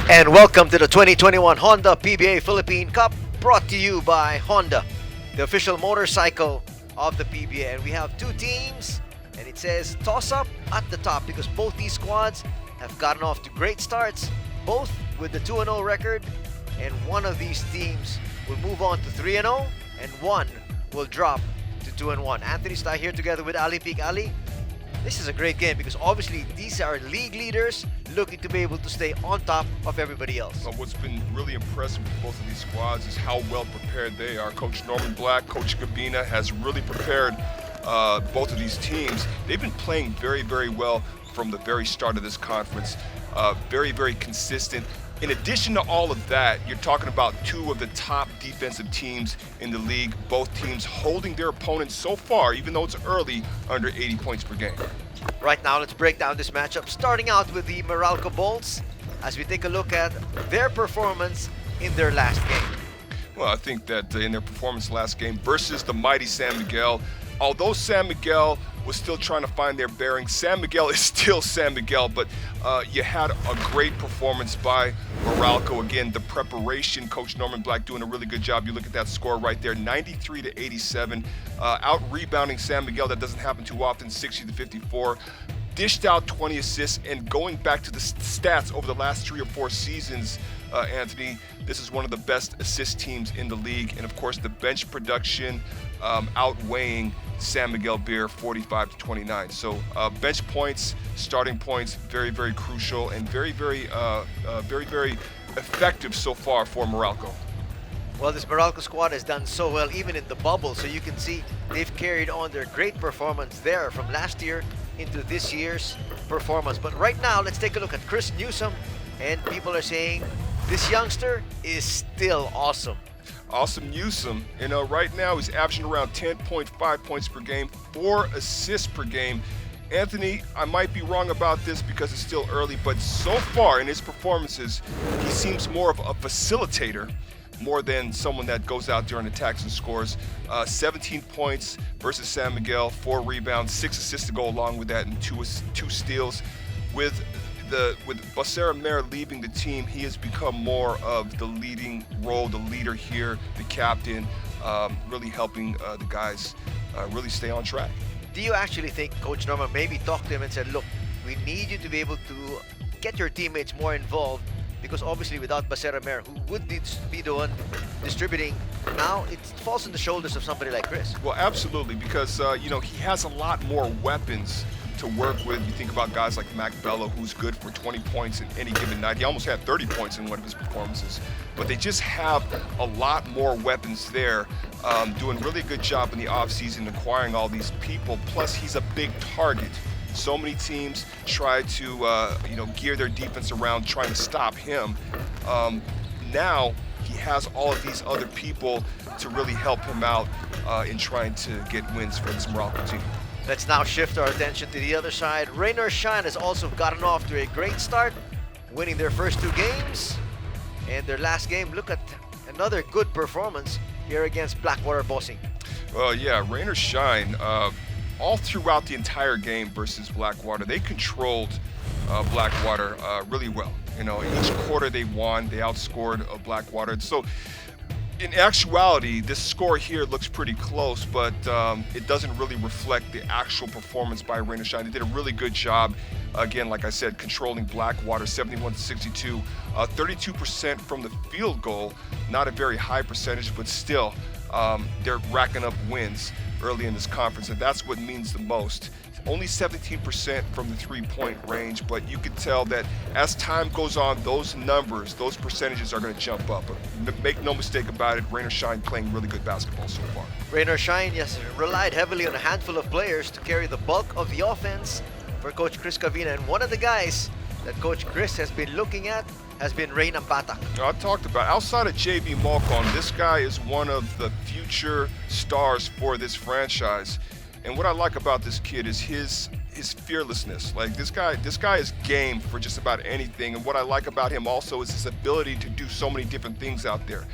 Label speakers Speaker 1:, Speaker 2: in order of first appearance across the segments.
Speaker 1: And welcome to the 2021 Honda PBA Philippine Cup, brought to you by Honda, the official motorcycle of the PBA. And we have two teams, and it says toss up at the top because both these squads have gotten off to great starts, both with the 2-0 record, and one of these teams will move on to 3-0, and one will drop to 2-1. Anthony Sty here together with Ali Peak. Ali, this is a great game because obviously these are league leaders looking to be able to stay on top of everybody else.
Speaker 2: What's been really impressive with both of these squads is how well prepared they are. Coach Norman Black, Coach Gabina has really prepared both of these teams. They've been playing very, very well from the very start of this conference. Very, very consistent. In addition to all of that, you're talking about two of the top defensive teams in the league, both teams holding their opponents so far, even though it's early, under 80 points per game.
Speaker 1: Right now, let's break down this matchup, starting out with the Meralco Bolts as we take a look at their performance in their last game.
Speaker 2: Well, I think that in their performance last game versus the mighty San Miguel, although San Miguel was still trying to find their bearings, San Miguel is still San Miguel, but you had a great performance by Meralco. Again, the preparation, Coach Norman Black doing a really good job. You look at that score right there, 93-87, out-rebounding San Miguel. That doesn't happen too often, 60-54. Dished out 20 assists, and going back to the stats over the last 3 or 4 seasons, Anthony, this is one of the best assist teams in the league. And of course, the bench production outweighing San Miguel Beer 45-29. So bench points, starting points, very, very crucial and very, very effective so far for Meralco.
Speaker 1: Well, this Meralco squad has done so well even in the bubble, so you can see they've carried on their great performance there from last year into this year's performance. But right now, let's take a look at Chris Newsom, and people are saying this youngster is still awesome.
Speaker 2: Awesome Newsom, right now he's averaging around 10.5 points per game, 4 assists per game. Anthony, I might be wrong about this because it's still early, but so far in his performances, he seems more of a facilitator more than someone that goes out there and attacks and scores. 17 points versus San Miguel, 4 rebounds, 6 assists to go along with that, and 2 steals. With Becerra Mer leaving the team, he has become more of the leading role, the leader here, the captain, really helping the guys really stay on track.
Speaker 1: Do you actually think Coach Norman maybe talked to him and said, look, we need you to be able to get your teammates more involved, because obviously without Becerra Mer, who would be the one distributing, now it falls on the shoulders of somebody like Chris?
Speaker 2: Well, absolutely, because he has a lot more weapons to work with. You think about guys like Mac Bello, who's good for 20 points in any given night. He almost had 30 points in one of his performances. But they just have a lot more weapons there, doing really good job in the offseason, acquiring all these people. Plus, he's a big target. So many teams try to, gear their defense around trying to stop him. Now, he has all of these other people to really help him out in trying to get wins for this Meralco team.
Speaker 1: Let's now shift our attention to the other side. Rainer Shine has also gotten off to a great start, winning their first 2 games. And their last game, look at another good performance here against Blackwater Bossing.
Speaker 2: Well, yeah, Rainer Shine, all throughout the entire game versus Blackwater, they controlled Blackwater really well. In each quarter they won, they outscored Blackwater. So in actuality, this score here looks pretty close, but it doesn't really reflect the actual performance by Rainer Shine. They did a really good job, again, like I said, controlling Blackwater 71-62, 32% from the field goal. Not a very high percentage, but still, they're racking up wins early in this conference, and that's what means the most. Only 17% from the 3-point range, but you can tell that as time goes on, those numbers, those percentages are going to jump up. But make no mistake about it, Rainer Shine playing really good basketball so far.
Speaker 1: Rainer Shine, yes, relied heavily on a handful of players to carry the bulk of the offense for Coach Chris Cavina, and one of the guys that Coach Chris has been looking at has been Rain Ampata.
Speaker 2: I talked about, outside of JB Malcon, this guy is one of the future stars for this franchise. And what I like about this kid is his fearlessness. Like this guy is game for just about anything. And what I like about him also is his ability to do so many different things out there.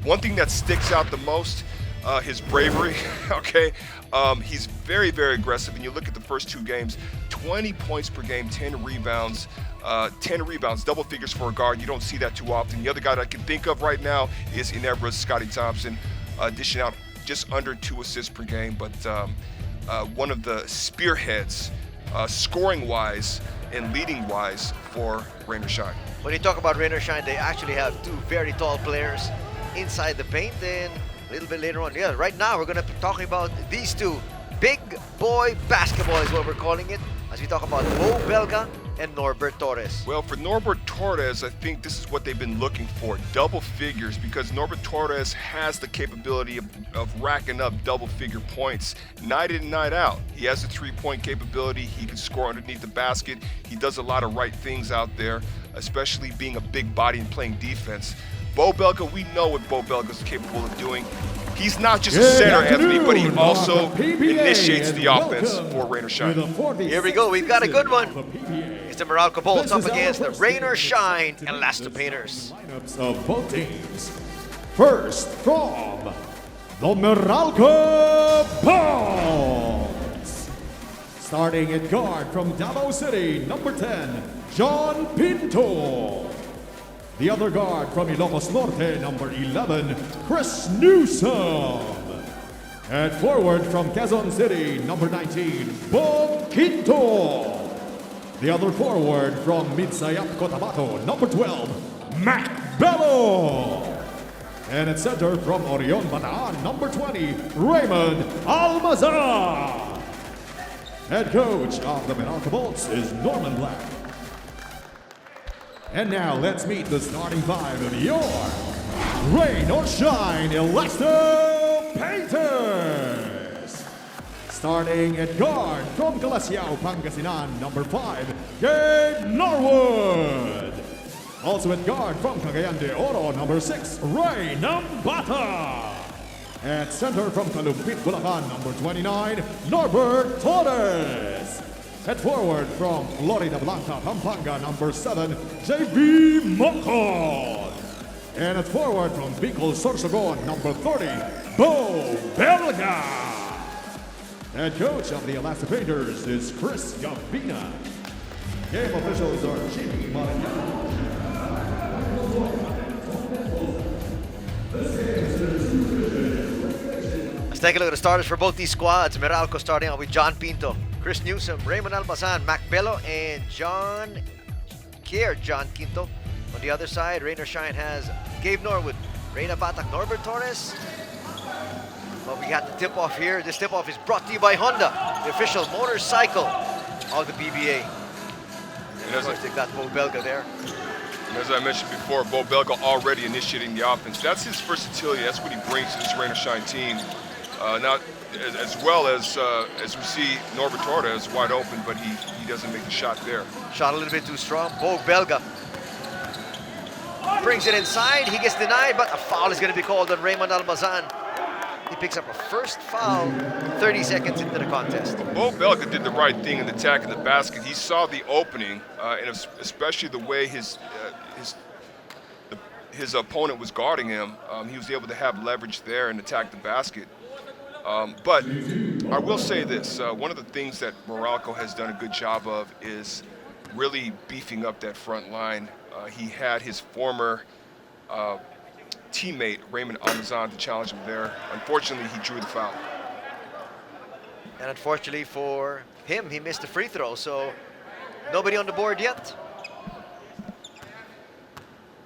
Speaker 2: One thing that sticks out the most, his bravery, okay? He's very, very aggressive. And you look at the first 2 games, 20 points per game, 10 rebounds, double figures for a guard. You don't see that too often. The other guy that I can think of right now is Inebra's Scotty Thompson, dishing out just under 2 assists per game, but one of the spearheads, scoring-wise and leading-wise for Rain or Shine.
Speaker 1: When you talk about Rain or Shine, they actually have 2 very tall players inside the paint, and a little bit later on, yeah, right now we're going to be talking about these 2. Big boy basketball is what we're calling it, as we talk about Bo Belga and Norbert Torres.
Speaker 2: Well, for Norbert Torres, I think this is what they've been looking for, double figures, because Norbert Torres has the capability of racking up double-figure points night in and night out. He has the three-point capability. He can score underneath the basket. He does a lot of right things out there, especially being a big body and playing defense. Bo Belga, we know what Bo Belga is capable of doing. He's not just a center, Anthony, but he also initiates the offense for Rain or Shine.
Speaker 1: Here we go. We've got a good one. It's the Meralco Bolts up against the Rain or Shine Elastopainters.
Speaker 3: Lineups of both teams. First from the Meralco Bolts. Starting at guard from Davao City, number 10, John Pinto. The other guard from Ilocos Norte, number 11, Chris Newsom. At forward from Quezon City, number 19, Bob Quinto. The other forward from Midsayap Cotabato, number 12, Mac Bello. And at center from Orion Bataan, number 20, Raymond Almazan. Head coach of the Meralco Bolts is Norman Black. And now let's meet the starting 5 of your Rain or Shine Elastopainters. Starting at guard from Calasiao, Pangasinan, number 5, Gabe Norwood. Also at guard from Cagayan de Oro, number 6, Ray Nambata. At center from Kalumpit, Bulacan, number 29, Norbert Torres. At forward from Florida Blanca, Pampanga, number 7, JB Mocon. And at forward from Bicol, Sorsogon, number 30, Bo Belga. Head coach of the Elastopainters is Chris Gabina. Game officials are Jimmy Mariano.
Speaker 1: Let's take a look at the starters for both these squads. Meralco starting out with John Pinto, Chris Newsom, Raymond Almazan, Mac Bello, and John Quinto. On the other side, Rain or Shine has Gabe Norwood, Reyna Batak, Norbert Torres. But we got the tip-off here. This tip-off is brought to you by Honda, the official motorcycle of the PBA. And of course, they've got Bo Belga there.
Speaker 2: And as I mentioned before, Bo Belga already initiating the offense. That's his versatility. That's what he brings to this Rain or Shine team. Now, as well as we see Norbert Torres wide open, but he doesn't make the shot there.
Speaker 1: Shot a little bit too strong. Bo Belga brings it inside. He gets denied, but a foul is going to be called on Raymond Almazan. He picks up a first foul 30 seconds into the contest.
Speaker 2: Bo Belga did the right thing in attacking the basket. He saw the opening, and especially the way his opponent was guarding him. He was able to have leverage there and attack the basket. But I will say this, one of the things that Meralco has done a good job of is really beefing up that front line. He had his former teammate, Raymond Almazan, to challenge him there. Unfortunately, he drew the foul.
Speaker 1: And unfortunately for him, he missed the free throw, so nobody on the board yet.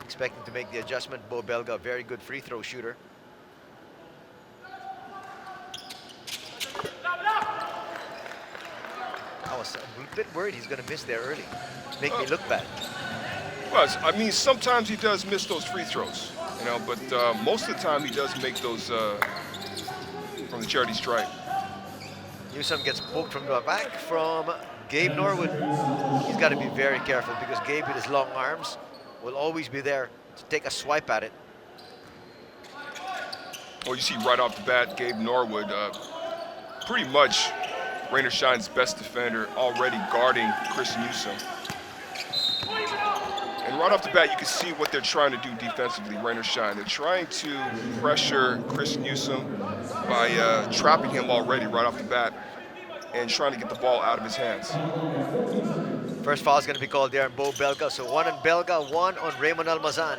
Speaker 1: Expecting to make the adjustment, Bo Belga, a very good free throw shooter. I was a bit worried he's going to miss there early. Make me look bad.
Speaker 2: Well, I mean, sometimes he does miss those free throws, you know, but most of the time he does make those from the charity stripe.
Speaker 1: Newsom gets poked from the back from Gabe Norwood. He's got to be very careful because Gabe with his long arms will always be there to take a swipe at it.
Speaker 2: Well, you see right off the bat, Gabe Norwood, pretty much Rain or Shine's best defender, already guarding Chris Newsom. And right off the bat, you can see what they're trying to do defensively, Rain or Shine. They're trying to pressure Chris Newsom by trapping him already right off the bat. and trying to get the ball out of his hands.
Speaker 1: First foul is going to be called there on Bo Belga. So 1 on Belga, 1 on Raymond Almazan.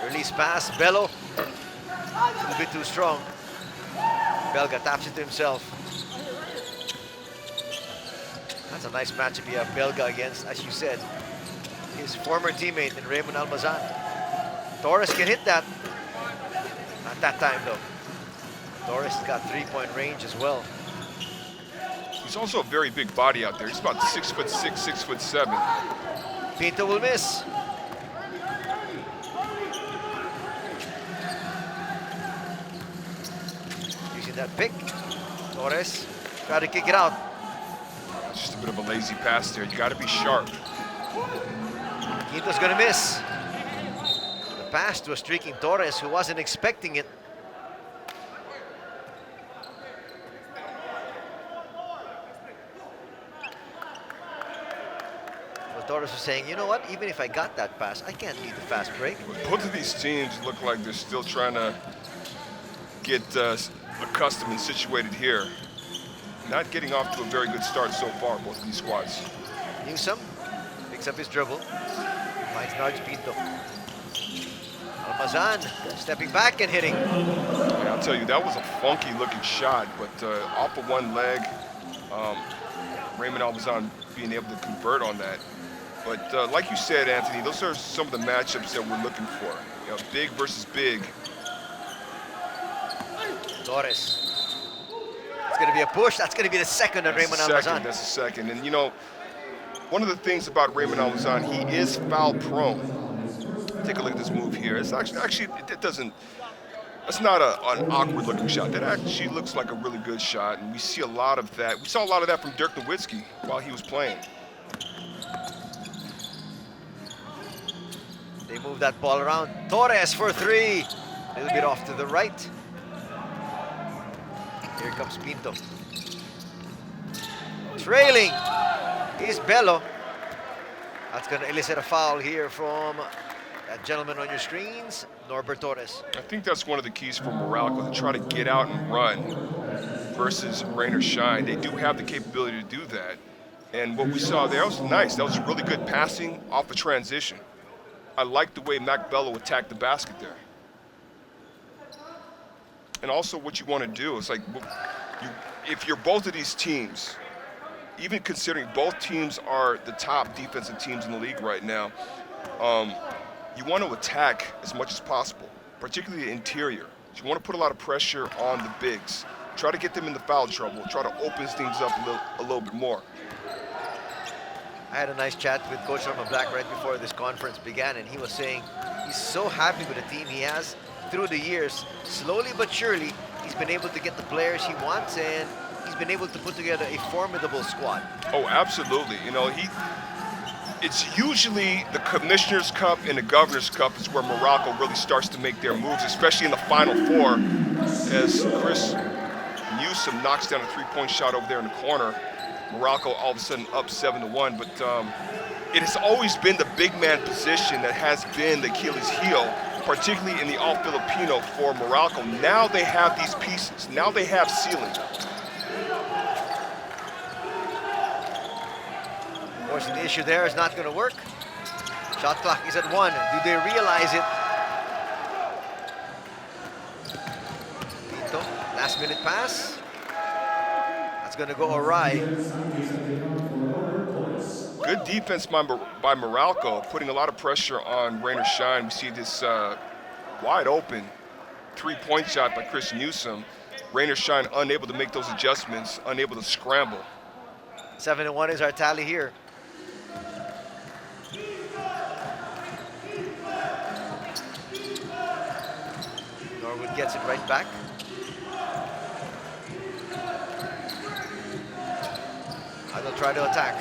Speaker 1: Release pass, Bello. A little bit too strong. Belga taps it to himself. That's a nice matchup you have Belga against, as you said, his former teammate in Raymond Almazan. Torres can hit that. Not that time though. Torres has got 3-point range as well.
Speaker 2: He's also a very big body out there. He's about 6'6", 6'7".
Speaker 1: Pinto will miss. Using that pick. Torres try to kick it out.
Speaker 2: Just a bit of a lazy pass there. You got to be sharp.
Speaker 1: Quinto's gonna miss. The pass to a streaking Torres who wasn't expecting it. Well, Torres was saying, you know what, even if I got that pass, I can't lead the fast break.
Speaker 2: Both of these teams look like they're still trying to get accustomed and situated here. Not getting off to a very good start so far, both of these squads.
Speaker 1: Newsome picks up his dribble. Finds Narj Pinto. Almazan stepping back and hitting.
Speaker 2: Yeah, I'll tell you, that was a funky looking shot, but off of one leg, Raymond Almazan being able to convert on that. But like you said, Anthony, those are some of the matchups that we're looking for. You know, big versus big.
Speaker 1: Torres. It's going to be a push. That's going to be the second on Raymond Almazan.
Speaker 2: That's the second. And, you know, one of the things about Raymond Almazan, he is foul prone. Take a look at this move here. It's actually it doesn't, that's not an awkward looking shot. That actually looks like a really good shot. And we see a lot of that. We saw a lot of that from Dirk Nowitzki while he was playing.
Speaker 1: They move that ball around. Torres for 3. A little bit off to the right. Here comes Pinto. Trailing is Bello. That's going to elicit a foul here from that gentleman on your screens, Norbert Torres.
Speaker 2: I think that's one of the keys for Meralco, to try to get out and run versus rain or shine. They do have the capability to do that. And what we saw there was nice. That was really good passing off a transition. I like the way Mac Bello attacked the basket there. And also what you want to do is, like, if you're both of these teams, even considering both teams are the top defensive teams in the league right now, you want to attack as much as possible, particularly the interior. You want to put a lot of pressure on the bigs. Try to get them into foul trouble. Try to open things up a little bit more.
Speaker 1: I had a nice chat with Coach Norman Black right before this conference began, and he was saying he's so happy with the team he has. Through the years, slowly but surely, he's been able to get the players he wants, and he's been able to put together a formidable squad.
Speaker 2: Oh, absolutely. You know, it's usually the Commissioner's Cup and the Governor's Cup is where Meralco really starts to make their moves, especially in the Final Four, as Chris Newsome knocks down a three-point shot over there in the corner. Meralco all of a sudden up 7-1, but it has always been the big man position that has been the Achilles heel, particularly in the All-Filipino for Meralco. Now they have these pieces. Now they have ceiling.
Speaker 1: Of course, the issue there is not going to work. Shot clock is at 1. Do they realize it? Pinto, last-minute pass. That's going to go awry.
Speaker 2: Good defense by Meralco, putting a lot of pressure on rain or shine. We see this wide open three-point shot by Chris Newsome. Rain or shine unable to make those adjustments, unable to scramble.
Speaker 1: 7-1 is our tally here. Norwood gets it right back. Now they'll try to attack.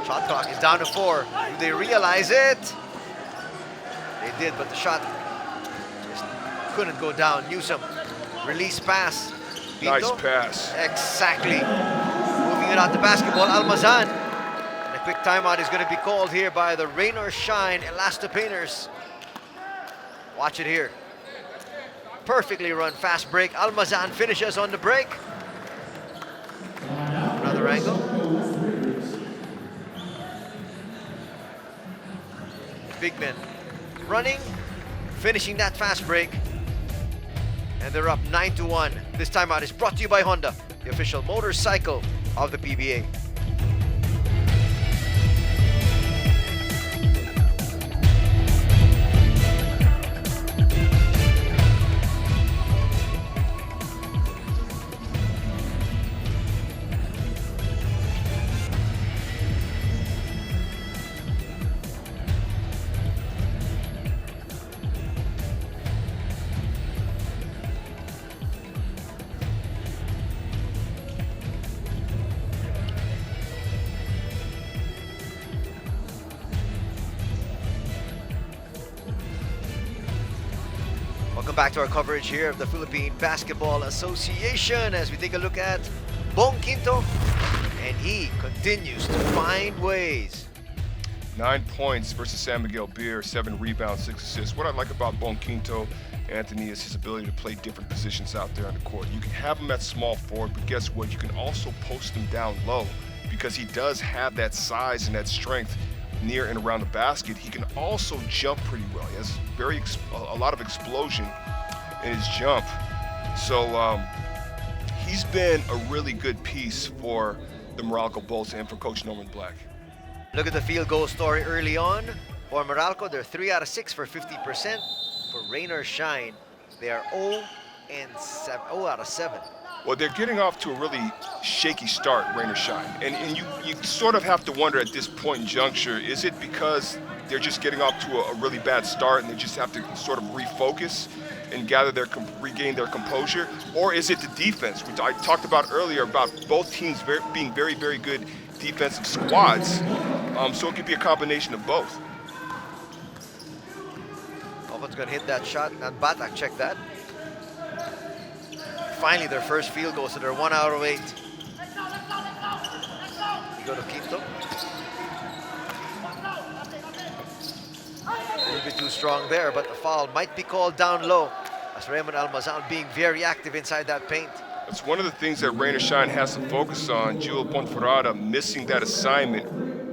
Speaker 1: Shot clock is down to 4. Do they realize it? They did, but the shot just couldn't go down. Newsome, release pass. Pinto.
Speaker 2: Nice pass.
Speaker 1: Exactly. Moving it out the basketball, Almazan. And a quick timeout is going to be called here by the Rain or Shine Elastopainters. Watch it here. perfectly run fast break. Almazan finishes on the break. Another angle. Big men running, finishing that fast break. And they're up 9-1. This timeout is brought to you by Honda, the official motorcycle of the PBA. Welcome back to our coverage here of the Philippine Basketball Association as we take a look at Bong Quinto, and he continues to find ways.
Speaker 2: 9 points versus San Miguel Beer, 7 rebounds, 6 assists. What I like about Bong Quinto, Anthony, is his ability to play different positions out there on the court. You can have him at small forward, but guess what? You can also post him down low because he does have that size and that strength near and around the basket. He can also jump pretty well. He has a lot of explosion in his jump. So he's been a really good piece for the Meralco Bolts and for Coach Norman Black.
Speaker 1: Look at the field goal story early on. For Meralco, they're 3 out of 6 for 50%. For Rain or Shine, they are 0 out of 7.
Speaker 2: Well, they're getting off to a really shaky start, rain or shine. And you sort of have to wonder at this point in juncture, is it because they're just getting off to a really bad start and they just have to sort of refocus and regain their composure? Or is it the defense, which I talked about earlier about both teams being very, very good defensive squads? So it could be a combination of both.
Speaker 1: Open's gonna hit that shot, and Batak check that. Finally, their first field goal, so they're 1 out of 8. You go to Quinto. A little bit too strong there, but the foul might be called down low as Raymond Almazan being very active inside that paint.
Speaker 2: That's one of the things that Rain or Shine has to focus on. Jewel Ponferrada missing that assignment.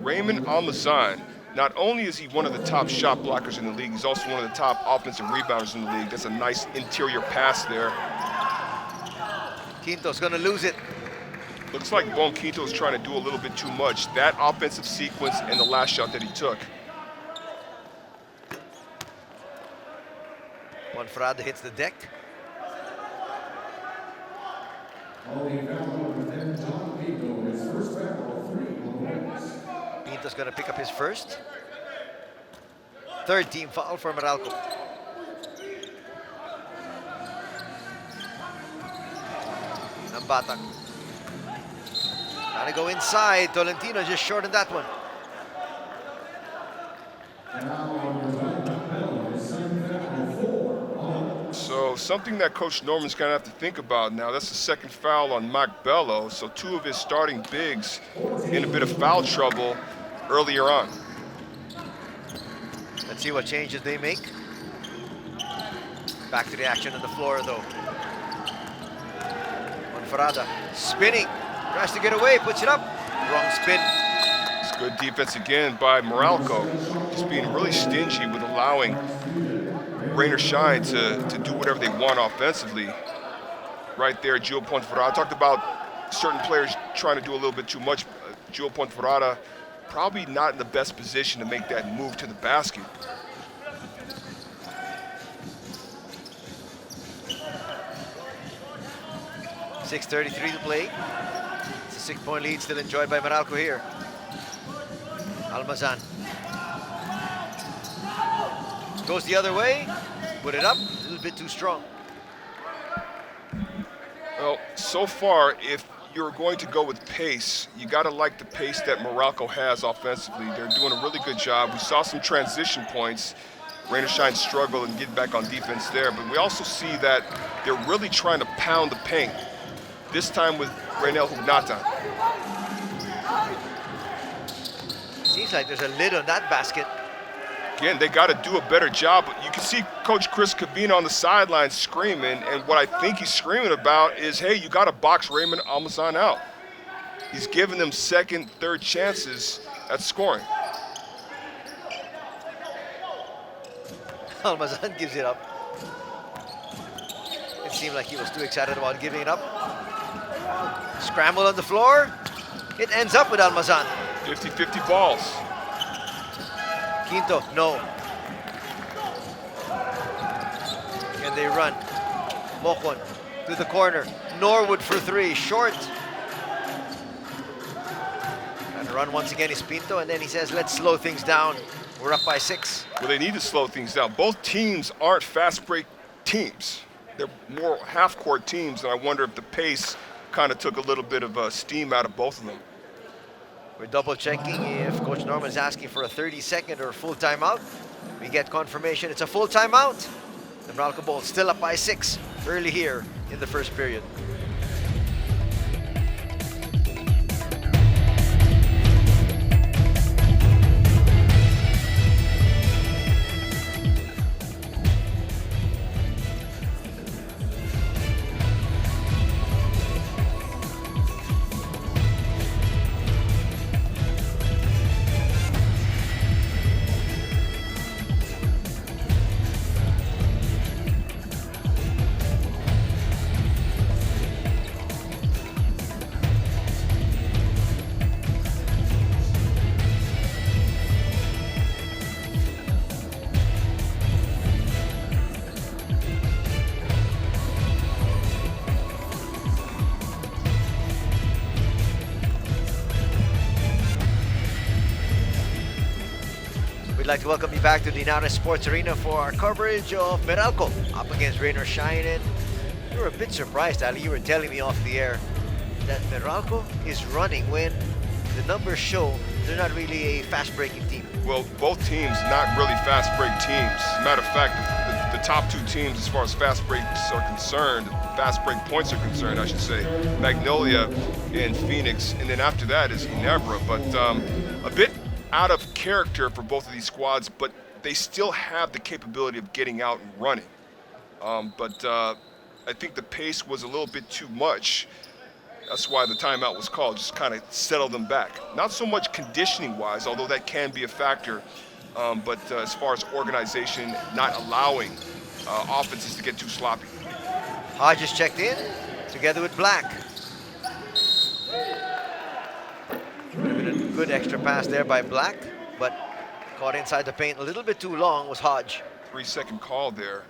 Speaker 2: Raymond Almazan, not only is he one of the top shot blockers in the league, he's also one of the top offensive rebounders in the league. That's a nice interior pass there.
Speaker 1: Quinto's gonna lose it.
Speaker 2: Looks like Bong Quinto is trying to do a little bit too much. That offensive sequence and the last shot that he took.
Speaker 1: Ponferrada hits the deck. Pinto's gonna pick up his first. Third team foul for Meralco. Batak. Trying to go inside. Tolentino just shortened that one.
Speaker 2: So something that Coach Norman's going to have to think about now, that's the second foul on Mac Bello. So 2 of his starting bigs in a bit of foul trouble earlier on.
Speaker 1: Let's see what changes they make. Back to the action on the floor though. Ponferrada spinning, tries to get away, puts it up, wrong spin.
Speaker 2: It's good defense again by Meralco, just being really stingy with allowing Rain or Shine to do whatever they want offensively. Right there, Jewel Ponferrada. I talked about certain players trying to do a little bit too much. Jewel Ponferrada probably not in the best position to make that move to the basket.
Speaker 1: .6:33 to play. It's a 6-point lead still enjoyed by Meralco here. Almazan goes the other way, put it up, a little bit too strong.
Speaker 2: Well, so far, if you're going to go with pace, you got to like the pace that Meralco has offensively. They're doing a really good job. We saw some transition points. Rain or Shine struggle and get back on defense there, but we also see that they're really trying to pound the paint. This time with Reynel Hugnatan.
Speaker 1: Seems like there's a lid on that basket.
Speaker 2: Again, they got to do a better job. You can see Coach Chris Cavina on the sideline screaming, and what I think he's screaming about is, hey, you got to box Raymond Almazan out. He's giving them second, third chances at scoring.
Speaker 1: Almazan gives it up. It seemed like he was too excited about giving it up. Scramble on the floor. It ends up with Almazan.
Speaker 2: 50-50 balls.
Speaker 1: Quinto, no. And they run. Mocon to the corner. Norwood for three, short. And run once again is Pinto, and then he says, let's slow things down. We're up by 6.
Speaker 2: Well, they need to slow things down. Both teams aren't fast break teams. They're more half-court teams, and I wonder if the pace kind of took a little bit of steam out of both of them.
Speaker 1: We're double checking if Coach Norman is asking for a 30-second or full timeout. We get confirmation it's a full timeout. The Meralco Bulls still up by 6 early here in the first period. We'd like to welcome you back to the Linares Sports Arena for our coverage of Meralco up against Rain or Shine. And you were a bit surprised, Ali. You were telling me off the air that Meralco is running when the numbers show they're not really a fast-breaking team.
Speaker 2: Well, both teams not really fast break teams. As a matter of fact, the top two teams as far as fast breaks are concerned, fast break points are concerned, I should say, Magnolia and Phoenix, and then after that is Ginebra. But a bit out of character for both of these squads, but they still have the capability of getting out and running. But I think the pace was a little bit too much. That's why the timeout was called, just kind of settle them back. Not so much conditioning-wise, although that can be a factor, but as far as organization, not allowing offenses to get too sloppy.
Speaker 1: Hodges checked in together with Black. Would have been a good extra pass there by Black, but caught inside the paint a little bit too long was Hodge.
Speaker 2: 3-second call there.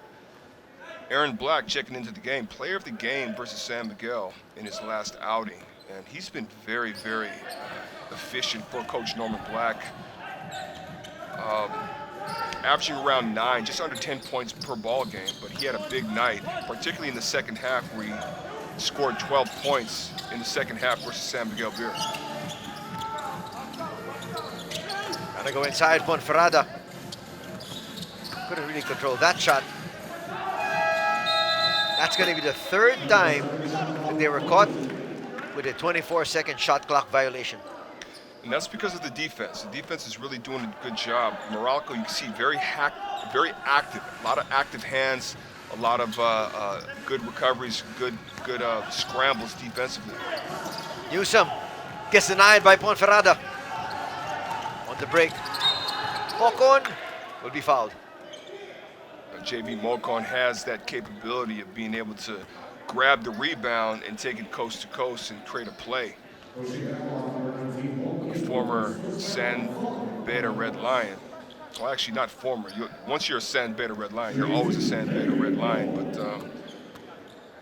Speaker 2: Aaron Black checking into the game, player of the game versus San Miguel in his last outing. And he's been very, very efficient for Coach Norman Black. Averaging around 9, just under 10 points per ball game, but he had a big night, particularly in the second half where he scored 12 points in the second half versus San Miguel Beer.
Speaker 1: Gotta go inside, Ponferrada. Couldn't really control that shot. That's going to be the third time that they were caught with a 24-second shot clock violation.
Speaker 2: And that's because of the defense. The defense is really doing a good job. Meralco, you can see very active. A lot of active hands, a lot of good recoveries, good scrambles defensively.
Speaker 1: Newsom gets denied by Ponferrada. On the break, Mocon will be fouled.
Speaker 2: JV Mocon has that capability of being able to grab the rebound and take it coast to coast and create a play. A former San Beta Red Lion. Well, actually not former. Once you're a San Beta Red Lion, you're always a San Beta Red Lion. But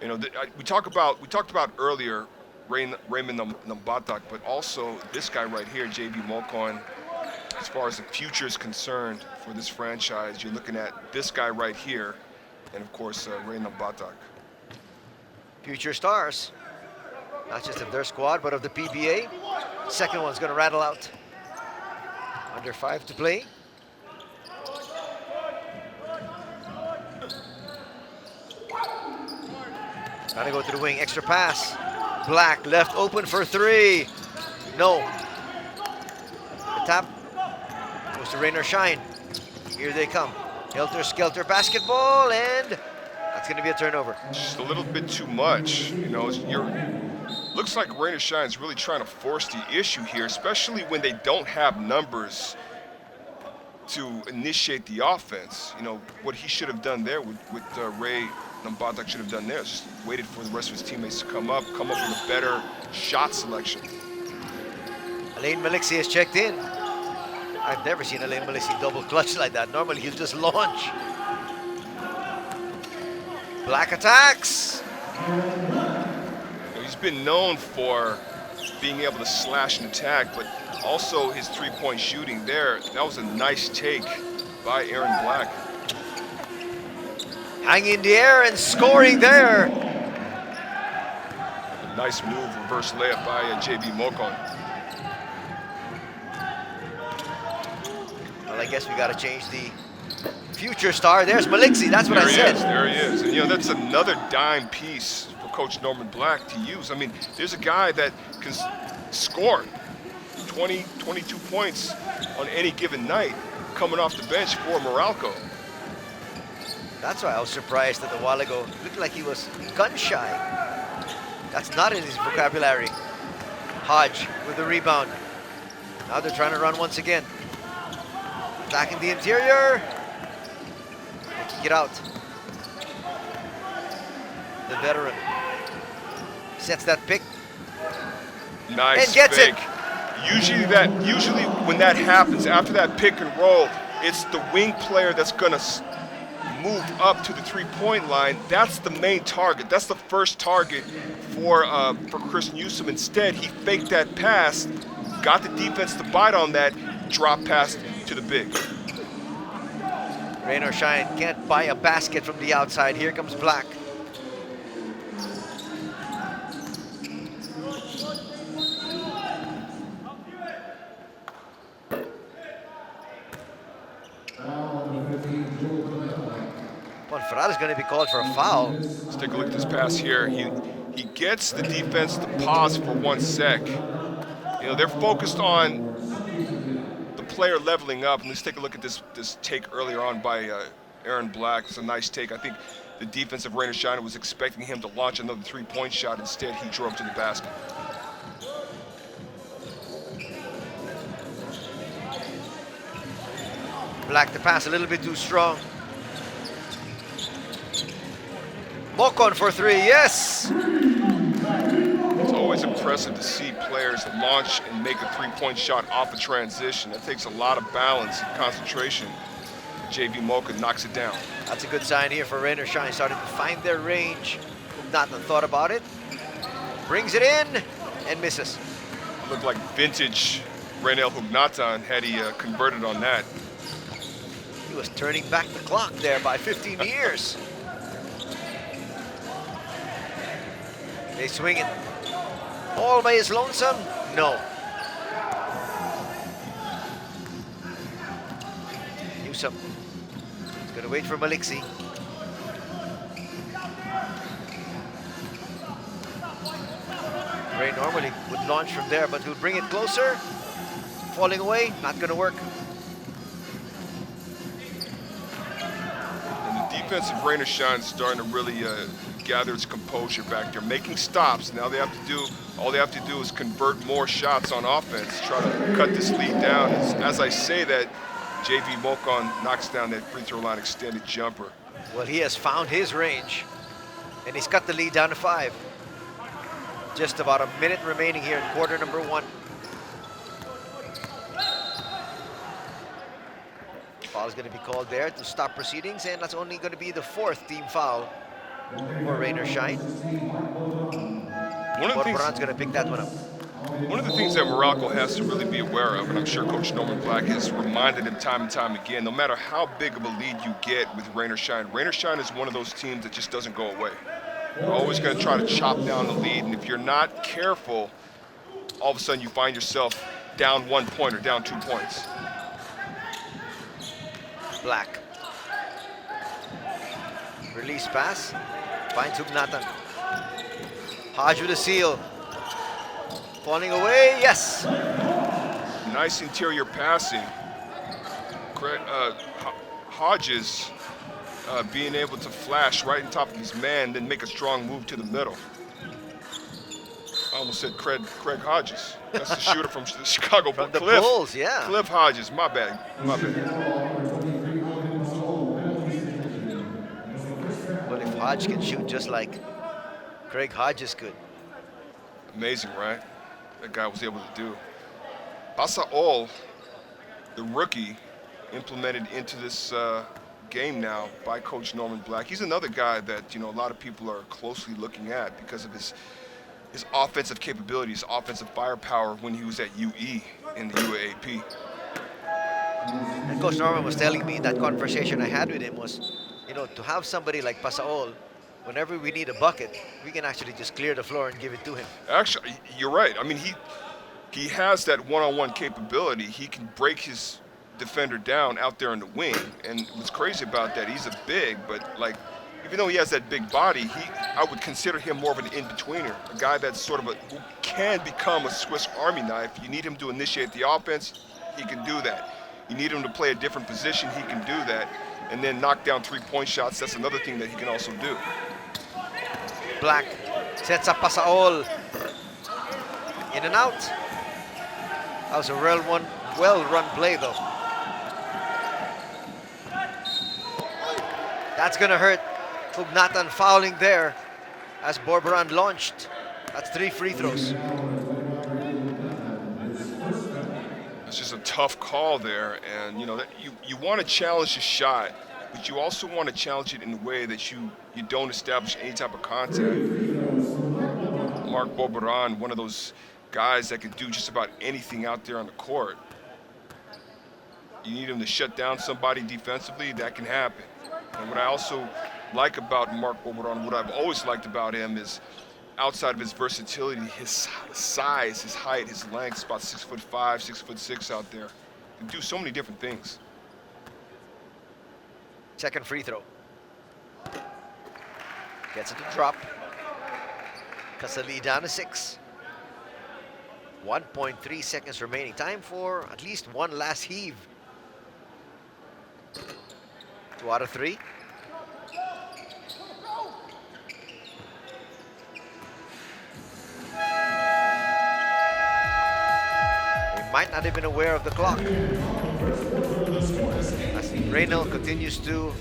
Speaker 2: you know, we talked about earlier Raymond Nambatak, but also this guy right here, JV Mocon. As far as the future is concerned for this franchise, you're looking at this guy right here, and of course, Raymond Nambatak.
Speaker 1: Future stars, not just of their squad, but of the PBA. Second one's going to rattle out. Under 5 to play. Gotta go to the wing, extra pass. Black left open for 3. No. The tap goes to Rain or Shine. Here they come. Helter-skelter basketball, and that's going to be a turnover.
Speaker 2: Just a little bit too much. You know, looks like Rain or Shine's really trying to force the issue here, especially when they don't have numbers to initiate the offense. You know, what he should have done there with Ray Nambatak should have done there is just waited for the rest of his teammates to come up with a better shot selection.
Speaker 1: Alain Maliksi has checked in. I've never seen Alain Maliksi double clutch like that. Normally he'll just launch. Black attacks.
Speaker 2: You know, he's been known for being able to slash and attack, but also his three-point shooting there. That was a nice take by Aaron Black.
Speaker 1: Hanging in the air and scoring there.
Speaker 2: A nice move, reverse layup by JB Mokon.
Speaker 1: Well, I guess we got to change the future star. There's Maliksi. That's what I said.
Speaker 2: There he is. And, you know, that's another dime piece for Coach Norman Black to use. I mean, there's a guy that can score 20, 22 points on any given night coming off the bench for Meralco.
Speaker 1: That's why I was surprised that a while ago it looked like he was gun shy. That's not in his vocabulary. Hodge with the rebound. Now they're trying to run once again. Back in the interior. They kick it out. The veteran sets that pick.
Speaker 2: Nice
Speaker 1: and gets
Speaker 2: fake.
Speaker 1: it.
Speaker 2: Usually when that happens, after that pick and roll, it's the wing player that's gonna move up to the three-point line. That's the main target. That's the first target for Chris Newsom. Instead, he faked that pass, got the defense to bite on that, drop pass to the big.
Speaker 1: Rain or Shine can't buy a basket from the outside. Here comes Black. Farad is going to be called for a foul.
Speaker 2: Let's take a look at this pass here. He gets the defense to pause for 1 sec. You know, they're focused on the player leveling up. And let's take a look at this take earlier on by Aaron Black. It's a nice take. I think the defense of Rain or Shine was expecting him to launch another three-point shot. Instead, he drove to the basket.
Speaker 1: Black the pass a little bit too strong. Mokon for three, yes!
Speaker 2: It's always impressive to see players launch and make a three-point shot off a transition. That takes a lot of balance and concentration. JV Mokon knocks it down.
Speaker 1: That's a good sign here for Rain or Shine. Starting to find their range. Hugnatan thought about it. Brings it in and misses.
Speaker 2: It looked like vintage Raynel Hugnatan had he converted on that.
Speaker 1: He was turning back the clock there by 15 years. They swing it. All by his lonesome? No. Newsom. He's going to wait for Maliksi. Ray normally would launch from there, but he'll bring it closer. Falling away, not going to work.
Speaker 2: And the defense of Rain or Shine is starting to really gather its composure back there, making stops. Now all they have to do is convert more shots on offense, try to cut this lead down. As I say that, JV Mokon knocks down that free throw line extended jumper.
Speaker 1: Well, he has found his range, and he's cut the lead down to 5. Just about a minute remaining here in quarter number 1. Foul is going to be called there to stop proceedings, and that's only going to be the 4th team foul for Rain or Shine. Borboran's going to pick that one up.
Speaker 2: One of the things that Meralco has to really be aware of, and I'm sure Coach Norman Black has reminded him time and time again, no matter how big of a lead you get with Rain or Shine is one of those teams that just doesn't go away. You're always going to try to chop down the lead, and if you're not careful, all of a sudden you find yourself down 1 point or down 2 points.
Speaker 1: Black. Release pass. Finds Hugnatan. Hodge with a seal. Falling away, yes!
Speaker 2: Hodges being able to flash right on top of his man, then make a strong move to the middle. I almost said Craig Hodges. That's the shooter from the Chicago Bulls.
Speaker 1: The Bulls, yeah.
Speaker 2: Cliff Hodges, my bad.
Speaker 1: But if Hodge can shoot just like Craig Hodges could.
Speaker 2: Amazing, right? That guy was able to do. Pasaol, the rookie, implemented into this game now by Coach Norman Black. He's another guy that, you know, a lot of people are closely looking at because of his offensive capabilities, offensive firepower when he was at UE in the UAAP.
Speaker 1: And Coach Norman was telling me that conversation I had with him was, you know, to have somebody like Pasaol, whenever we need a bucket, we can actually just clear the floor and give it to him.
Speaker 2: Actually, you're right. I mean, he has that one-on-one capability. He can break his defender down out there in the wing. And what's crazy about that, he's a big, but like, even though he has that big body, I would consider him more of an in-betweener, a guy that's sort of who can become a Swiss Army knife. You need him to initiate the offense, he can do that. You need him to play a different position, he can do that. And then knock down three-point shots, that's another thing that he can also do.
Speaker 1: Black sets up Pasaol. In and out. That was a well-run play, though. That's gonna hurt. Hugnatan fouling there as Borberan launched. That's 3 free throws.
Speaker 2: It's just a tough call there, and you know that you want to challenge the shot, but you also want to challenge it in a way that you don't establish any type of contact. Mark Borberan, one of those guys that could do just about anything out there on the court. You need him to shut down somebody defensively, that can happen. And what I also like about Mark Borberan, what I've always liked about him is outside of his versatility, his size, his height, his length, about 6'5", 6'6" out there. He can do so many different things.
Speaker 1: Second free throw. Gets it to drop. Kasali down to 6. 1.3 seconds remaining. Time for at least one last heave. 2 out of 3. They might not have been aware of the clock. As Reynolds continues to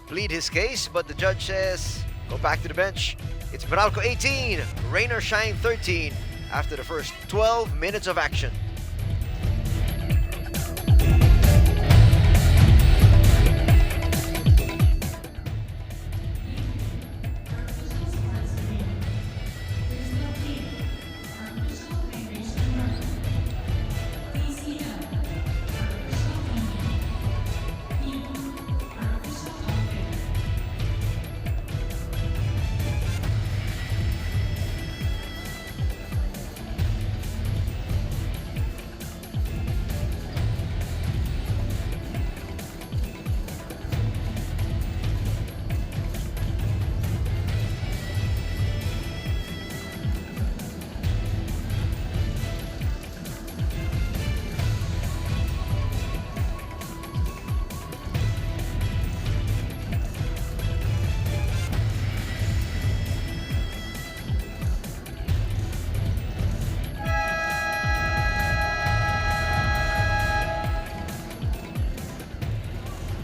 Speaker 1: plead his case, but the judge says, go back to the bench. It's Meralco 18, Rain or Shine 13 after the first 12 minutes of action.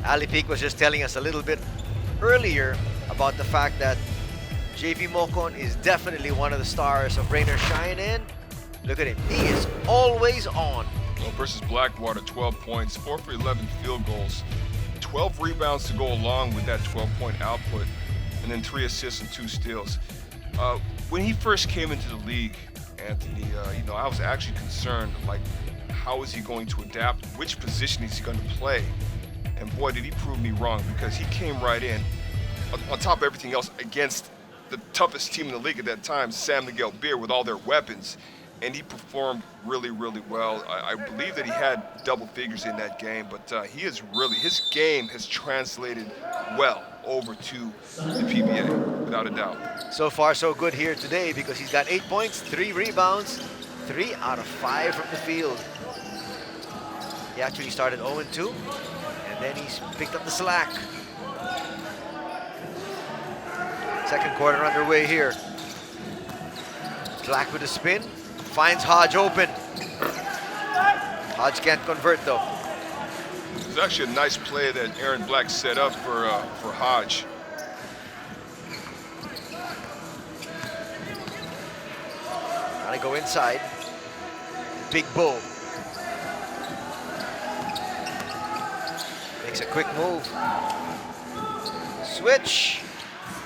Speaker 1: Ali Peak was just telling us a little bit earlier about the fact that JV Mocon is definitely one of the stars of Rain or Shine, and look at him, he is always on.
Speaker 2: Well, versus Blackwater, 12 points, 4 for 11 field goals, 12 rebounds to go along with that 12-point output, and then 3 assists and 2 steals. When he first came into the league, Anthony, I was actually concerned, like, how is he going to adapt? Which position is he going to play? And boy, did he prove me wrong, because he came right in, on top of everything else, against the toughest team in the league at that time, San Miguel Beer, with all their weapons, and he performed really, really well. I believe that he had double figures in that game, but his game has translated well over to the PBA, without a doubt.
Speaker 1: So far, so good here today, because he's got 8 points, 3 rebounds, 3 out of 5 from the field. He actually started 0-2. And then he's picked up the slack. Second quarter underway here. Black with a spin. Finds Hodge open. Hodge can't convert though.
Speaker 2: It was actually a nice play that Aaron Black set up for Hodge.
Speaker 1: Trying to go inside. Big Bo. Makes a quick move. Switch.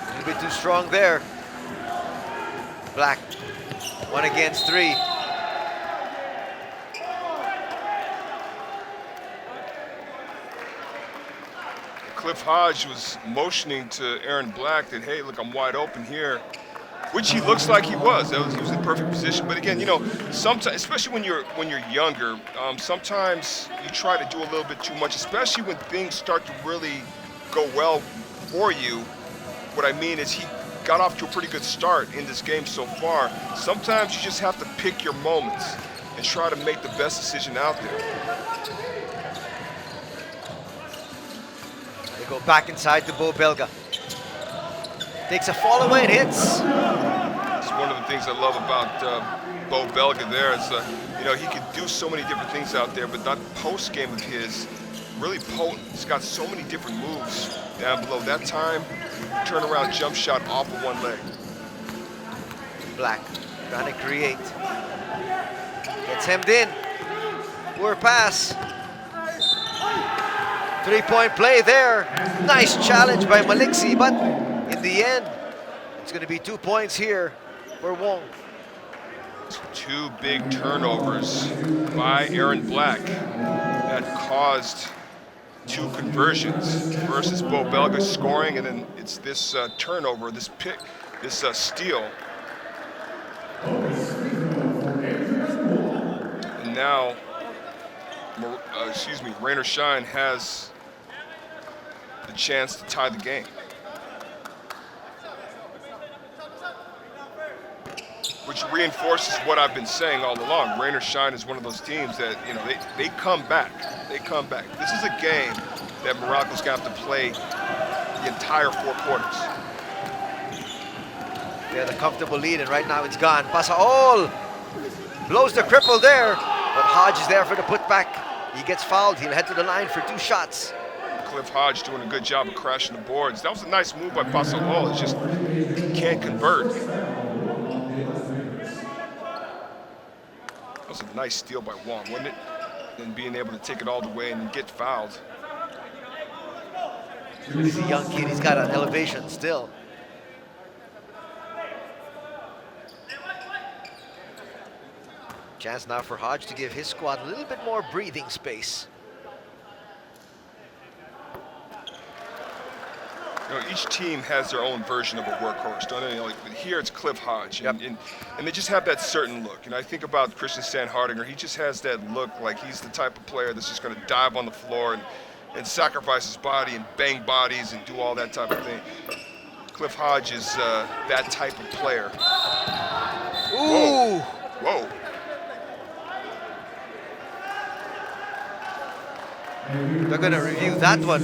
Speaker 1: A little bit too strong there. Black. 1 against 3.
Speaker 2: Cliff Hodge was motioning to Aaron Black that, hey, look, I'm wide open here, which he looks like he was. He was in perfect position. But again, you know, sometimes, especially when you're younger, sometimes you try to do a little bit too much, especially when things start to really go well for you. What I mean is he got off to a pretty good start in this game so far. Sometimes you just have to pick your moments and try to make the best decision out there.
Speaker 1: Go back inside to Bo Belga. Takes a fall away and hits.
Speaker 2: It's one of the things I love about Bo Belga there is, you know, he can do so many different things out there, but that post game of his, really potent. He's got so many different moves down below. That time, turnaround jump shot off of one leg.
Speaker 1: Black trying to create. Gets hemmed in. Poor pass. 3-point play there. Nice challenge by Maliksi, but in the end, it's going to be 2 points here for Wong.
Speaker 2: 2 big turnovers by Aaron Black that caused 2 conversions. First is Bo Belga scoring, and then it's this turnover, this pick, this steal. And now, Rainer Shine has the chance to tie the game. Which reinforces what I've been saying all along. Rainer Shine is one of those teams that, you know, they come back. They come back. This is a game that Meralco's got to play the entire 4 quarters.
Speaker 1: They had a comfortable lead, and right now it's gone. Pasaol blows the cripple there, but Hodge is there for the putback. He gets fouled. He'll head to the line for 2 shots.
Speaker 2: Cliff Hodge doing a good job of crashing the boards. That was a nice move by Pasaol. It's just he can't convert. That was a nice steal by Wong, wasn't it? And being able to take it all the way and get fouled.
Speaker 1: He's a young kid. He's got an elevation still. Chance now for Hodge to give his squad a little bit more breathing space.
Speaker 2: You know, each team has their own version of a workhorse, don't they? Like, but here it's Cliff Hodge, and they just have that certain look. You know, I think about Christian Sandhardinger. He just has that look like he's the type of player that's just going to dive on the floor and sacrifice his body and bang bodies and do all that type of thing. Cliff Hodge is that type of player.
Speaker 1: Ooh!
Speaker 2: Whoa!
Speaker 1: They're going to review that one.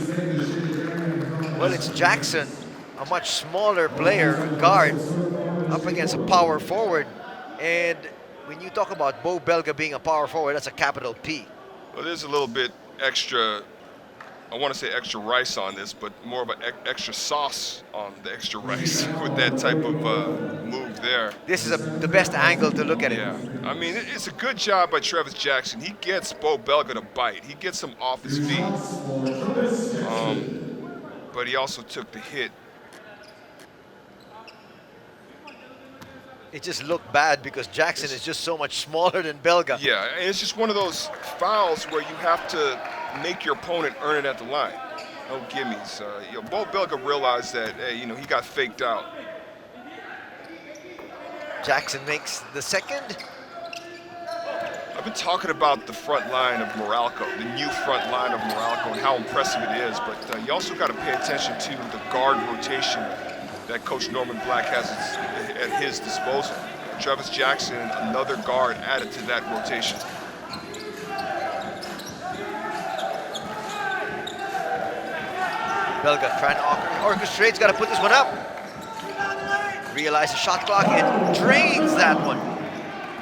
Speaker 1: Well, it's Jackson, a much smaller player, guard, up against a power forward. And when you talk about Bo Belga being a power forward, that's a capital P.
Speaker 2: Well, there's a little bit extra, I want to say extra rice on this, but more of an extra sauce on the extra rice with that type of move there.
Speaker 1: This is the best angle to look at it.
Speaker 2: Yeah, I mean, it's a good job by Travis Jackson. He gets Bo Belga to bite. He gets him off his feet. But he also took the hit.
Speaker 1: It just looked bad because Jackson is just so much smaller than Belga.
Speaker 2: Yeah, and it's just one of those fouls where you have to make your opponent earn it at the line. No gimmies. You know, Bo Belga realized that, hey, you know, he got faked out.
Speaker 1: Jackson makes the second.
Speaker 2: I've been talking about the front line of Meralco, the new front line of Meralco, and how impressive it is, but you also got to pay attention to the guard rotation that Coach Norman Black has at his disposal. Travis Jackson, another guard added to that rotation.
Speaker 1: Belga trying to orchestrate. He's got to put this one up. Realize the shot clock and drains that one.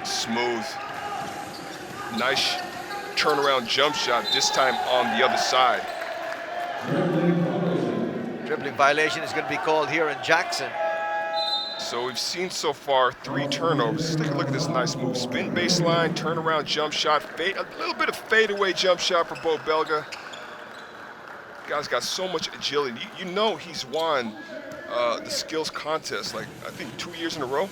Speaker 2: Smooth. Nice turnaround jump shot, this time on the other side.
Speaker 1: Dribbling violation is going to be called here in Jackson.
Speaker 2: So we've seen so far 3 turnovers. Let's take a look at this nice move. Spin baseline, turnaround jump shot, fade, a little bit of fadeaway jump shot for Bo Belga. Guy's got so much agility. You know he's won the skills contest, like I think 2 years in a row.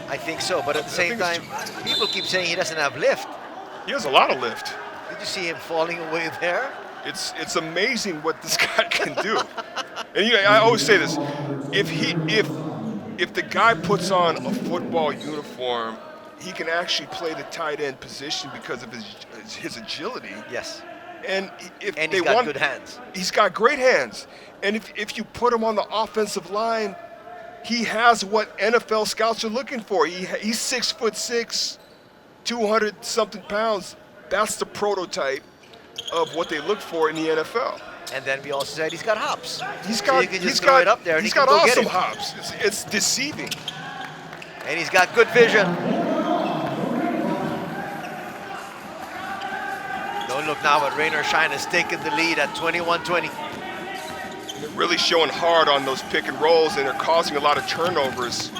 Speaker 1: I think so, but at the same time, people keep saying he doesn't have lift.
Speaker 2: He has a lot of lift.
Speaker 1: Did you see him falling away there?
Speaker 2: It's amazing what this guy can do. And you know, I always say this: if the guy puts on a football uniform, he can actually play the tight end position because of his agility.
Speaker 1: Yes.
Speaker 2: And if
Speaker 1: And
Speaker 2: they
Speaker 1: he's got
Speaker 2: want,
Speaker 1: good hands.
Speaker 2: he's got great hands. And if you put him on the offensive line, he has what NFL scouts are looking for. He's 6'6", 200-something pounds. That's the prototype of what they look for in the NFL.
Speaker 1: And then we also said he's got hops.
Speaker 2: He's
Speaker 1: So
Speaker 2: got
Speaker 1: you can just throw it up there and
Speaker 2: he's
Speaker 1: he can
Speaker 2: got
Speaker 1: go get
Speaker 2: awesome
Speaker 1: it.
Speaker 2: hops. It's deceiving.
Speaker 1: And he's got good vision. Don't look now, but Rain or Shine has taken the lead at 21-20.
Speaker 2: They're really showing hard on those pick and rolls, and they're causing a lot of turnovers,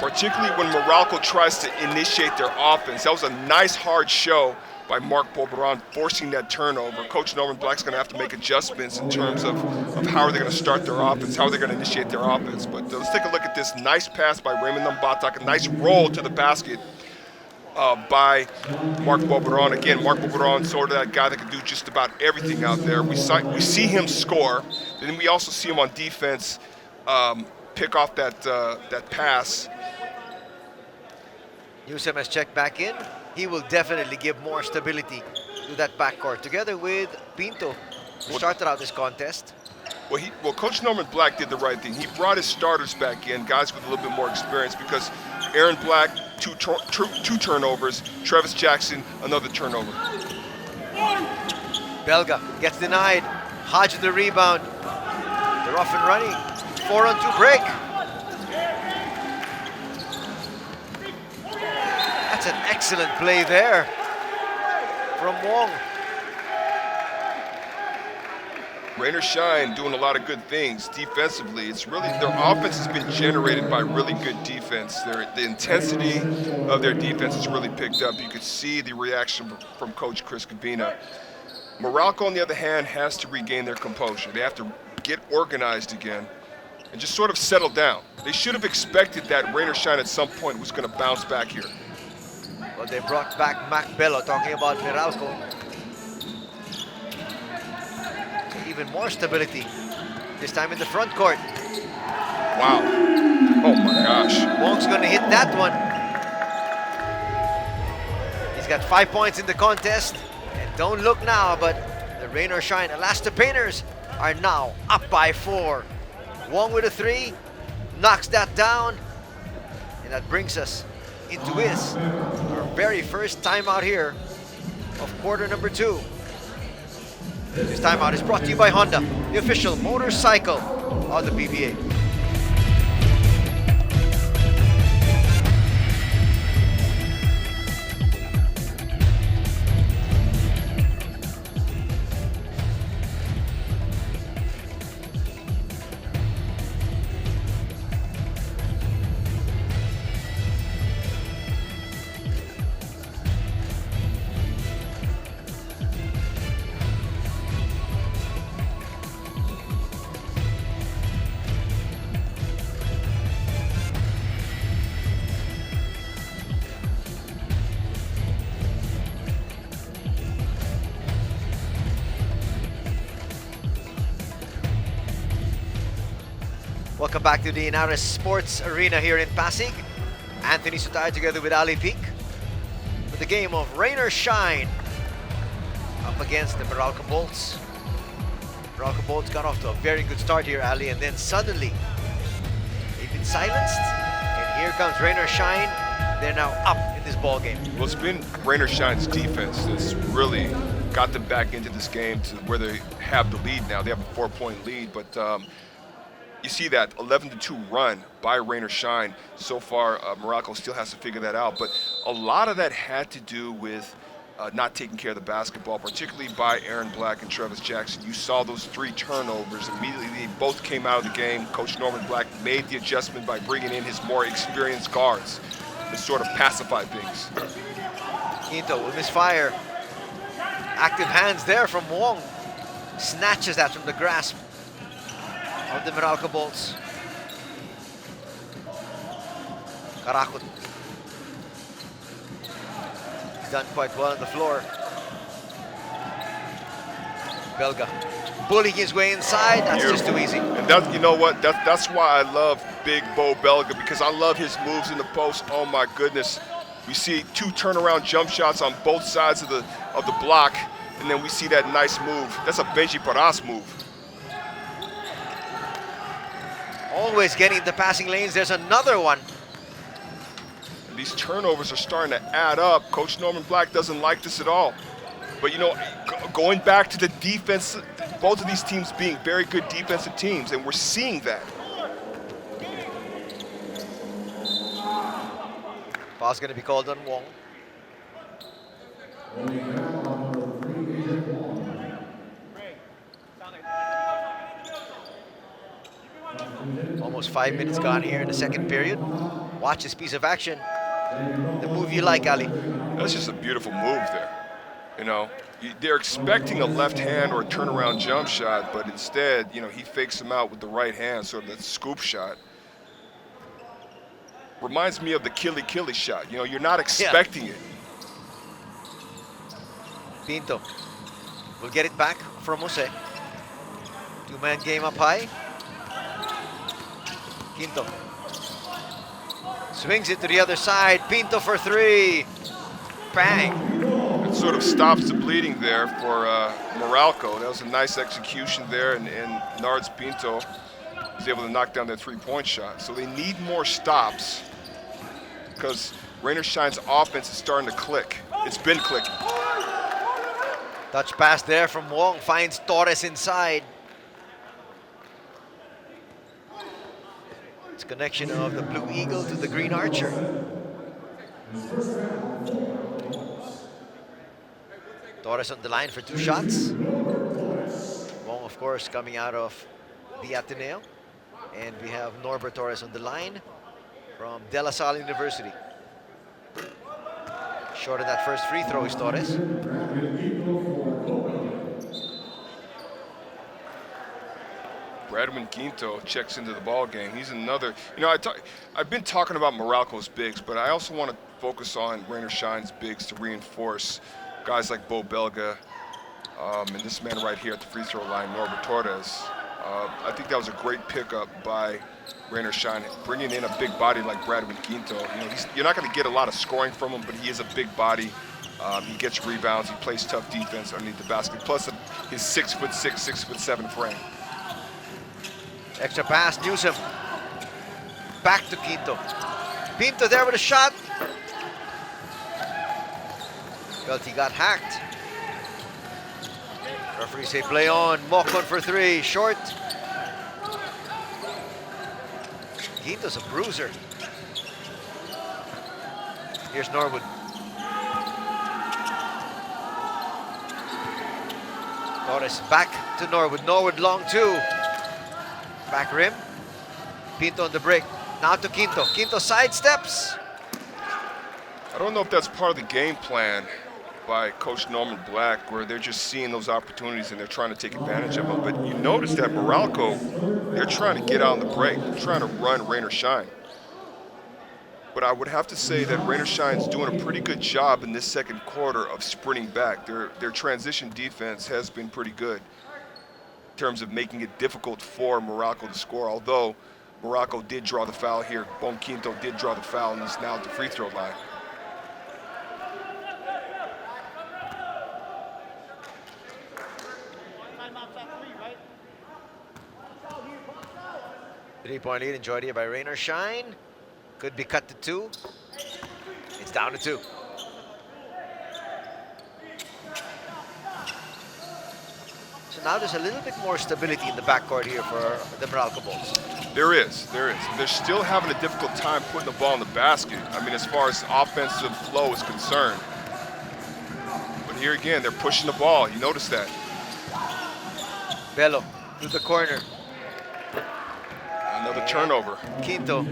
Speaker 2: particularly when Meralco tries to initiate their offense. That was a nice hard show by Mark Boberon, forcing that turnover. Coach Norman Black's going to have to make adjustments in terms of how are they going to start their offense, how are they going to initiate their offense. But let's take a look at this nice pass by Raymond Nambatak, a nice roll to the basket by Mark Boberon. Again, Mark Boberon, sort of that guy that can do just about everything out there. We see him score, then we also see him on defense pick off that pass.
Speaker 1: Newsom has checked back in. He will definitely give more stability to that backcourt, together with Pinto, who started out this contest.
Speaker 2: Well, Coach Norman Black did the right thing. He brought his starters back in, guys with a little bit more experience, because Aaron Black, two turnovers, Travis Jackson, another turnover.
Speaker 1: Belga gets denied. Hodge the rebound. They're off and running. 4-on-2 break. That's an excellent play there from Wong.
Speaker 2: Rain or Shine doing a lot of good things defensively. It's really, their offense has been generated by really good defense. The intensity of their defense has really picked up. You could see the reaction from Coach Chris Cabina. Meralco, on the other hand, has to regain their composure. They have to get organized again and just sort of settle down. They should have expected that Rain or Shine at some point was going to bounce back here.
Speaker 1: Well, they brought back Mac Bello, talking about Meralco. Even more stability, this time in the front court.
Speaker 2: Wow. Oh my gosh.
Speaker 1: Wong's gonna hit that one. He's got 5 points in the contest. And don't look now, but the Rain or Shine Elastopainters are now up by 4. Wong with a 3, knocks that down. And that brings us into our very first timeout here of quarter number 2. This timeout is brought to you by Honda, the official motorcycle of the PBA. Welcome back to the Inares Sports Arena here in Pasig. Anthony Sutay together with Ali Peak with the game of Rain or Shine up against the Meralco Bolts. Meralco Bolts got off to a very good start here, Ali, and then suddenly they've been silenced, and here comes Rain or Shine. They're now up in this ball game.
Speaker 2: Well, it's been Rain or Shine's defense that's really got them back into this game to where they have the lead now. They have a 4-point lead, but you see that 11-2 run by Rain or Shine. So far, Meralco still has to figure that out, but a lot of that had to do with not taking care of the basketball, particularly by Aaron Black and Travis Jackson. You saw those 3 turnovers. Immediately, they both came out of the game. Coach Norman Black made the adjustment by bringing in his more experienced guards to sort of pacify things.
Speaker 1: Quinto will misfire. Active hands there from Wong. Snatches that from the grasp of the Meralco Bolts. Karakot. He's done quite well on the floor. Belga bullying his way inside. That's just too easy.
Speaker 2: And that's, you know what? That's why I love Big Bo Belga, because I love his moves in the post. Oh my goodness. We see 2 turnaround jump shots on both sides of the block, and then we see that nice move. That's a Benji Paras move.
Speaker 1: Always getting the passing lanes. There's another one.
Speaker 2: And these turnovers are starting to add up. Coach Norman Black doesn't like this at all. But, you know, going back to the defense, both of these teams being very good defensive teams, and we're seeing that.
Speaker 1: Foul's going to be called on Wong. Almost 5 minutes gone here in the second period. Watch this piece of action. The move you like, Ali.
Speaker 2: That's just a beautiful move there. You know, they're expecting a left hand or a turnaround jump shot, but instead, you know, he fakes him out with the right hand, sort of that scoop shot. Reminds me of the Killy shot. You know, you're not expecting it.
Speaker 1: Pinto will get it back from Jose. 2-man game up high. Quinto swings it to the other side. Pinto for 3. Bang.
Speaker 2: It sort of stops the bleeding there for Meralco. That was a nice execution there, and Nards Pinto was able to knock down that 3-point shot. So they need more stops, because Rain or Shine's offense is starting to click. It's been clicking.
Speaker 1: Touch pass there from Wong, finds Torres inside. It's connection of the Blue Eagle to the Green Archer. Torres on the line for 2 shots. Wong, of course, coming out of the Ateneo. And we have Norbert Torres on the line from De La Salle University. Short of that first free throw is Torres.
Speaker 2: Bradwin Quinto checks into the ball game. He's another, you know, I've been talking about Meralco's bigs, but I also want to focus on Rain or Shine's bigs to reinforce guys like Bo Belga and this man right here at the free throw line, Norbert Torres. I think that was a great pickup by Rain or Shine, bringing in a big body like Bradwin Quinto. You know, you're not going to get a lot of scoring from him, but he is a big body. He gets rebounds. He plays tough defense underneath the basket. Plus his 6'6", 6'7" frame.
Speaker 1: Extra pass, Newsom. Back to Quinto. Pinto there with a shot. Felt he got hacked. Referee say play on. Mokon for 3. Short. Quinto's a bruiser. Here's Norwood. Torres back to Norwood. Norwood long 2. Back rim. Pinto on the break. Now to Quinto. Quinto sidesteps.
Speaker 2: I don't know if that's part of the game plan by Coach Norman Black, where they're just seeing those opportunities and they're trying to take advantage of them. But you notice that Meralco, they're trying to get out on the break. They're trying to run Rain or Shine. But I would have to say that Rain or Shine's doing a pretty good job in this second quarter of sprinting back. Their transition defense has been pretty good in terms of making it difficult for Meralco to score, although Meralco did draw the foul here. Bon Quinto did draw the foul and is now at the free throw line.
Speaker 1: Three-point lead enjoyed here by Rain or Shine. Could be cut to 2. It's down to 2. So now there's a little bit more stability in the backcourt here for the Meralco Bulls.
Speaker 2: There is. They're still having a difficult time putting the ball in the basket. I mean, as far as offensive flow is concerned. But here again, they're pushing the ball. You notice that.
Speaker 1: Bello to the corner.
Speaker 2: Another turnover.
Speaker 1: Quinto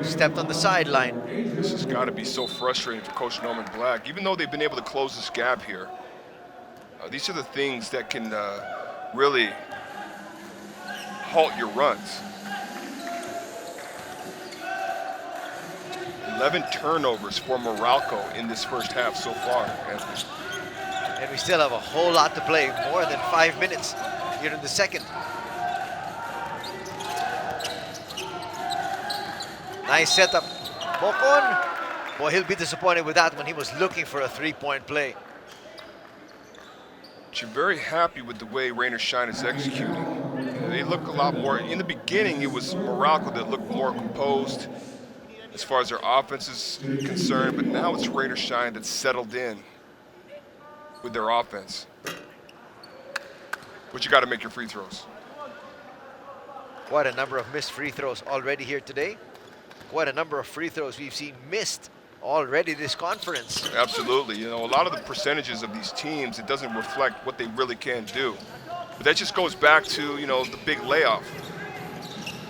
Speaker 1: stepped on the sideline.
Speaker 2: This has got to be so frustrating for Coach Norman Black. Even though they've been able to close this gap here, these are the things that can really halt your runs. 11 turnovers for Meralco in this first half so far.
Speaker 1: And we still have a whole lot to play, more than 5 minutes here in the second. Nice setup. Bocon. Boy, he'll be disappointed with that when he was looking for a three-point play.
Speaker 2: But you're very happy with the way Rainier Shine is executing. They look a lot more, in the beginning it was Meralco that looked more composed as far as their offense is concerned, but now it's Rainier Shine that's settled in with their offense. But you got to make your free throws.
Speaker 1: Quite a number of missed free throws already here today. Quite a number of free throws we've seen missed already this conference.
Speaker 2: Absolutely. You know, a lot of the percentages of these teams, it doesn't reflect what they really can do. But that just goes back to, you know, the big layoff.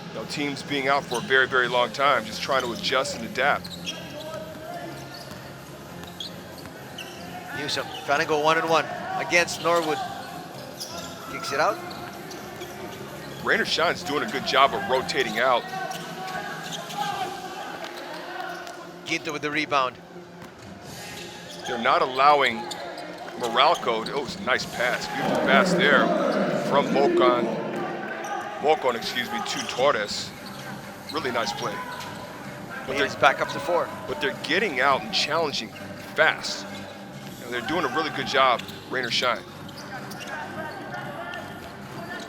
Speaker 2: You know, teams being out for a very, very long time, just trying to adjust and adapt.
Speaker 1: Newsom trying to go 1-on-1 against Norwood. Kicks it out.
Speaker 2: Rainier Shine's doing a good job of rotating out.
Speaker 1: Quinto with the rebound.
Speaker 2: They're not allowing Meralco. Oh, it's a nice pass. Beautiful pass there from Mocon, to Torres. Really nice play. But
Speaker 1: He's back up to 4.
Speaker 2: But they're getting out and challenging fast. And they're doing a really good job, Rainier Shine.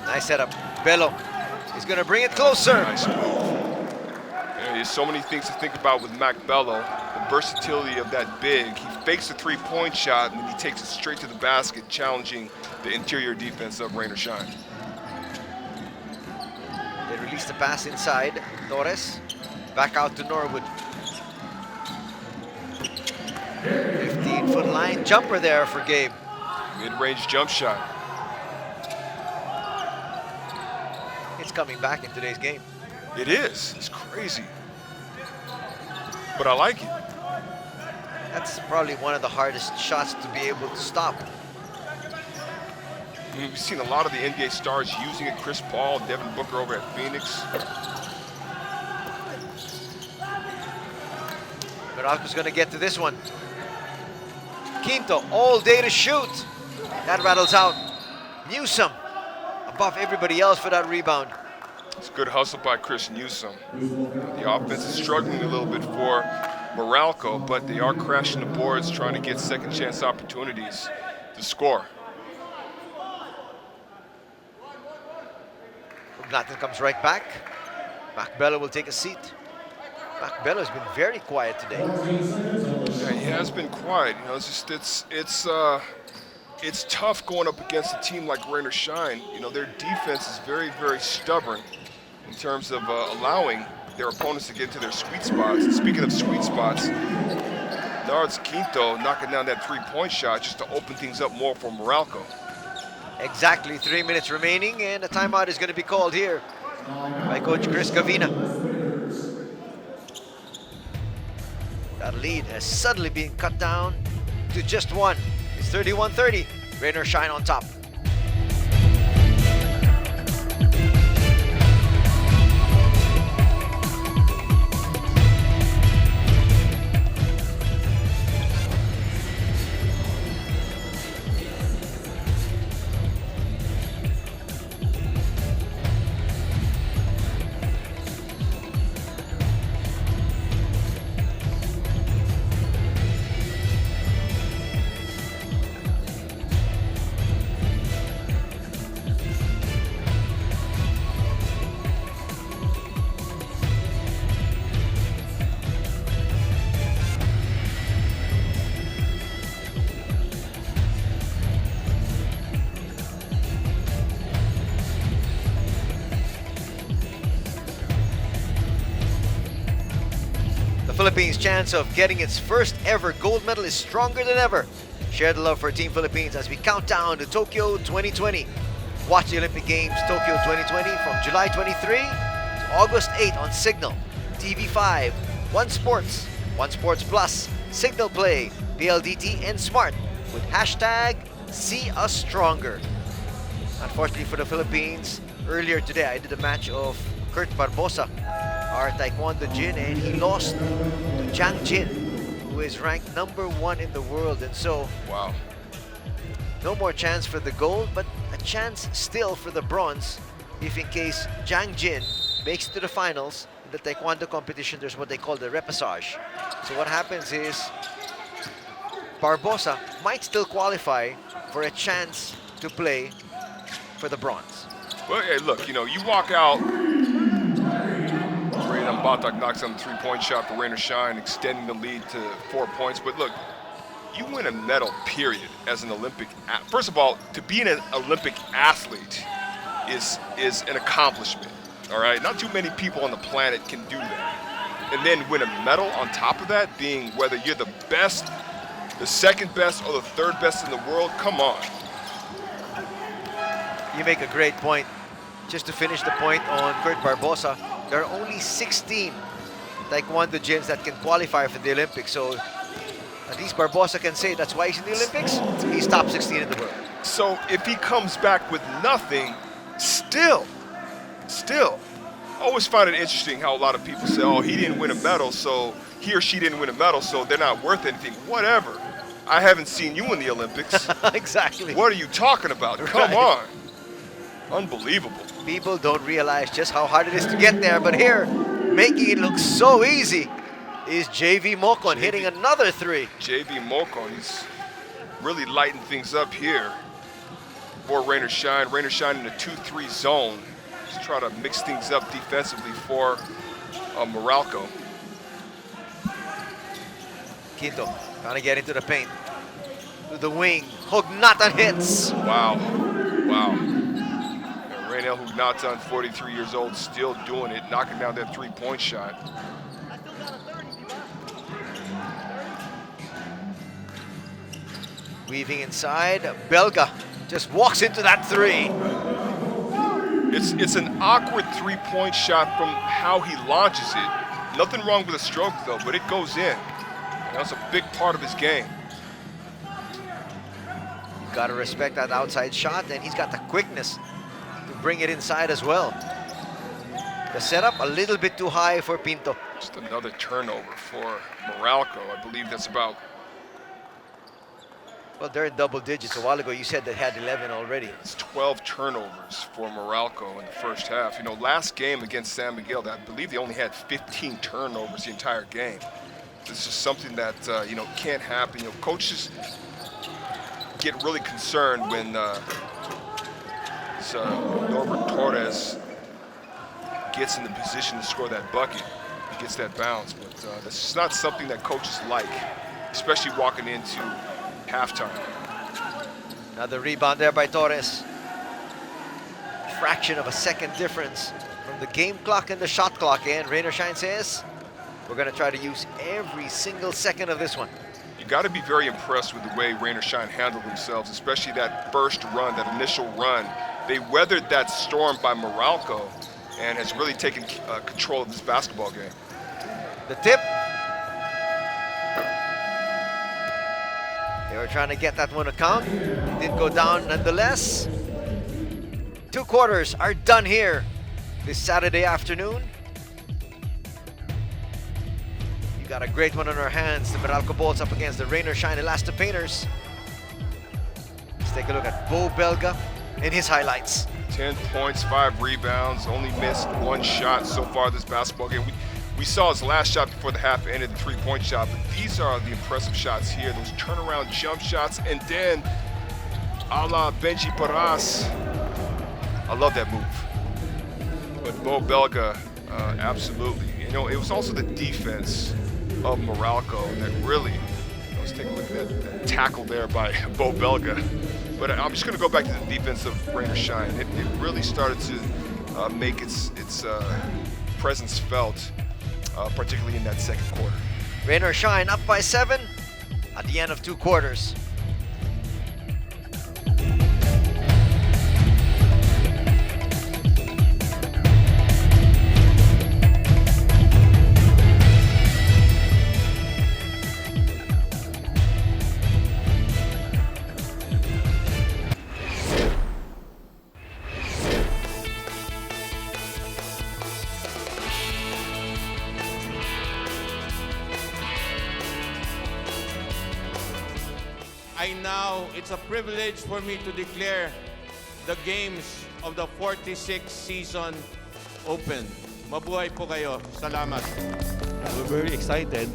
Speaker 1: Nice setup. Bello is going to bring it closer.
Speaker 2: Nice move. There's so many things to think about with Mac Bello. The versatility of that big. He fakes a three-point shot and then he takes it straight to the basket, challenging the interior defense of Rainier Shine.
Speaker 1: They release the pass inside. Torres back out to Norwood. 15-foot line jumper there for Gabe.
Speaker 2: Mid-range jump shot.
Speaker 1: It's coming back in today's game.
Speaker 2: It is. It's crazy. But I like it.
Speaker 1: That's probably one of the hardest shots to be able to stop.
Speaker 2: I mean, we've seen a lot of the NBA stars using it. Chris Paul, Devin Booker over at Phoenix.
Speaker 1: Meralco's going to get to this one. Quinto all day to shoot. That rattles out. Newsom above everybody else for that rebound.
Speaker 2: It's good hustle by Chris Newsom. The offense is struggling a little bit for Meralco, but they are crashing the boards, trying to get second chance opportunities to score.
Speaker 1: Blatten comes right back. Mac Bello will take a seat. Mac Bello has been very quiet today.
Speaker 2: Yeah, he has been quiet. You know, it's tough going up against a team like Rainier Shine. You know, their defense is very, very stubborn in terms of allowing their opponents to get to their sweet spots. And speaking of sweet spots, Nards Quinto knocking down that three-point shot just to open things up more for Meralco.
Speaker 1: Exactly 3 minutes remaining, and a timeout is going to be called here by Coach Chris Gavina. That lead has suddenly been cut down to just 1. It's 31-30. Rainier Shine on top. Philippines' chance of getting its first ever gold medal is stronger than ever. Share the love for Team Philippines as we count down to Tokyo 2020. Watch the Olympic Games Tokyo 2020 from July 23 to August 8 on Signal, TV5, One Sports, One Sports Plus, Signal Play, PLDT, and Smart with hashtag #SeeUsStronger. Unfortunately for the Philippines, earlier today I did a match of Kurt Barbosa, our Taekwondo Jin, and he lost to Jang Jin, who is ranked #1 in the world. And so,
Speaker 2: Wow.
Speaker 1: no more chance for the gold, but a chance still for the bronze if in case Jang Jin makes it to the finals. In the Taekwondo competition, there's what they call the repassage. So what happens is Barbosa might still qualify for a chance to play for the bronze.
Speaker 2: Well, hey, look, you walk out. Raynam Batak knocks on the three-point shot for Rain or Shine, extending the lead to 4 points. But look, you win a medal, period, as an Olympic. First of all, to be an Olympic athlete is an accomplishment. All right, not too many people on the planet can do that. And then win a medal on top of that, being whether you're the best, the second best, or the third best in the world. Come on.
Speaker 1: You make a great point. Just to finish the point on Kurt Barbosa, there are only 16 Taekwondo gyms that can qualify for the Olympics. So at least Barbosa can say that's why he's in the Olympics. He's top 16 in the world.
Speaker 2: So if he comes back with nothing, still, I always find it interesting how a lot of people say, oh, he didn't win a medal, so he or she didn't win a medal, so they're not worth anything. Whatever. I haven't seen you in the Olympics.
Speaker 1: Exactly.
Speaker 2: What are you talking about? Come on. Unbelievable.
Speaker 1: People don't realize just how hard it is to get there, but here, making it look so easy is JV Mocon hitting another three.
Speaker 2: JV Mocon, he's really lighting things up here for Rain or Shine. Rain or Shine in a 2-3 zone. Just try to mix things up defensively for Meralco.
Speaker 1: Quinto trying to get into the paint. To the wing. Hugnatan hits.
Speaker 2: Wow. Raynel Hugnatan, 43 years old, still doing it, knocking down that three-point shot.
Speaker 1: Weaving inside, Belga just walks into that three.
Speaker 2: It's an awkward three-point shot from how he launches it. Nothing wrong with the stroke, though, but it goes in. That's a big part of his game.
Speaker 1: You gotta respect that outside shot, and he's got the quickness to bring it inside as well. The setup a little bit too high for Pinto.
Speaker 2: Just another turnover for Meralco. I believe that's about...
Speaker 1: Well, they're in double digits. A while ago, you said they had 11 already.
Speaker 2: It's 12 turnovers for Meralco in the first half. Last game against San Miguel, I believe they only had 15 turnovers the entire game. This is something that, can't happen. Coaches get really concerned when Norbert Torres gets in the position to score that bucket. He gets that bounce, but this is not something that coaches like, especially walking into halftime.
Speaker 1: Another rebound there by Torres. Fraction of a second difference from the game clock and the shot clock. And Rain or Shine says, we're going to try to use every single second of this one.
Speaker 2: You got to be very impressed with the way Rain or Shine handled themselves, especially that first run, that initial run. They weathered that storm by Meralco and has really taken control of this basketball game.
Speaker 1: The tip. They were trying to get that one to count. It did go down nonetheless. 2 quarters are done here this Saturday afternoon. We got a great one on our hands. The Meralco Bolts up against the Rain or Shine Elastopainters. Let's take a look at Bo Belga in his highlights.
Speaker 2: 10 points, 5 rebounds, only missed 1 shot so far this basketball game. We saw his last shot before the half ended, the 3-point shot, but these are the impressive shots here, those turnaround jump shots, and then a la Benji Paras. I love that move. But Bo Belga, absolutely. It was also the defense of Meralco that really, let's take a look at that tackle there by Bo Belga. But I'm just going to go back to the defense of Rain or Shine. It really started to make its presence felt, particularly in that second quarter.
Speaker 1: Rain or shine, up by 7 at the end of 2 quarters.
Speaker 4: It's a privilege for me to declare the games of the 46th season open. Mabuhay po kayo. Salamat.
Speaker 5: We're very excited.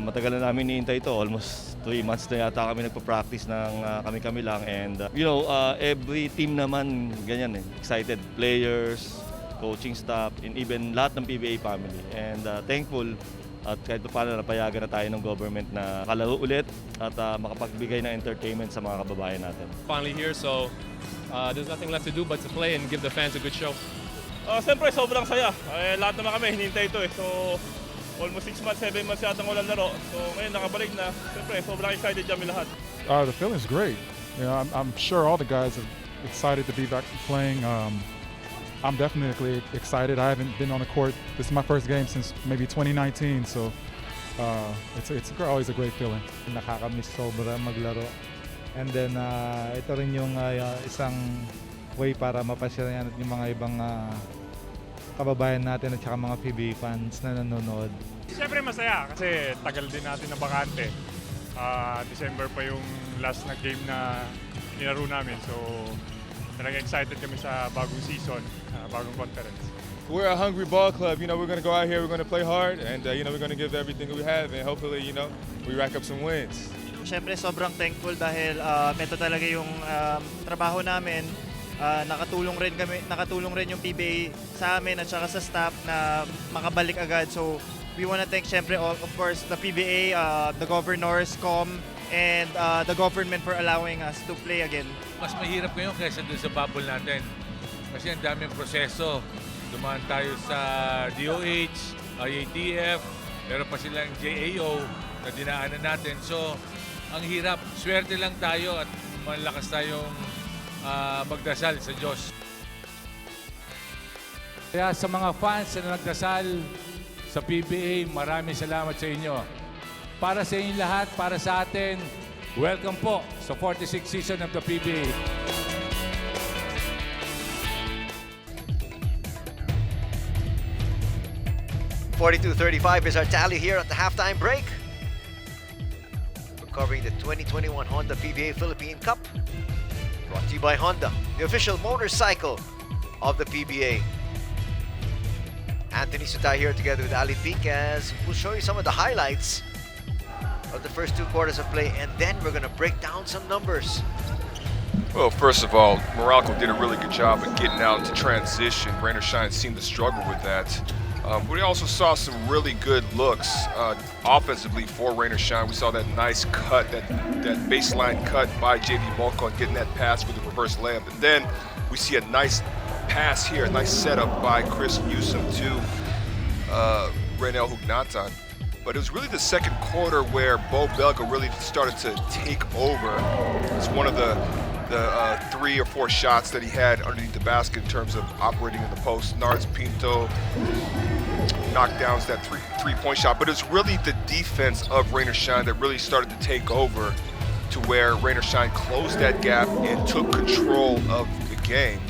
Speaker 5: Matagal na namin hinihintay ito. Almost 3 months na yata kami nagpa-practice ng kami-kami lang. And every team naman ganyan eh. Excited. Players, coaching staff, and even lahat ng PBA family. And thankful at kahit paano napayagan na tayo ng government na kalaro ulit at makapagbigay ng entertainment sa mga kababayan natin.
Speaker 6: Finally here, so there's nothing left to do but to play and give the fans a good show.
Speaker 7: Siyempre, sobrang saya. Lahat naman kami, hinintay ito eh. So, almost 6 months, 7 months yata walang laro. So, ngayon nakabalik na. Siyempre, sobrang excited kami lahat.
Speaker 8: The feeling's great. You know, I'm sure all the guys are excited to be back playing. I'm definitely excited. I haven't been on the court. This is my first game since maybe 2019, so it's always a great feeling.
Speaker 9: Nakakamiss sobra maglaro. And then ito rin yung isang way para mapasyahan yung mga ibang kababayan natin at saka mga PBA fans na nanonood.
Speaker 10: Siyempre masaya kasi tagal din natin na bakante. December pa yung last na game na nilaro namin. So talagang excited kami sa bagong season, bagong conference.
Speaker 11: We're a hungry ball club. You know, we're going to go out here, we're going to play hard, and we're going to give everything that we have, and hopefully, we rack up some wins.
Speaker 12: Siyempre, sobrang thankful dahil ito talaga yung trabaho namin. Nakatulong rin yung PBA sa amin at saka sa staff na makabalik agad. So, we want to thank siyempre, of course, the PBA, the governors, and the government for allowing us to play again.
Speaker 13: Mas mahirap ngayon kaysa dun sa bubble natin. Kasi ang daming proseso. Dumaan tayo sa DOH, IATF, meron pa silang JAO na dinaanan natin. So, ang hirap. Swerte lang tayo at malakas tayong magdasal sa Diyos.
Speaker 14: Kaya sa mga fans na nagdasal sa PBA, maraming salamat sa inyo. Para sa inyo lahat, para sa atin, welcome po sa 46th season of the PBA.
Speaker 1: .42-35 is our tally here at the halftime break. We're covering the 2021 Honda PBA Philippine Cup. Brought to you by Honda, the official motorcycle of the PBA. Anthony Sutai here together with Ali Pink as we'll show you some of the highlights of the first 2 quarters of play, and then we're going to break down some numbers.
Speaker 2: Well, first of all, Meralco did a really good job of getting out into transition. Rain or Shine seemed to struggle with that. We also saw some really good looks offensively for Rain or Shine. We saw that nice cut, that baseline cut by JV Molko and getting that pass with the reverse layup. And then we see a nice pass here, a nice setup by Chris Newsom to Raynel Hugnatan. But it was really the second quarter where Bo Belga really started to take over. It's one of the 3 or 4 shots that he had underneath the basket in terms of operating in the post. Nards Pinto knockdowns that three-point shot. But it was really the defense of Rain or Shine that really started to take over to where Rain or Shine closed that gap and took control of the game.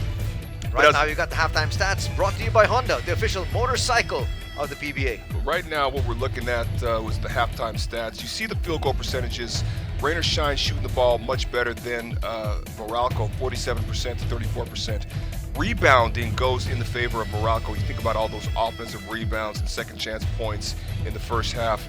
Speaker 1: Right now you got the halftime stats brought to you by Honda, the official motorcycle of the PBA.
Speaker 2: Right now what we're looking at was the halftime stats. You see the field goal percentages. Rain or Shine shooting the ball much better than Meralco, 47% to 34%. Rebounding goes in the favor of Meralco. You think about all those offensive rebounds and second chance points in the first half.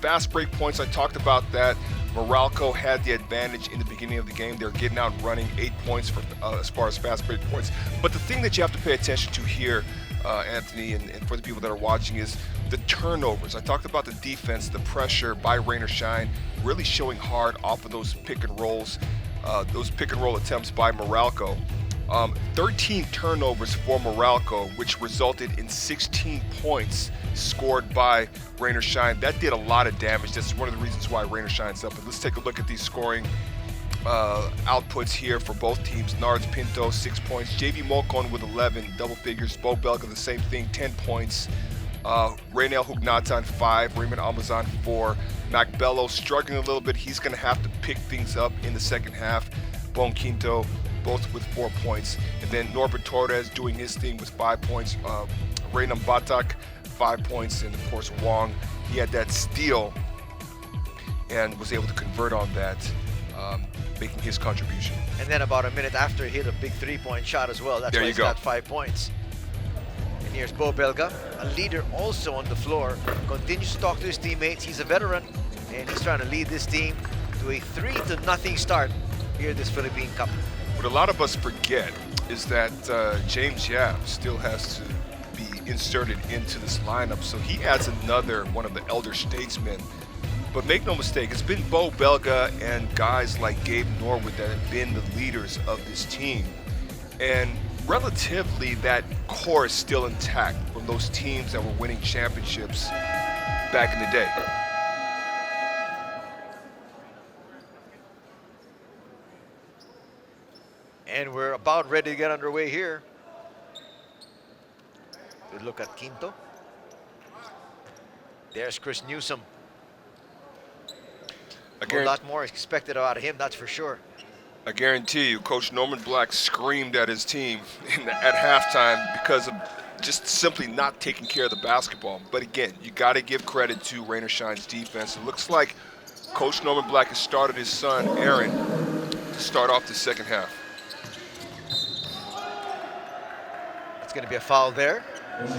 Speaker 2: Fast break points, I talked about that. Meralco had the advantage in the beginning of the game. They're getting out and running 8 points for, as far as fast break points. But the thing that you have to pay attention to here, Anthony, and for the people that are watching, is the turnovers. I talked about the defense, the pressure by Rain or Shine, really showing hard off of those pick and rolls, those pick and roll attempts by Meralco. 13 turnovers for Meralco, which resulted in 16 points scored by Rain or Shine. That did a lot of damage. That's one of the reasons why Rain or Shine's up. But let's take a look at these scoring outputs here for both teams. Nards Pinto, 6 points. JV Mocon with 11, double figures. Bo Belga, the same thing, 10 points. Raynel Hugnatan, 5. Raymond Amazon, 4. Mac Bello struggling a little bit. He's going to have to pick things up in the second half. Bon Quinto, both with 4 points. And then Norbert Torres doing his thing with 5 points. Raynam Batak, 5 points. And of course, Wong, he had that steal and was able to convert on that, making his contribution.
Speaker 1: And then about a minute after, he hit a big 3-point shot as well. That's why he's got 5 points. And here's Bo Belga, a leader also on the floor. Continues to talk to his teammates. He's a veteran, and he's trying to lead this team to a 3-0 start here at this Philippine Cup.
Speaker 2: What a lot of us forget is that James Yap still has to be inserted into this lineup, so he adds another one of the elder statesmen. But make no mistake, it's been Bo Belga and guys like Gabe Norwood that have been the leaders of this team. And relatively, that core is still intact from those teams that were winning championships back in the day.
Speaker 1: And we're about ready to get underway here. Good look at Quinto. There's Chris Newsom. A lot more expected out of him, that's for sure.
Speaker 2: I guarantee you, Coach Norman Black screamed at his team at halftime because of just simply not taking care of the basketball. But again, you got to give credit to Rain or Shine's defense. It looks like Coach Norman Black has started his son, Aaron, to start off the second half.
Speaker 1: It's going to be a foul there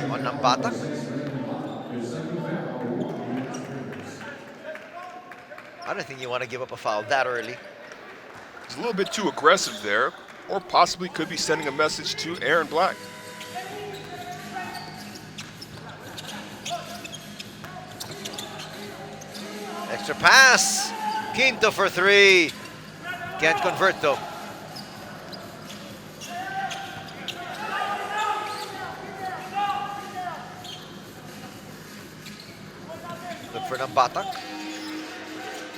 Speaker 1: on Nambata. I don't think you want to give up a foul that early.
Speaker 2: He's a little bit too aggressive there, or possibly could be sending a message to Aaron Black.
Speaker 1: Extra pass. Quinto for 3. Can't convert though. Look for Nambatak.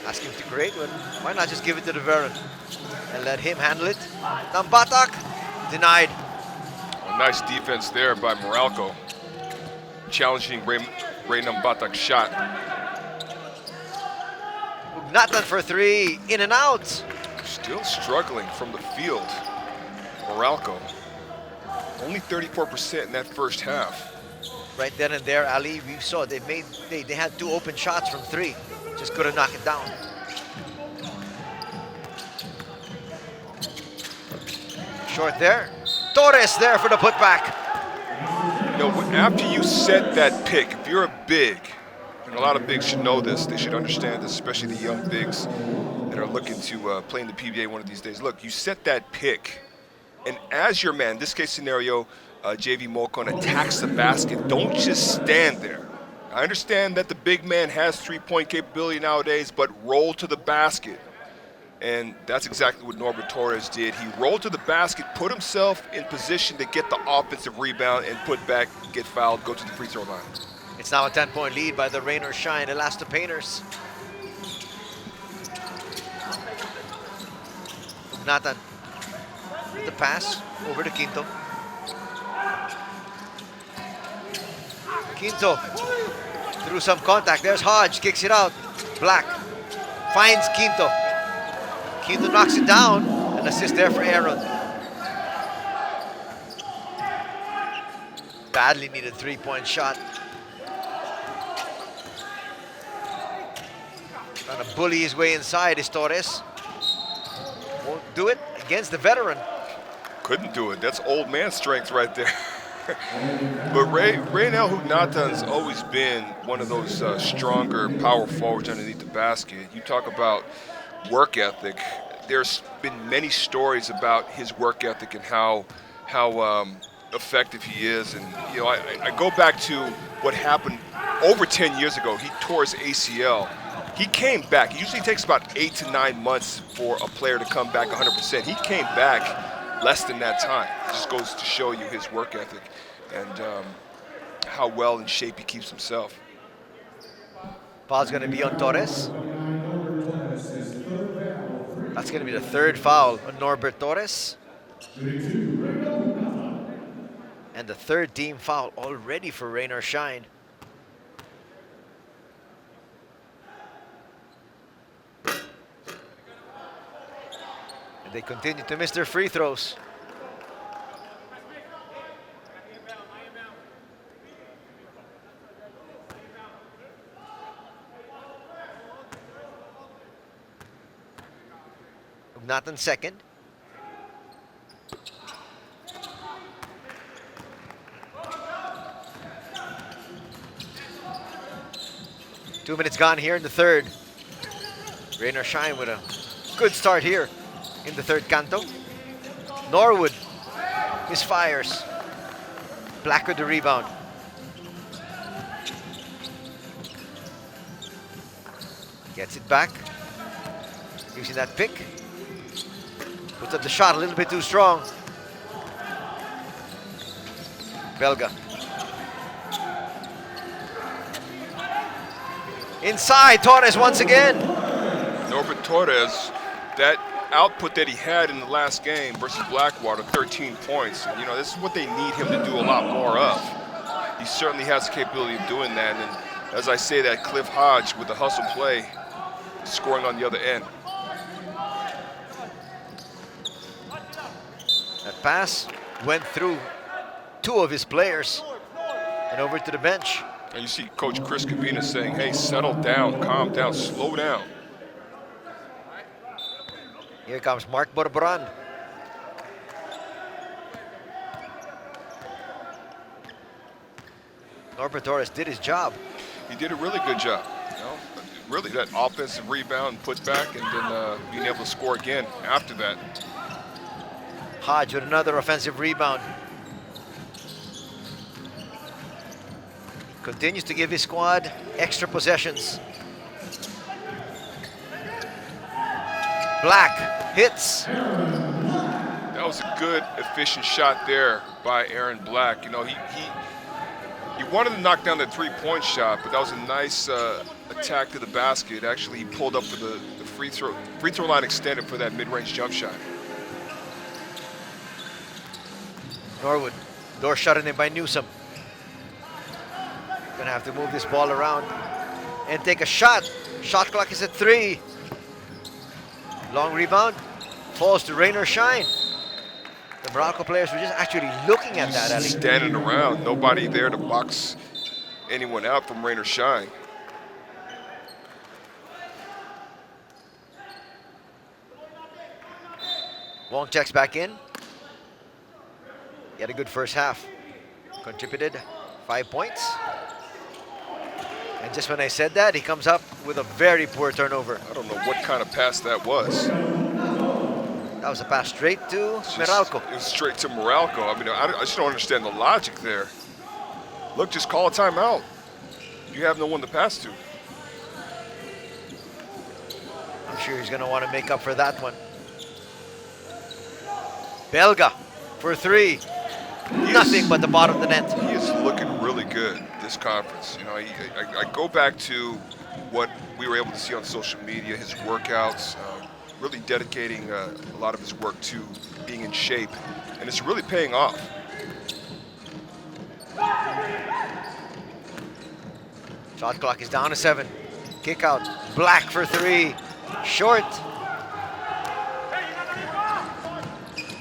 Speaker 1: Ask him to create, but why not just give it to the veteran and let him handle it? Nambatak, denied.
Speaker 2: A nice defense there by Meralco, challenging Ray Nambatak's shot.
Speaker 1: Ugnatan for 3, in and out.
Speaker 2: Still struggling from the field, Meralco. Only 34% in that first half.
Speaker 1: Right then and there, Ali, we saw they had 2 open shots from 3. Just couldn't knock it down. Short there. Torres there for the putback.
Speaker 2: You know, after you set that pick, if you're a big, and a lot of bigs should know this, they should understand this, especially the young bigs that are looking to play in the PBA one of these days. Look, you set that pick, and as your man, in this case scenario, JV Mocon attacks the basket, don't just stand there. I understand that the big man has 3-point capability nowadays, but roll to the basket. And that's exactly what Norbert Torres did. He rolled to the basket, put himself in position to get the offensive rebound and put back, get fouled, go to the free throw line.
Speaker 1: It's now a 10-point lead by the Rain or Shine Elastopainters. Nathan with the pass over to Quinto. Quinto through some contact. There's Hodge, kicks it out. Black finds Quinto. Quinto knocks it down. An assist there for Aaron. Badly needed 3-point shot. Trying to bully his way inside is Torres. Won't do it against the veteran.
Speaker 2: Couldn't do it. That's old man strength right there. But Raynel Hugnatan's always been one of those stronger power forwards underneath the basket. You talk about work ethic. There's been many stories about his work ethic and how effective he is. And you know, I go back to what happened over 10 years ago. He tore his ACL. He came back. It usually takes about 8 to 9 months for a player to come back 100%. He came back less than that time. It just goes to show you his work ethic and how well in shape he keeps himself.
Speaker 1: Foul's going to be on Torres. That's going to be the third foul on Norbert Torres. And the third team foul already for Rain or Shine. And they continue to miss their free throws. Ugnatan second. Two minutes gone here in the third. Rain or Shine with a good start here in the third canto. Norwood misfires. Black with the rebound. Gets it back. Using that pick. Puts up the shot a little bit too strong. Belga. Inside, Torres once again.
Speaker 2: Norbert Torres, that output that he had in the last game versus Blackwater, 13 points. And, you know, this is what they need him to do a lot more of. He certainly has the capability of doing that. And as I say that, Cliff Hodge with the hustle play, scoring on the other end.
Speaker 1: That pass went through two of his players and over to the bench.
Speaker 2: And you see Coach Chris Cavina saying, hey, settle down, calm down, slow down.
Speaker 1: Here comes Mark Borboran. Norbert Torres did his job.
Speaker 2: He did a really good job. You know, really that offensive rebound, put back, and then being able to score again after that.
Speaker 1: Hodge with another offensive rebound. Continues to give his squad extra possessions. Black hits.
Speaker 2: That was a good, efficient shot there by Aaron Black. You know, he wanted to knock down the three-point shot, but that was a nice attack to the basket. Actually, he pulled up for the free throw line extended for that mid-range jump shot.
Speaker 1: Norwood, door shut in by Newsom. Gonna have to move this ball around and take a shot. Shot clock is at 3. Long rebound, falls to Rain or Shine. The Meralco players were just actually looking at that, Ali.
Speaker 2: Standing around, nobody there to box anyone out from Rain or Shine.
Speaker 1: Wong checks back in. He had a good first half. Contributed 5 points. And just when I said that, he comes up with a very poor turnover.
Speaker 2: I don't know what kind of pass that was.
Speaker 1: That was a pass straight to Meralco.
Speaker 2: It was straight to Meralco. I mean, I just don't understand the logic there. Look, just call a timeout. You have no one to pass to.
Speaker 1: I'm sure he's going to want to make up for that one. Belga for 3. Nothing but the bottom of the net.
Speaker 2: He is looking really good this conference. You know, I go back to what we were able to see on social media, his workouts, really dedicating a lot of his work to being in shape, and it's really paying off.
Speaker 1: Shot clock is down to 7. Kick out. Black for 3. Short.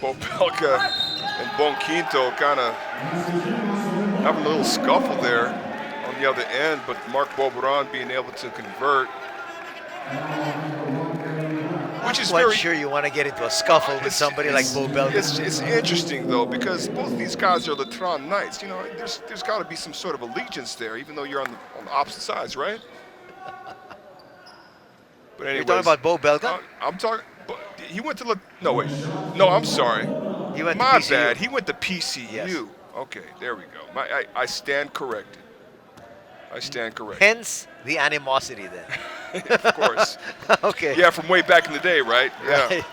Speaker 2: Bo Belka and Bonquinto kind of having a little scuffle there on the other end, but Mark Boberon being able to convert. Which is
Speaker 1: very sure you want to get into a scuffle with somebody like Bo Belka.
Speaker 2: It's interesting though, because both of these guys are Latron Knights. You know, there's got to be some sort of allegiance there, even though you're on the opposite sides, right? But anyways,
Speaker 1: you're talking about Bo Belka?
Speaker 2: I'm talking. He went to no, I'm sorry.
Speaker 1: He went
Speaker 2: My
Speaker 1: to PCU.
Speaker 2: bad. He went to PCU.
Speaker 1: Yes.
Speaker 2: Okay, there we go. I stand corrected. I stand corrected.
Speaker 1: Hence the animosity then.
Speaker 2: Of course.
Speaker 1: Okay.
Speaker 2: Yeah, from way back in the day, right? Yeah.
Speaker 1: Right.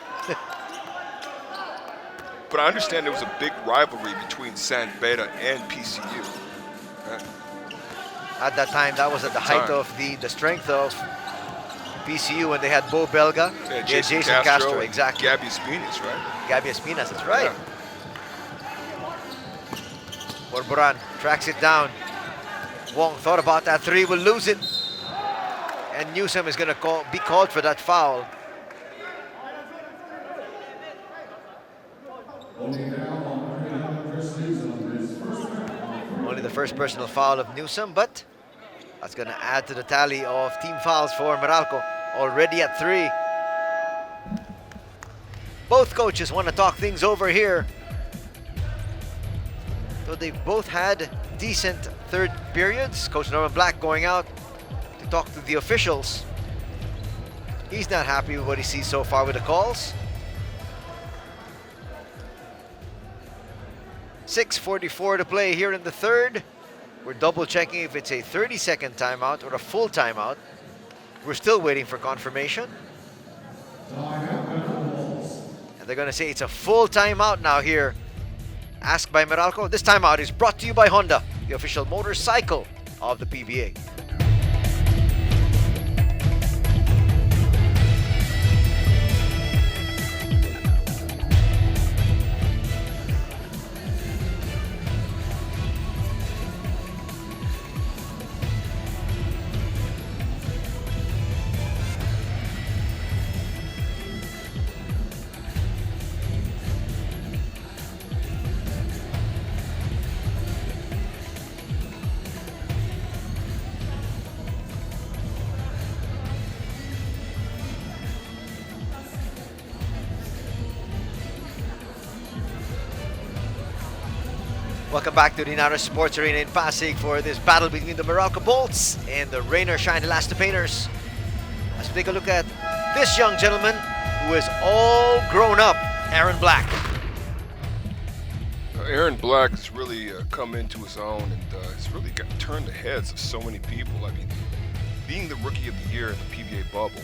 Speaker 2: but I understand there was a big rivalry between San Beda and PCU.
Speaker 1: At that time, that was at the height of the strength of PCU when they had Bo Belga,
Speaker 2: Yeah,
Speaker 1: they had
Speaker 2: Jason
Speaker 1: Jason Castro,
Speaker 2: and
Speaker 1: exactly.
Speaker 2: Gabby Espinas, right?
Speaker 1: Gabby Espinas, that's right.
Speaker 2: Yeah.
Speaker 1: Borboran tracks it down. Wong thought about that three, will lose it. And Newsom is going to be called for that foul. Only the first personal foul of Newsom, but that's going to add to the tally of team fouls for Meralco, already at 3. Both coaches want to talk things over here. So they've both had decent third periods. Coach Norman Black going out to talk to the officials. He's not happy with what he sees so far with the calls. 6:44 to play here in the third. We're double checking if it's a 30-second timeout or a full timeout. We're still waiting for confirmation. And they're going to say it's a full timeout now here. Asked by Meralco. This timeout is brought to you by Honda, the official motorcycle of the PBA. Welcome back to the Inaros Sports Arena in Pasig for this battle between the Meralco Bolts and the Rain or Shine Elastopainters. Let's take a look at this young gentleman who is all grown up, Aaron Black.
Speaker 2: Aaron Black has really come into his own, and it's really turned the heads of so many people. I mean, being the Rookie of the Year in the PBA bubble,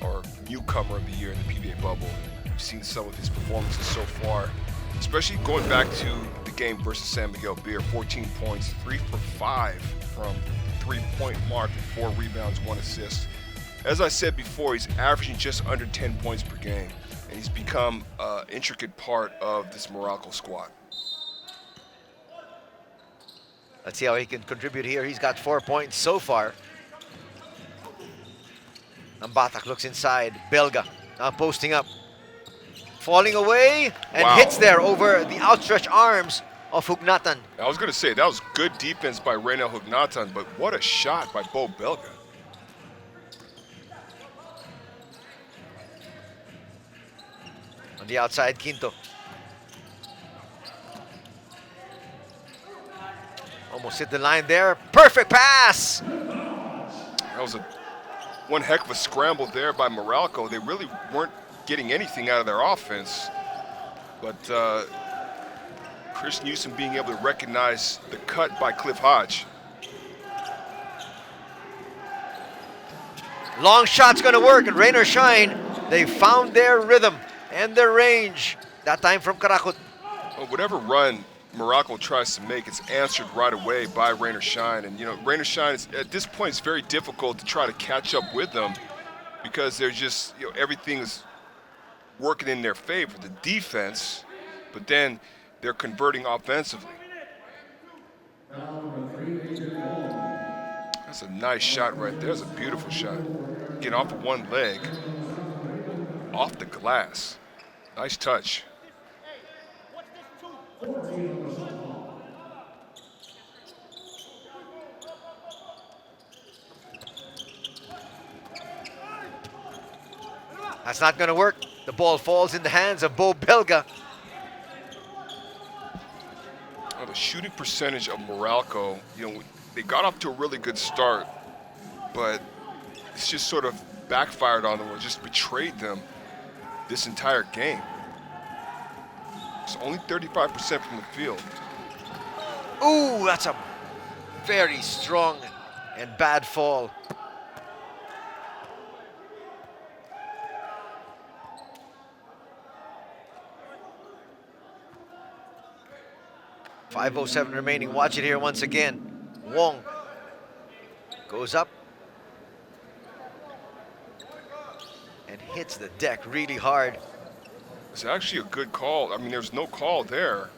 Speaker 2: or Newcomer of the Year in the PBA bubble, we've seen some of his performances so far, especially going back to the game versus San Miguel Beer. 14 points, 3 for 5 from the 3-point mark, 4 rebounds, 1 assist. As I said before, he's averaging just under 10 points per game, and he's become an intricate part of this Meralco squad.
Speaker 1: Let's see how he can contribute here. He's got 4 points so far. Ambatak looks inside. Belga now posting up. Falling away and hits there over the outstretched arms of Hugnatan.
Speaker 2: I was going to say, that was good defense by Reynel Hugnatan, but what a shot by Bo Belga.
Speaker 1: On the outside, Quinto. Almost hit the line there. Perfect pass!
Speaker 2: That was one heck of a scramble there by Meralco. They really weren't getting anything out of their offense. But Chris Newsom being able to recognize the cut by Cliff Hodge.
Speaker 1: Long shot's going to work, and rain or shine, they found their rhythm and their range. That time from Karakut.
Speaker 2: Well, whatever run Meralco tries to make, it's answered right away by Rain or Shine. And, you know, Rain or Shine, at this point, it's very difficult to try to catch up with them because they're just, you know, everything is working in their favor, the defense, but then they're converting offensively. That's a nice shot right there. That's a beautiful shot. Getting off of one leg, off the glass. Nice touch.
Speaker 1: That's not going to work. The ball falls in the hands of Bo Belga.
Speaker 2: Well, the shooting percentage of Meralco, you know, they got off to a really good start, but it's just sort of backfired on them or just betrayed them this entire game. It's only 35% from the field.
Speaker 1: Ooh, that's a very strong and bad fall. 5:07 remaining. Watch it here once again. Wong goes up and hits the deck really hard.
Speaker 2: It's actually a good call. I mean, there's no call there.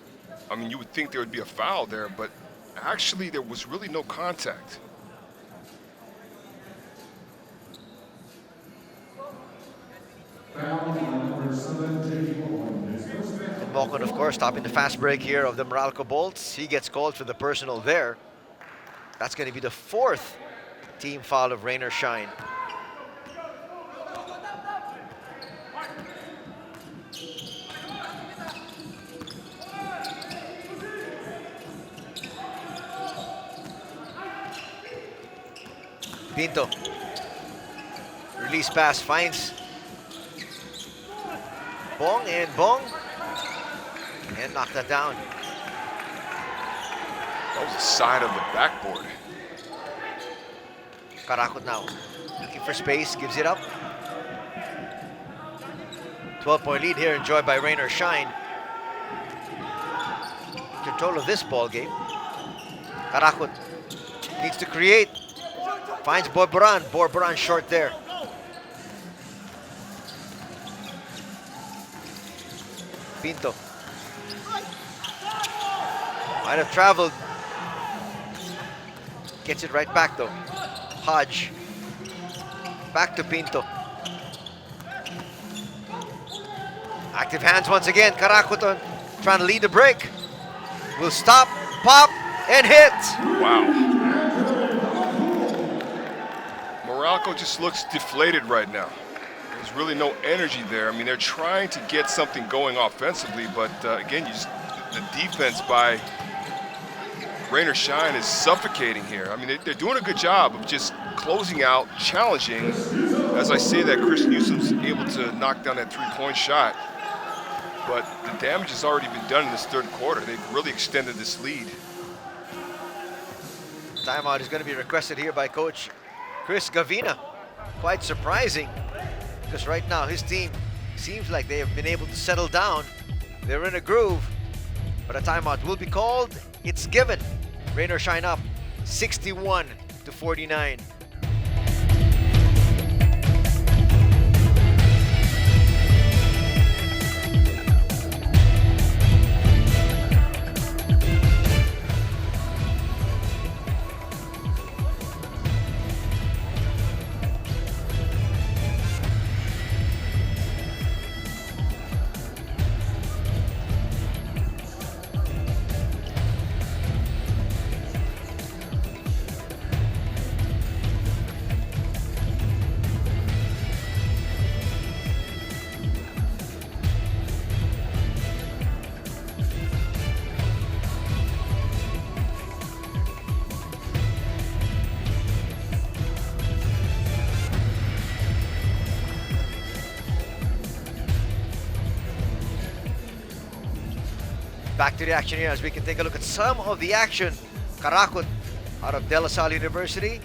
Speaker 2: I mean, you would think there would be a foul there, but actually there was really no contact.
Speaker 1: And Mokon, of course, stopping the fast break here of the Meralco Bolts. He gets called for the personal there. That's going to be the 4th team foul of Rain or Shine. Pinto. Release pass finds Bong and knock that down.
Speaker 2: That was the side of the backboard.
Speaker 1: Karakot now looking for space, gives it up. 12-point lead here enjoyed by Rain or Shine. Control of this ball game. Karakot needs to create. Finds Borboran. Borboran short there. Pinto. Might have traveled. Gets it right back though. Hodge. Back to Pinto. Active hands once again. Karakuton trying to lead the break. Will stop, pop, and hit.
Speaker 2: Wow. Meralco just looks deflated right now. There's really no energy there. I mean, they're trying to get something going offensively, but again, the defense by Rain or Shine is suffocating here. I mean, they're doing a good job of just closing out, challenging. As I say that, Chris Newsom's able to knock down that three-point shot. But the damage has already been done in this third quarter. They've really extended this lead.
Speaker 1: Timeout is going to be requested here by Coach Chris Gavina. Quite surprising, because right now his team seems like they have been able to settle down. They're in a groove, but a timeout will be called. It's given. Rain or Shine up 61-49. Back to the action here as we can take a look at some of the action. Karakot out of De La Salle University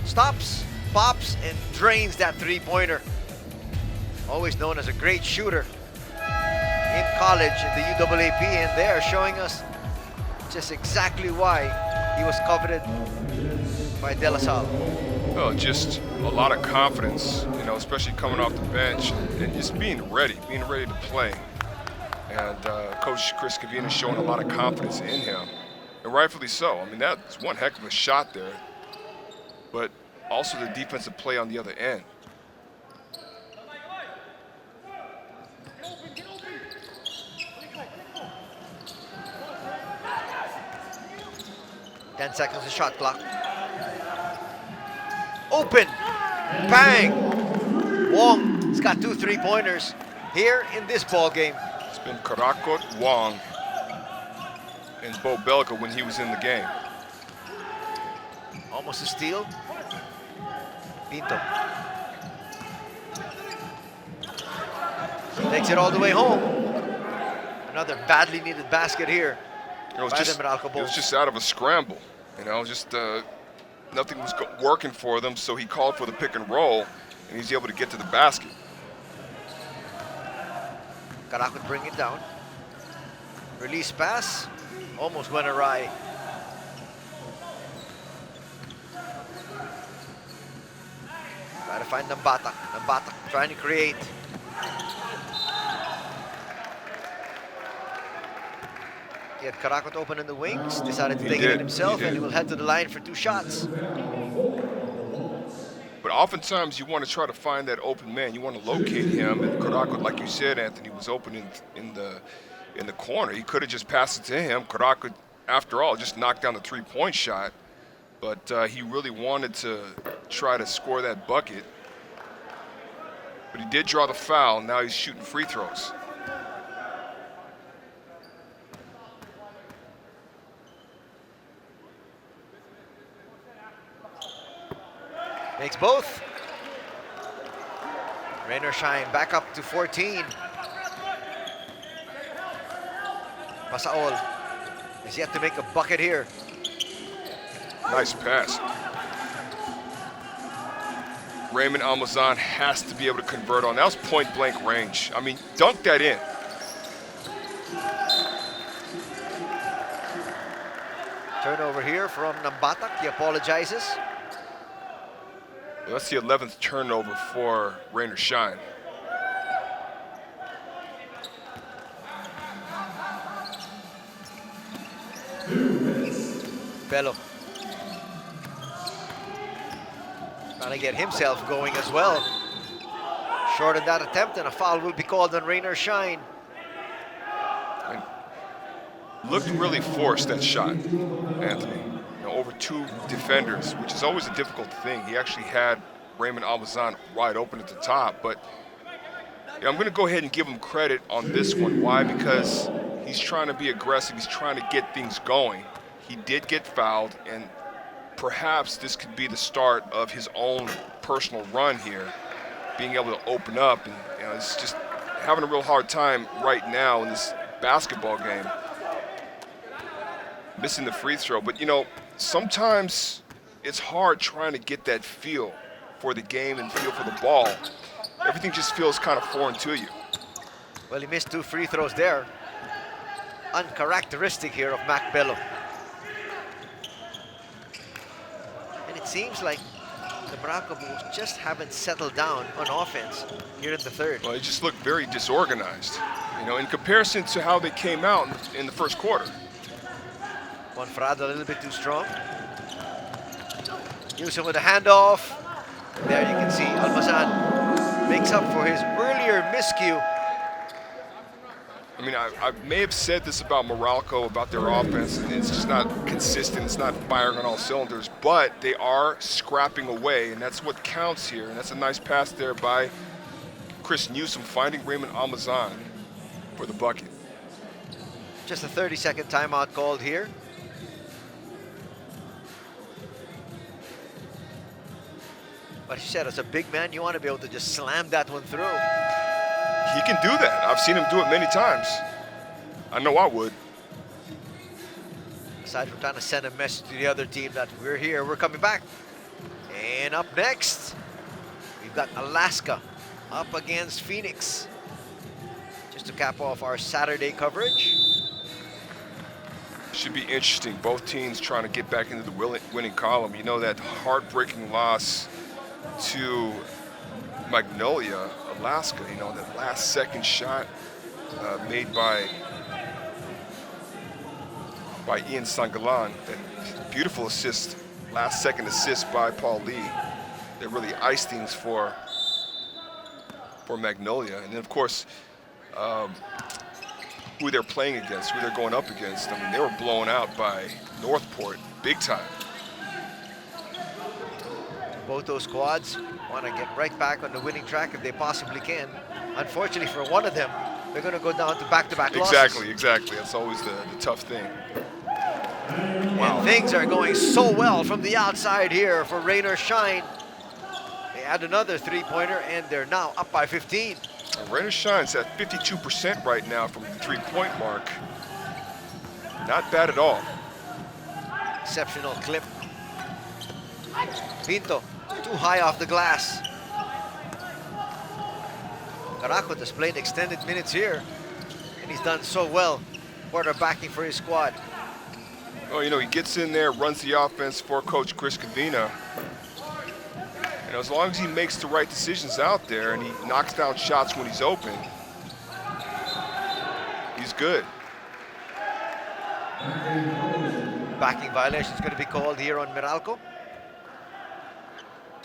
Speaker 1: stops, pops, and drains that three-pointer. Always known as a great shooter in college in the UAAP, and they are showing us just exactly why he was coveted by De La Salle.
Speaker 2: Oh, just a lot of confidence, you know, especially coming off the bench and just being ready to play. And Coach Chris Gavina is showing a lot of confidence in him, and rightfully so. I mean, that's one heck of a shot there, but also the defensive play on the other end.
Speaker 1: Ten seconds of shot clock. Open, bang! Wong's got 2 3-pointers here in this ball game.
Speaker 2: It's been Karakot, Wong, and Bo Belka when he was in the game.
Speaker 1: Almost a steal. Pinto. Takes it all the way home. Another badly needed basket here by the Meralco Bolts.
Speaker 2: It was just out of a scramble, you know, just nothing was working for them, so he called for the pick and roll, and he's able to get to the basket.
Speaker 1: Karakot bring it down. Release pass. Almost went awry. Try to find Nambatak. Nambatak trying to create. He had Karakot open in the wings, decided to
Speaker 2: He
Speaker 1: take it
Speaker 2: did.
Speaker 1: in himself,
Speaker 2: He
Speaker 1: and
Speaker 2: did.
Speaker 1: he will head to the line for 2 shots.
Speaker 2: But oftentimes you want to try to find that open man. You want to locate him. And Karakot, like you said, Anthony, was open in the corner. He could have just passed it to him. Karakot, after all, just knocked down the 3-point shot. But he really wanted to try to score that bucket. But he did draw the foul. Now he's shooting free throws.
Speaker 1: Makes both. Rain or shine, back up to 14. Pasaol has yet to make a bucket here.
Speaker 2: Nice pass. Raymond Almazan has to be able to convert on. That was point blank range. I mean, dunk that in.
Speaker 1: Turnover here from Nambatak. He apologizes.
Speaker 2: That's the 11th turnover for Rain or Shine.
Speaker 1: Bello trying to get himself going as well. Short of that attempt, and a foul will be called on Rain or Shine.
Speaker 2: And looked really forced, that shot, Anthony. You know, over 2 defenders, which is always a difficult thing. He actually had Raymond Almazan wide open at the top, but you know, I'm going to go ahead and give him credit on this one. Why? Because he's trying to be aggressive. He's trying to get things going. He did get fouled, and perhaps this could be the start of his own personal run here, being able to open up. And you know, it's just having a real hard time right now in this basketball game, missing the free throw. But you know, sometimes it's hard trying to get that feel for the game and feel for the ball. Everything just feels kind of foreign to you.
Speaker 1: Well, he missed 2 free throws there. Uncharacteristic here of Mac Bello. And it seems like the Meralco Bulls just haven't settled down on offense here in the third.
Speaker 2: Well, it just looked very disorganized, you know, in comparison to how they came out in the first quarter.
Speaker 1: Monfrado a little bit too strong. Houston with a handoff. And there you can see Almazan makes up for his earlier miscue.
Speaker 2: I mean, I may have said this about Meralco, about their offense, and it's just not consistent. It's not firing on all cylinders, but they are scrapping away, and that's what counts here. And that's a nice pass there by Chris Newsom, finding Raymond Almazan for the bucket.
Speaker 1: Just a 30-second timeout called here. But he said, as a big man, you want to be able to just slam that one through.
Speaker 2: He can do that. I've seen him do it many times. I know I would.
Speaker 1: Aside from trying to send a message to the other team that we're here, we're coming back. And up next, we've got Alaska up against Phoenix. Just to cap off our Saturday coverage.
Speaker 2: Should be interesting. Both teams trying to get back into the winning column. You know, that heartbreaking loss to Magnolia, Alaska, you know, that last second shot made by Ian Sangalan, that beautiful assist, last second assist by Paul Lee, that really iced things for Magnolia. And then of course, who they're playing against, who they're going up against. I mean, they were blown out by Northport big time.
Speaker 1: Both those squads want to get right back on the winning track if they possibly can. Unfortunately for one of them, they're going to go down to back-to-back losses.
Speaker 2: Exactly. That's always the tough thing.
Speaker 1: Wow. And things are going so well from the outside here for Rain or Shine. They add another 3-pointer, and they're now up by 15.
Speaker 2: Rain or Shine's at 52% right now from the 3-point mark. Not bad at all.
Speaker 1: Exceptional clip. Pinto, too high off the glass. Karakot has played extended minutes here, and he's done so well. quarterbacking for his squad.
Speaker 2: Oh, you know, he gets in there, runs the offense for Coach Chris Cavina. And as long as he makes the right decisions out there and he knocks down shots when he's open, he's good.
Speaker 1: Backing violation is going to be called here on Meralco.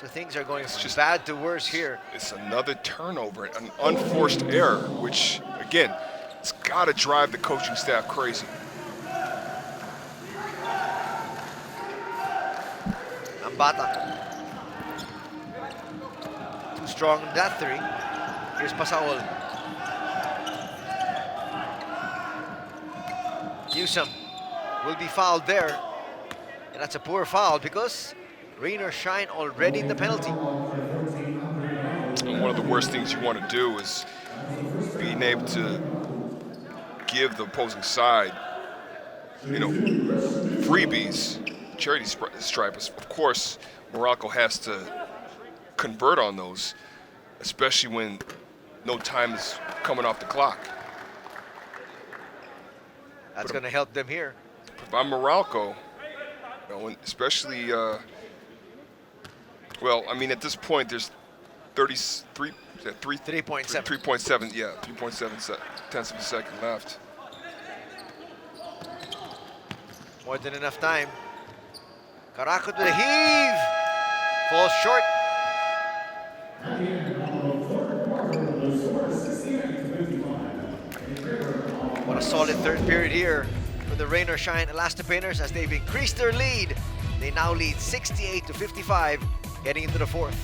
Speaker 1: So things are going just bad to worse here.
Speaker 2: It's another turnover, an unforced error, which, again, it's got to drive the coaching staff crazy.
Speaker 1: Ambata. Too strong in that three. Here's Pasaol. Newsom will be fouled there. And that's a poor foul because rain or shine already in the penalty.
Speaker 2: And one of the worst things you want to do is being able to give the opposing side, you know, freebies, charity stripes. Of course, Meralco has to convert on those, especially when no time is coming off the clock.
Speaker 1: That's going to help them here.
Speaker 2: If I'm Meralco, you know, especially, well, I mean, at this point, there's 3.7. 3.7, yeah, 3.7 tenths of a second left.
Speaker 1: More than enough time. Karakot with a heave. Falls short. What a solid third period here for the rain or shine Elastopainters as they've increased their lead. They now lead 68-55 heading into the fourth.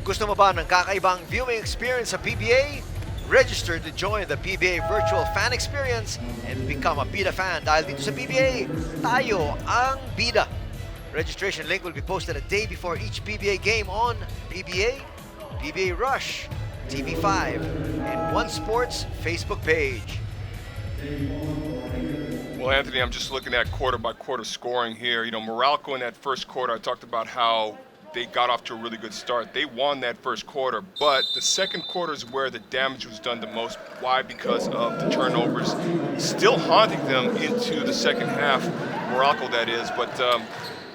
Speaker 1: Gusto mo ba ng kakaibang viewing experience sa PBA? Register to join the PBA Virtual Fan Experience and become a Bida fan dahil dito sa PBA, tayo ang Bida. Registration link will be posted a day before each PBA game on PBA, PBA Rush, TV5, and One Sports Facebook page.
Speaker 2: Well, Anthony, I'm just looking at quarter-by-quarter scoring here. You know, Meralco in that first quarter, I talked about how they got off to a really good start. They won that first quarter, but the second quarter is where the damage was done the most. Why? Because of the turnovers still haunting them into the second half, Meralco that is. But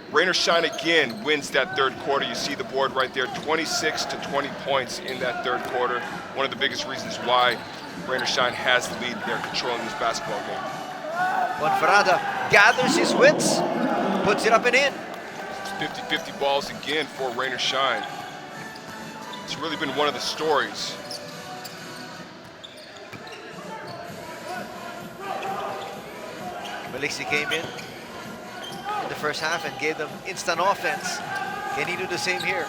Speaker 2: rain or shine again wins that third quarter. You see the board right there, 26 to 20 points in that third quarter. One of the biggest reasons why rain or shine has the lead. They're controlling this basketball game.
Speaker 1: Bonferrada gathers his wits, puts it up and in.
Speaker 2: 50-50 balls again for rain or shine. It's really been one of the stories.
Speaker 1: Maliksi came in the first half and gave them instant offense. Can he do the same here?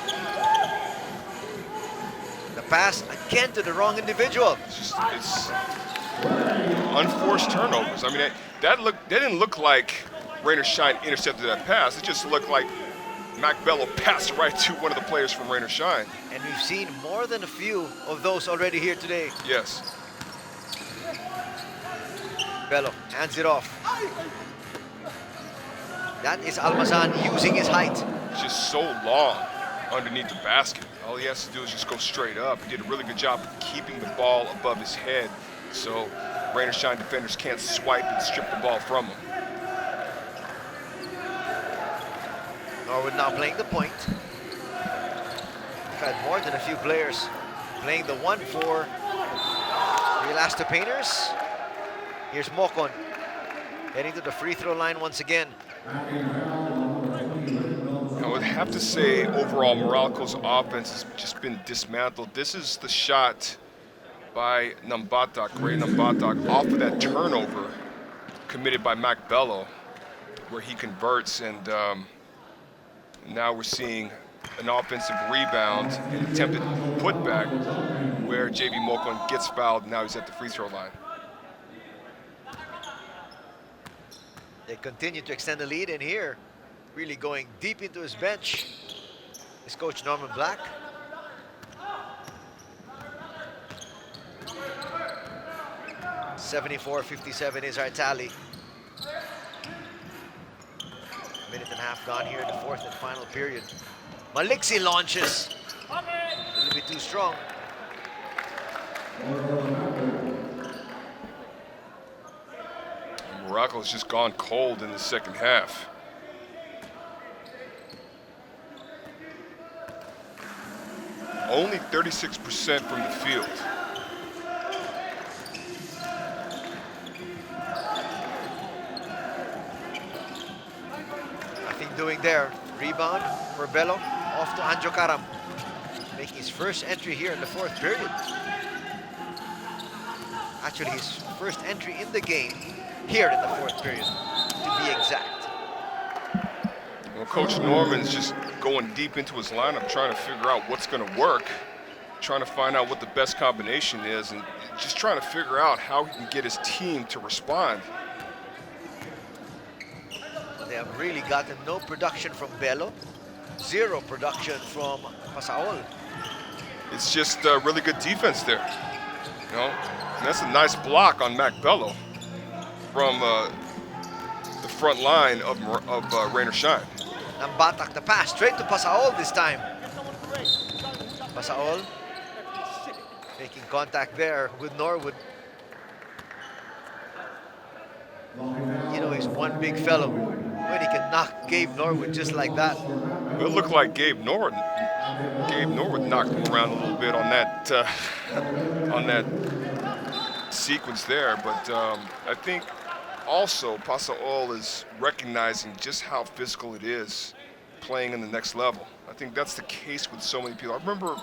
Speaker 1: The pass again to the wrong individual.
Speaker 2: It's unforced turnovers. I mean, that didn't look like rain or shine intercepted that pass. It just looked like Mac Bello passed right to one of the players from rain or shine.
Speaker 1: And we've seen more than a few of those already here today.
Speaker 2: Yes.
Speaker 1: Bello hands it off. That is Almazan using his height.
Speaker 2: It's just so long underneath the basket. All he has to do is just go straight up. He did a really good job of keeping the ball above his head, so rain or shine defenders can't swipe and strip the ball from him.
Speaker 1: Norwood now playing the point. had more than a few players playing the one for the Elastopainters. Here's Mocon heading to the free throw line once again.
Speaker 2: I would have to say overall Meralco's offense has just been dismantled. This is the shot by Nambatak, Ray Nambatak, off of that turnover committed by Mac Bello, where he converts, and now we're seeing an offensive rebound and attempted putback where JV Mocon gets fouled. Now he's at the free throw line.
Speaker 1: They continue to extend the lead, and here, really going deep into his bench, is Coach Norman Black. $74-57 is our tally. Minute and a half gone here in the fourth and final period. Maliksi launches. A little bit too strong.
Speaker 2: Meralco's just gone cold in the second half. Only 36% from the field.
Speaker 1: Nothing doing there. Rebound for Bello. Off to Anjo Karam. Making his first entry here in the fourth period. Actually, his first entry in the game here in the fourth period, to be exact.
Speaker 2: Well, Coach Norman's just going deep into his lineup, trying to figure out what's going to work, trying to find out what the best combination is, and just trying to figure out how he can get his team to respond.
Speaker 1: They have really gotten no production from Bello, zero production from Pasaol.
Speaker 2: It's just really good defense there. You know, and that's a nice block on Mac Bello from the front line of Rain or Shine.
Speaker 1: Nambatak the pass straight to Pasaol this time. Pasaol making contact there with Norwood. You know, he's one big fellow. When he can knock Gabe Norwood just like that.
Speaker 2: It looked like Gabe Norwood knocked him around a little bit on that sequence there, but I think also Pasaol is recognizing just how physical it is playing in the next level. I think that's the case with so many people. I remember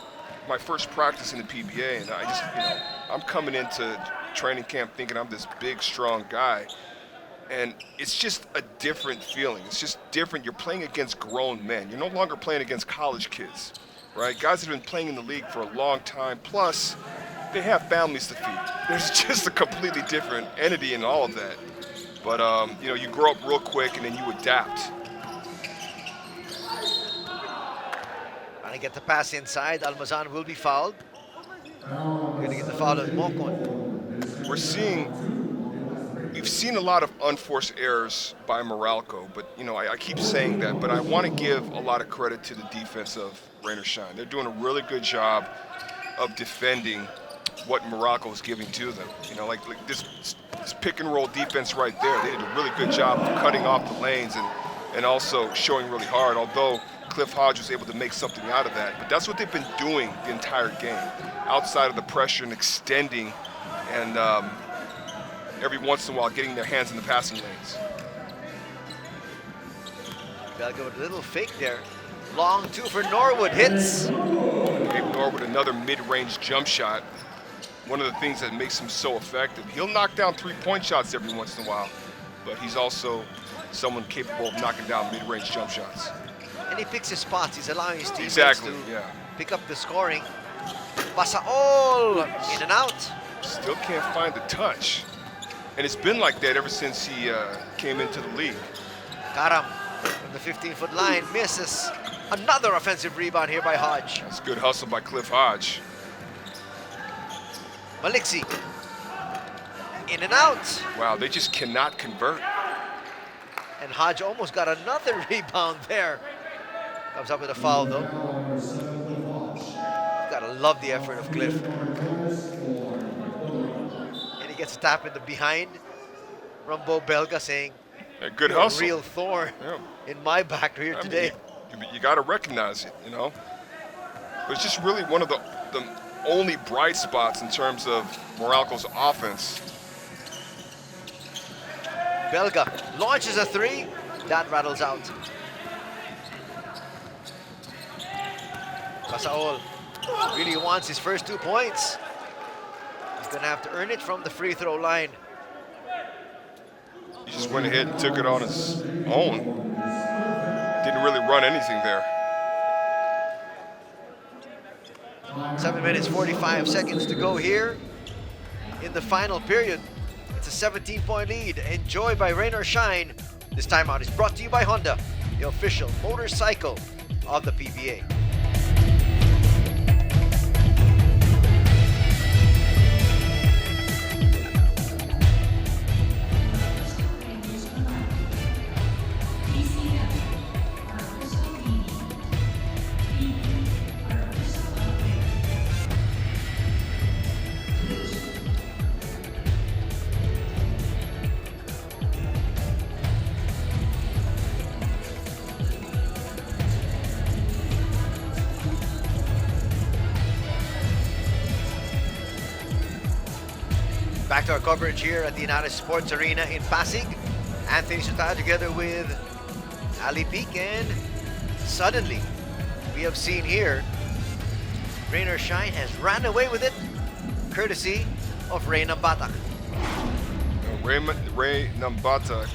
Speaker 2: my first practice in the PBA, and I just, I'm coming into training camp thinking I'm this big, strong guy, and it's just a different feeling. It's just different. You're playing against grown men. You're no longer playing against college kids, right? Guys that have been playing in the league for a long time, plus they have families to feed. There's just a completely different entity in all of that. But, you grow up real quick and then you adapt.
Speaker 1: Trying to get the pass inside. Almazan will be fouled. Going to get the foul on Mocon.
Speaker 2: We've seen a lot of unforced errors by Meralco, but, I keep saying that, but I want to give a lot of credit to the defense of Rain or Shine. They're doing a really good job of defending what Meralco is giving to them. Like this pick and roll defense right there. They did a really good job of cutting off the lanes and also showing really hard, although Cliff Hodge was able to make something out of that. But that's what they've been doing the entire game, outside of the pressure and extending and every once in a while getting their hands in the passing lanes.
Speaker 1: Gotta go with a little fake there. Long two for Norwood, hits.
Speaker 2: Gabe Norwood, another mid-range jump shot. One of the things that makes him so effective. He'll knock down three-point shots every once in a while, but he's also someone capable of knocking down mid-range jump shots.
Speaker 1: And he picks his spots. He's allowing his teammates
Speaker 2: Exactly,
Speaker 1: to pick up the scoring. Pasaol, in and out.
Speaker 2: Still can't find the touch. And it's been like that ever since he came into the league.
Speaker 1: Karam from the 15-foot line misses. Another offensive rebound here by Hodge.
Speaker 2: That's good hustle by Cliff Hodge.
Speaker 1: Maliksi, in and out.
Speaker 2: Wow, they just cannot convert.
Speaker 1: And Hodge almost got another rebound there. Comes up with a foul though. Gotta love the effort of Cliff. And he gets a tap in the behind from Bo Belga saying,
Speaker 2: A good
Speaker 1: "You're
Speaker 2: hustle.
Speaker 1: a real thorn in my back here today."
Speaker 2: You got to recognize it, But it's just really one of the only bright spots in terms of Meralco's offense.
Speaker 1: Belga launches a three. That rattles out. Pasaol really wants his first 2 points. He's gonna have to earn it from the free throw line.
Speaker 2: He just went ahead and took it on his own. Didn't really run anything there.
Speaker 1: 7 minutes, 45 seconds to go here in the final period. It's a 17-point lead. Enjoy by rain or shine. This timeout is brought to you by Honda, the official motorcycle of the PBA. Back to our coverage here at the United Sports Arena in Pasig. Anthony Suta together with Ali Peak, and suddenly we have seen here Rain or Shine has ran away with it, courtesy of Ray Nambatak.
Speaker 2: Ray Nambatak,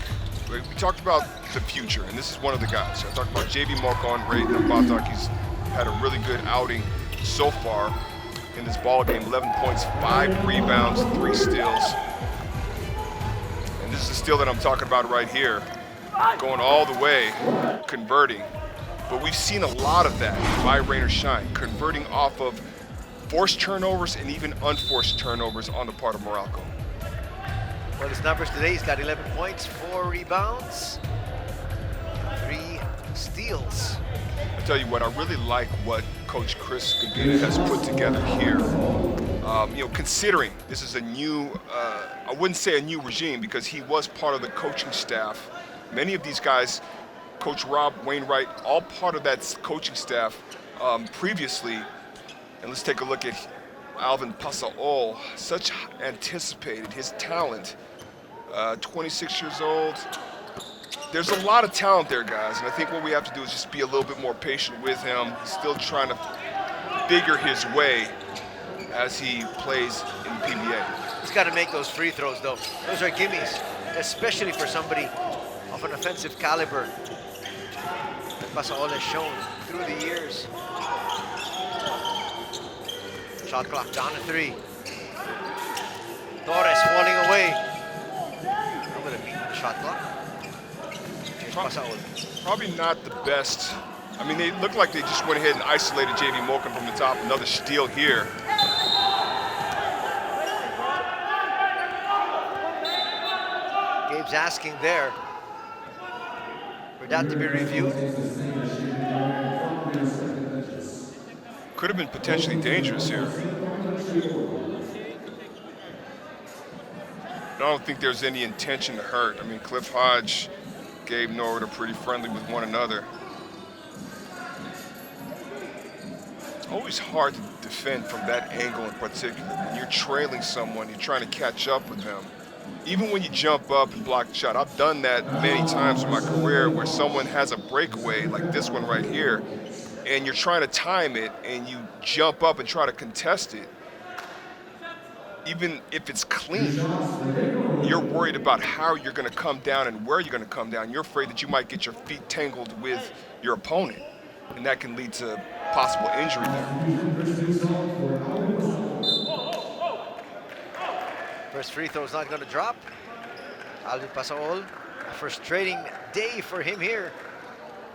Speaker 2: we talked about the future, and this is one of the guys. I talked about JB Mocon, Ray Nambatak. He's had a really good outing so far in this ball game. 11 points, 5 rebounds, 3 steals. And this is the steal that I'm talking about right here. Going all the way, converting. But we've seen a lot of that by Rain or Shine, converting off of forced turnovers and even unforced turnovers on the part of Meralco.
Speaker 1: Well, his numbers today, he's got 11 points, 4 rebounds, 3 steals.
Speaker 2: I tell you what, I really like what Coach Chris Gagina has put together here. Considering this is a new, I wouldn't say a new regime because he was part of the coaching staff. Many of these guys, Coach Rob Wainwright, all part of that coaching staff previously. And let's take a look at Alvin Pasaol, such anticipated, his talent. 26 years old. There's a lot of talent there, guys, and I think what we have to do is just be a little bit more patient with him. He's still trying to figure his way as he plays in PBA.
Speaker 1: He's got to make those free throws, though. Those are gimmies, especially for somebody of an offensive caliber that Pasaol has shown through the years. Shot clock down to 3. Torres falling away. I'm going to beat the shot clock.
Speaker 2: Probably not the best. I mean, they look like they just went ahead and isolated JV Moken from the top. Another steal here.
Speaker 1: Gabe's asking there for that to be reviewed.
Speaker 2: Could have been potentially dangerous here. I don't think there's any intention to hurt. I mean, Cliff Hodge, Gabe Norwood are pretty friendly with one another. It's always hard to defend from that angle in particular. When you're trailing someone, you're trying to catch up with them. Even when you jump up and block the shot, I've done that many times in my career where someone has a breakaway, like this one right here, and you're trying to time it and you jump up and try to contest it. Even if it's clean, you're worried about how you're going to come down and where you're going to come down. You're afraid that you might get your feet tangled with your opponent, and that can lead to possible injury there.
Speaker 1: First free throw is not going to drop. Alvin Pasaol, a frustrating day for him here.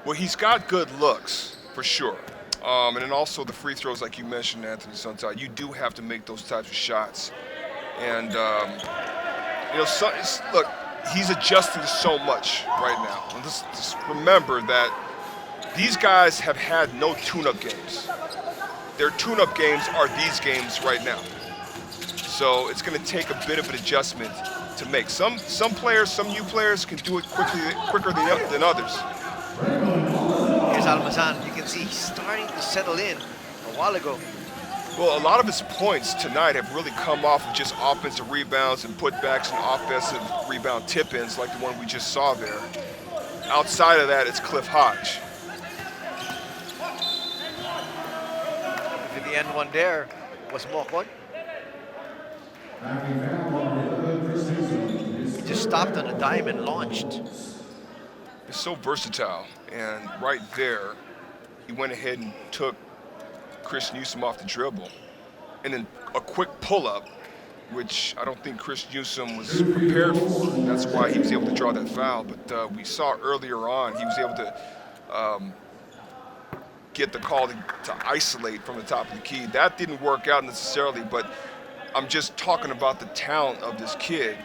Speaker 2: Well, he's got good looks, for sure. And then also the free throws, like you mentioned, Anthony Suntag, you do have to make those types of shots. And, look, he's adjusting so much right now. And just remember that these guys have had no tune-up games. Their tune-up games are these games right now. So it's going to take a bit of an adjustment to make. Some players, some new players can do it quicker than others.
Speaker 1: Here's Almazan. You can see he's starting to settle in. a while ago.
Speaker 2: Well, a lot of his points tonight have really come off of just offensive rebounds and putbacks and offensive rebound tip-ins like the one we just saw there. Outside of that, it's Cliff Hodge.
Speaker 1: To the end one there was Mokon. He just stopped on a dime and launched.
Speaker 2: It's so versatile, and right there, he went ahead and took Chris Newsom off the dribble. And then a quick pull-up, which I don't think Chris Newsom was prepared for. That's why he was able to draw that foul. But we saw earlier on, he was able to get the call to isolate from the top of the key. That didn't work out necessarily, but I'm just talking about the talent of this kid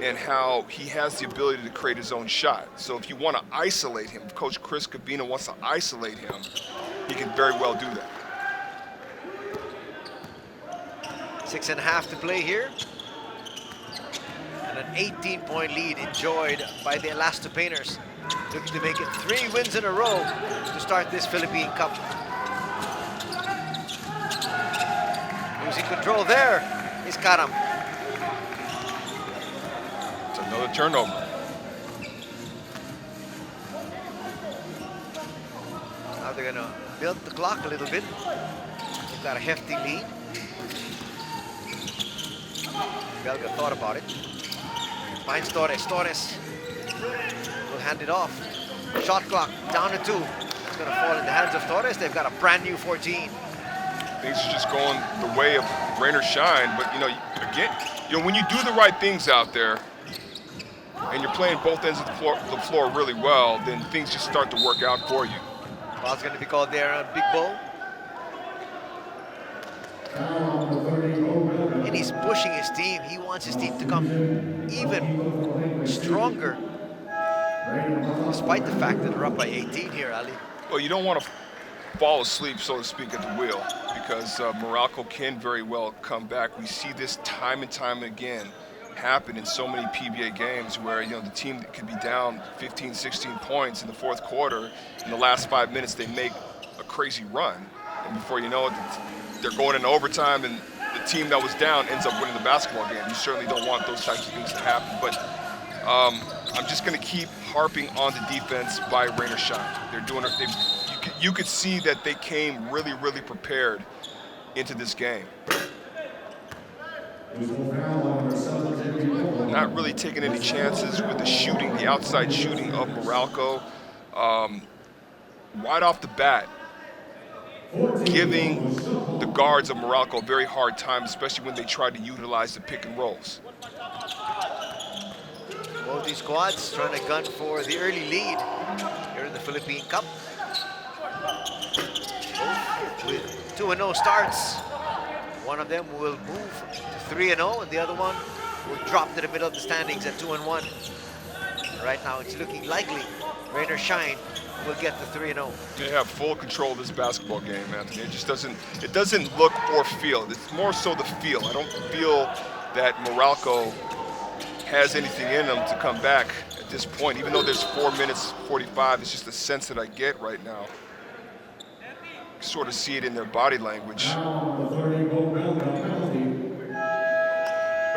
Speaker 2: and how he has the ability to create his own shot. So if you want to isolate him, if Coach Chris Cabina wants to isolate him, he can very well do that.
Speaker 1: 6.5 to play here. And an 18-point lead enjoyed by the Elastopainters, looking to make it 3 wins in a row to start this Philippine Cup. Losing control there is Karam.
Speaker 2: It's another turnover.
Speaker 1: Now they're gonna build the clock a little bit. They've got a hefty lead. Belga thought about it. Finds Torres. Torres will hand it off. Shot clock down to 2. It's gonna fall in the hands of Torres. They've got a brand new 14.
Speaker 2: Things are just going the way of rain or shine, but again, when you do the right things out there and you're playing both ends of the floor really well, then things just start to work out for you.
Speaker 1: Foul's gonna be called there on Big Bo. And he's pushing his team. He wants his team to come even stronger, despite the fact that they're up by 18 here, Ali.
Speaker 2: Well, you don't want to fall asleep, so to speak, at the wheel, because Meralco can very well come back. We see this time and time again happen in so many PBA games where the team could be down 15, 16 points in the fourth quarter. In the last 5 minutes, they make a crazy run, and before you know it, they're going into overtime, and the team that was down ends up winning the basketball game. You certainly don't want those types of things to happen, but I'm just going to keep harping on the defense by rain or shine. They're doing it. You could see that they came really, really prepared into this game. Not really taking any chances with the shooting, the outside shooting of Meralco. Right off the bat, giving the guards of Meralco a very hard time, especially when they try to utilize the pick and rolls.
Speaker 1: Both these squads trying to gun for the early lead here in the Philippine Cup. Both with 2-0 starts. One of them will move to 3-0, and the other one will drop to the middle of the standings at 2-1. Right now, it's looking likely rain or shine will get the 3-0.
Speaker 2: They have full control of this basketball game, Anthony. It doesn't look or feel. It's more so the feel. I don't feel that Meralco has anything in them to come back at this point. Even though there's 4 minutes 45, it's just the sense that I get right now. Sort of see it in their body language. But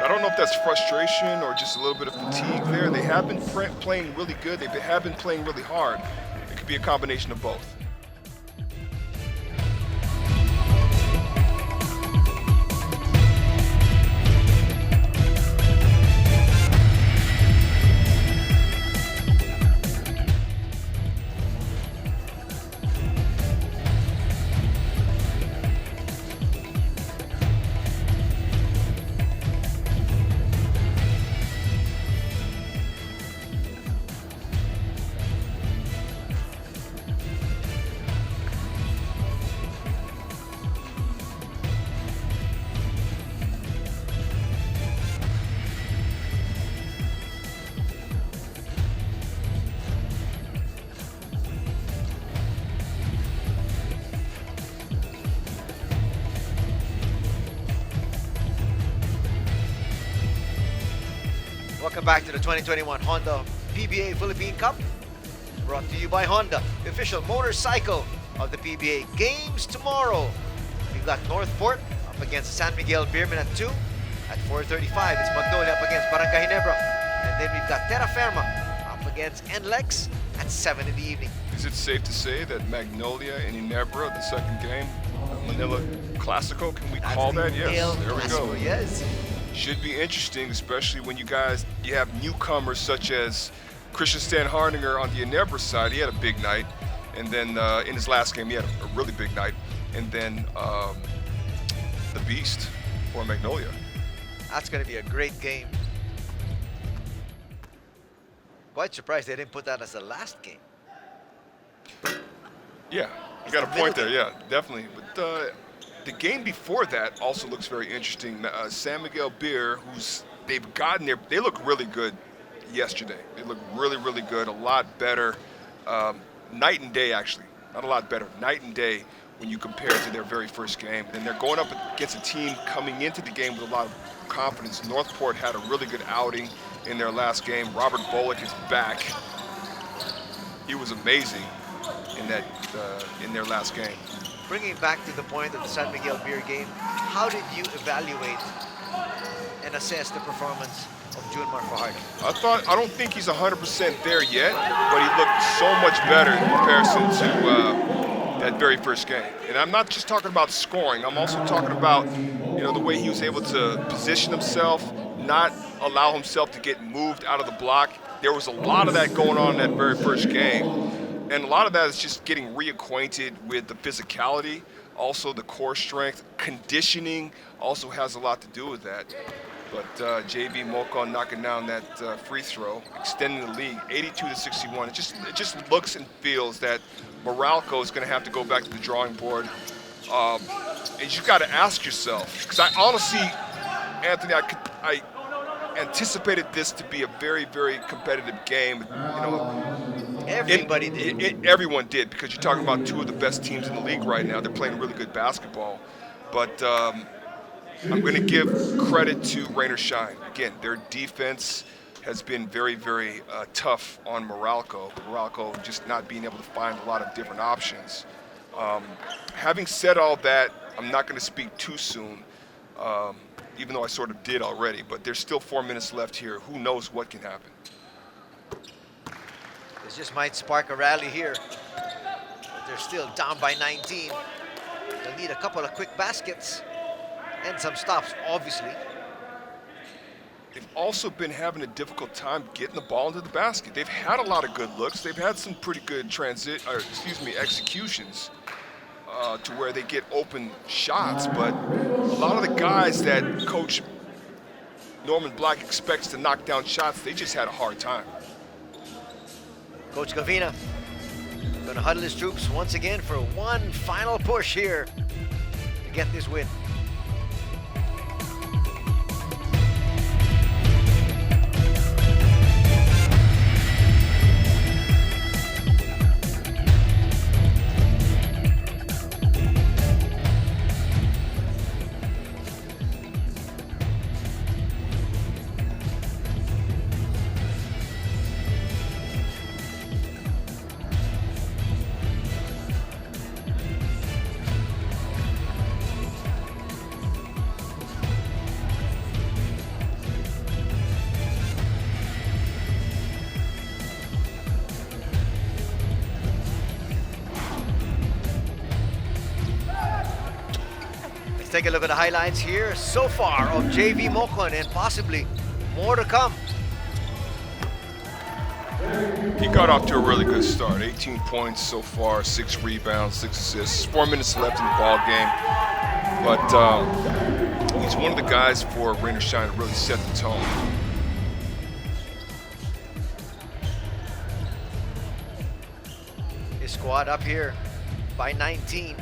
Speaker 2: I don't know if that's frustration or just a little bit of fatigue there. They have been playing really good. They have been playing really hard. It could be a combination of both.
Speaker 1: Welcome back to the 2021 Honda PBA Philippine Cup. Brought to you by Honda, the official motorcycle of the PBA. Games tomorrow we've got Northport up against San Miguel Beerman at 2. At 4:35, it's Magnolia up against Barangay Ginebra. And then we've got Terra Firma up against NLEX at 7 in the evening.
Speaker 2: Is it safe to say that Magnolia and Ginebra, the second game, Manila Classico, can we call that? Yes, there we go.
Speaker 1: Yes.
Speaker 2: Should be interesting, especially when you have newcomers such as Christian Stan Hardinger on the Ginebra side. He had a big night. And then in his last game, he had a really big night. And then the Beast for Magnolia.
Speaker 1: That's going to be a great game. Quite surprised they didn't put that as the last game.
Speaker 2: Yeah, you got a point there. Yeah, definitely. But the game before that also looks very interesting. San Miguel Beer, they've gotten there. They look really good yesterday. They look really, really good. A lot better. Night and day, actually. Not a lot better. Night and day when you compare it to their very first game. And they're going up against a team coming into the game with a lot of confidence. Northport had a really good outing in their last game. Robert Bullock is back. He was amazing in their last game.
Speaker 1: Bringing back to the point of the San Miguel Beer game, how did you evaluate and assess the performance of Junmar Fajardo?
Speaker 2: I don't think he's 100% there yet, but he looked so much better in comparison to that very first game. And I'm not just talking about scoring. I'm also talking about, the way he was able to position himself, not allow himself to get moved out of the block. There was a lot of that going on in that very first game. And a lot of that is just getting reacquainted with the physicality, also the core strength. Conditioning also has a lot to do with that. But JB Mocon knocking down that free throw, extending the lead 82-61. It just looks and feels that Meralco is going to have to go back to the drawing board. And you got to ask yourself, because I honestly, Anthony, I anticipated this to be a very, very competitive game.
Speaker 1: Everybody did.
Speaker 2: Everyone did, because you're talking about two of the best teams in the league right now. They're playing really good basketball. But I'm going to give credit to Rain or Shine. Again, their defense has been very, very tough on Meralco. Meralco just not being able to find a lot of different options. Having said all that, I'm not going to speak too soon, even though I sort of did already, but there's still 4 minutes left here. Who knows what can happen?
Speaker 1: This just might spark a rally here. But they're still down by 19. They'll need a couple of quick baskets and some stops, obviously.
Speaker 2: They've also been having a difficult time getting the ball into the basket. They've had a lot of good looks. They've had some pretty good executions to where they get open shots. But a lot of the guys that Coach Norman Black expects to knock down shots, they just had a hard time.
Speaker 1: Coach Gavina going to huddle his troops once again for one final push here to get this win. Take a look at the highlights here so far of JV Mocon, and possibly more to come.
Speaker 2: He got off to a really good start. 18 points so far, 6 rebounds, 6 assists. 4 minutes left in the ball game. But he's one of the guys for Rain or Shine to really set the tone.
Speaker 1: His squad up here by 19.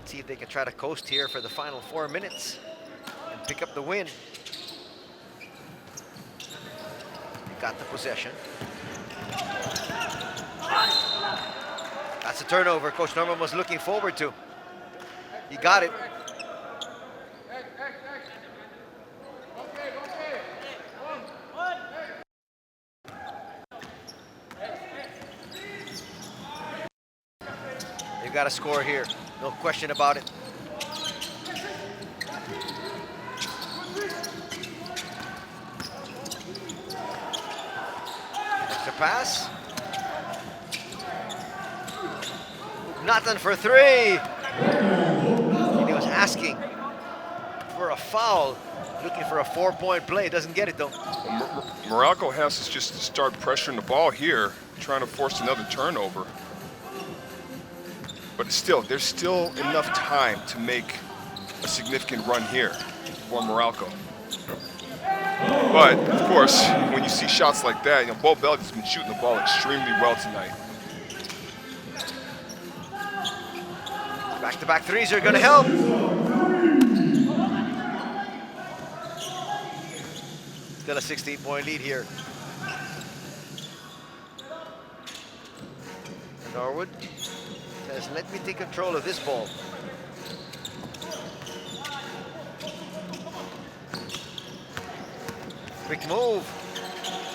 Speaker 1: See if they can try to coast here for the final 4 minutes and pick up the win. They got the possession. That's a turnover Coach Norman was looking forward to. He got it. They've got to score here. No question about it. Extra pass. Nothing for three. And he was asking for a foul, looking for a 4-point play. Doesn't get it though.
Speaker 2: Meralco has to just start pressuring the ball here, trying to force another turnover. But still, there's still enough time to make a significant run here for Meralco. But of course, when you see shots like that, you know, Bo Bell has been shooting the ball extremely well tonight.
Speaker 1: Back-to-back threes are going to help. Still a 16-point lead here. Norwood says, let me take control of this ball. Quick move.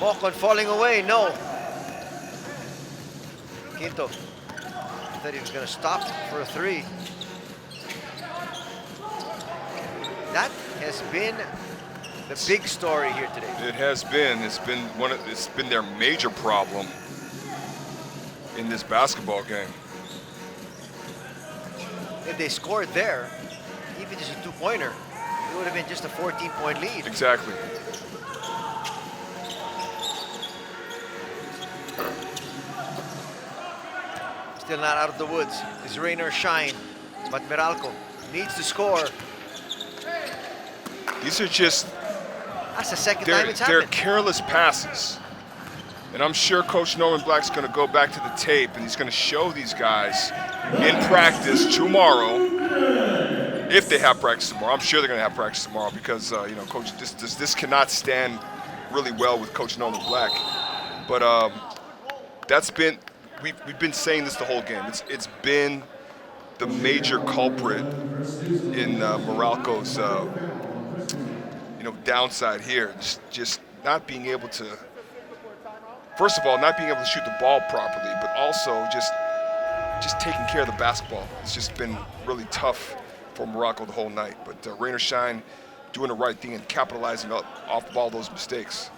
Speaker 1: Mocon falling away, no. Quinto. I thought he was going to stop for a three. That has been the big story here today.
Speaker 2: It has been. It's been their major problem in this basketball game.
Speaker 1: If they scored there, even just a two-pointer, it would have been just a 14-point lead.
Speaker 2: Exactly.
Speaker 1: Still not out of the woods. It's rain or shine, but Meralco needs to score.
Speaker 2: These are just,
Speaker 1: that's the second time it's
Speaker 2: they're
Speaker 1: happened.
Speaker 2: careless passes. And I'm sure Coach Norman Black's going to go back to the tape and he's going to show these guys in practice tomorrow, if they have practice tomorrow. I'm sure they're going to have practice tomorrow because, you know, Coach, this cannot stand really well with Coach Norman Black. But that's been, we've been saying this the whole game. It's been the major culprit in Meralco's, you know, downside here. Just not being able to, first of all, not being able to shoot the ball properly, but also just taking care of the basketball. It's just been really tough for Meralco the whole night. But rain or shine, doing the right thing and capitalizing off of all those mistakes.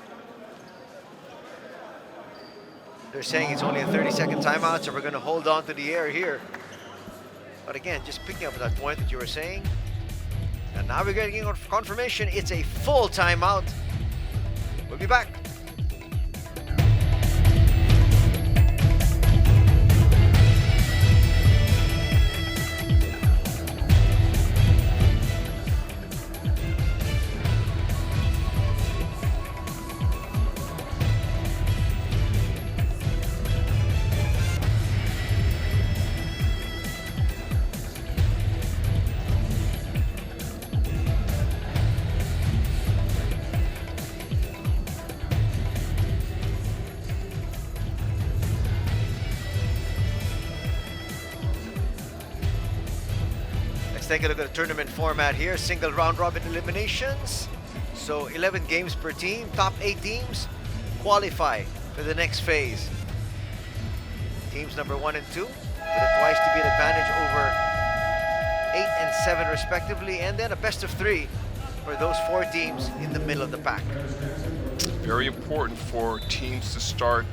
Speaker 1: They're saying it's only a 30-second timeout, so we're going to hold on to the air here. But again, just picking up that point that you were saying, and now we're getting confirmation it's a full timeout. We'll be back. Take a look at the tournament format here. Single round robin eliminations. So 11 games per team. Top 8 teams qualify for the next phase. Teams number 1 and 2 with a twice to beat advantage over 8 and 7 respectively. And then a best of 3 for those 4 teams in the middle of the pack.
Speaker 2: Very important for teams to start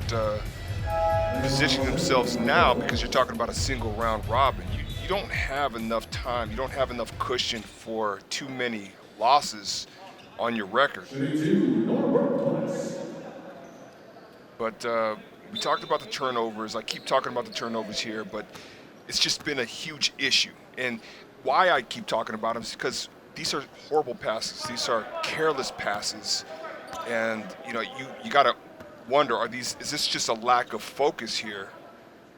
Speaker 2: positioning themselves now because you're talking about a single round robin. You don't have enough time, you don't have enough cushion for too many losses on your record. But we talked about the turnovers. I keep talking about the turnovers here, but it's just been a huge issue. And why I keep talking about them is because these are horrible passes. These are careless passes. And you know, you gotta wonder, is this just a lack of focus here?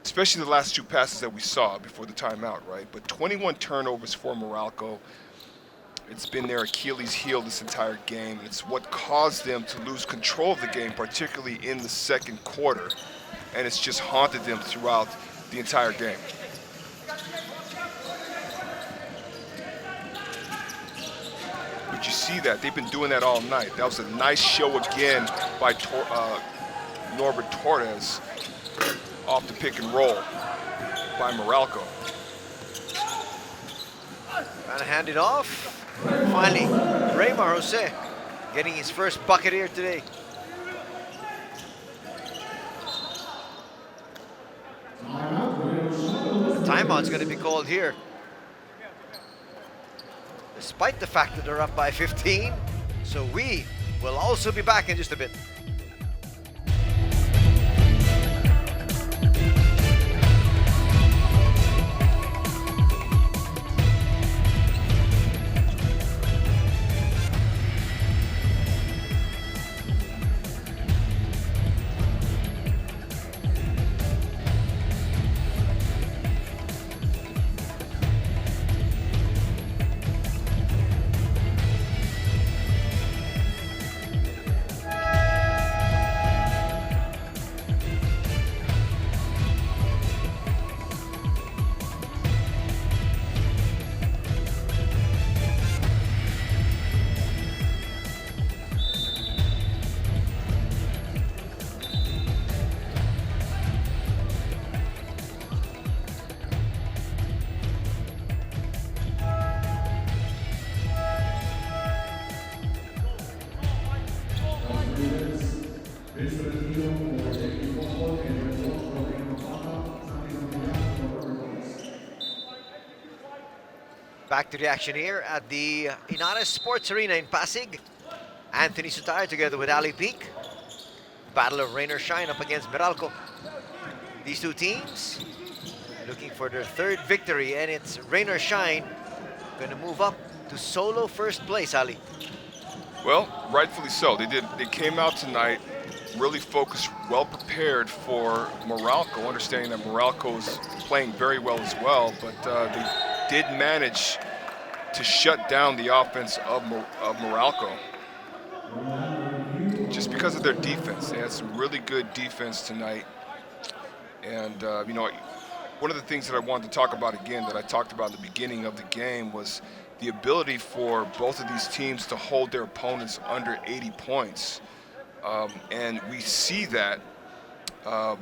Speaker 2: Especially the last 2 passes that we saw before the timeout, right? But 21 turnovers for Meralco. It's been their Achilles heel this entire game, and it's what caused them to lose control of the game, particularly in the second quarter. And it's just haunted them throughout the entire game. But you see that, they've been doing that all night. That was a nice show again by Norbert Torres off the pick and roll. by Meralco.
Speaker 1: Trying to hand it off. Finally, Raymar Jose getting his first bucket here today. The timeout's going to be called here. Despite the fact that they're up by 15. So we will also be back in just a bit. Back to the action here at the Inares Sports Arena in Pasig. Anthony Sutar together with Ali Peak. Battle of rain or shine up against Meralco. These two teams looking for their third victory, and it's rain or shine going to move up to solo first place, Ali.
Speaker 2: Well, rightfully so. They came out tonight really focused, well prepared for Meralco, understanding that Meralco is playing very well as well, but they did manage to shut down the offense of Meralco. Just because of their defense. They had some really good defense tonight. And, you know, one of the things that I wanted to talk about again that I talked about at the beginning of the game was the ability for both of these teams to hold their opponents under 80 points. And we see that,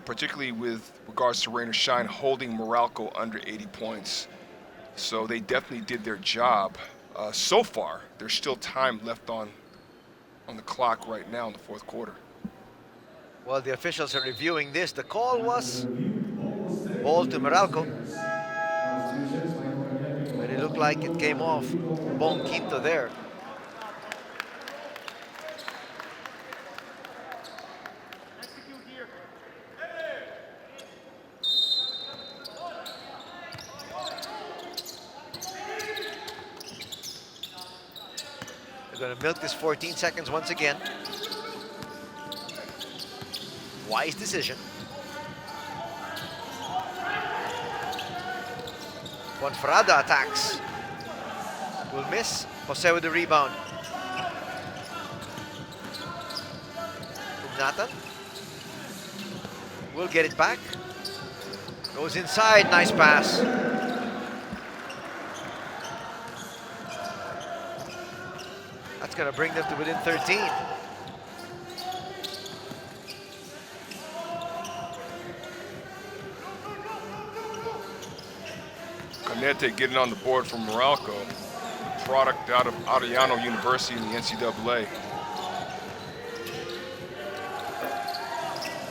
Speaker 2: particularly with regards to rain or shine, holding Meralco under 80 points. So they definitely did their job. So far, there's still time left on the clock right now in the fourth quarter.
Speaker 1: Well, the officials are reviewing this. The call was ball to Meralco. But it looked like it came off Bong Quinto there. They're going to milk this 14 seconds once again. Wise decision. Bonferrada attacks. Will miss. Jose with the rebound. Nathan will get it back. Goes inside. Nice pass. That's going to bring them to within 13.
Speaker 2: Canete getting on the board from Meralco, product out of Arellano University in the NCAA.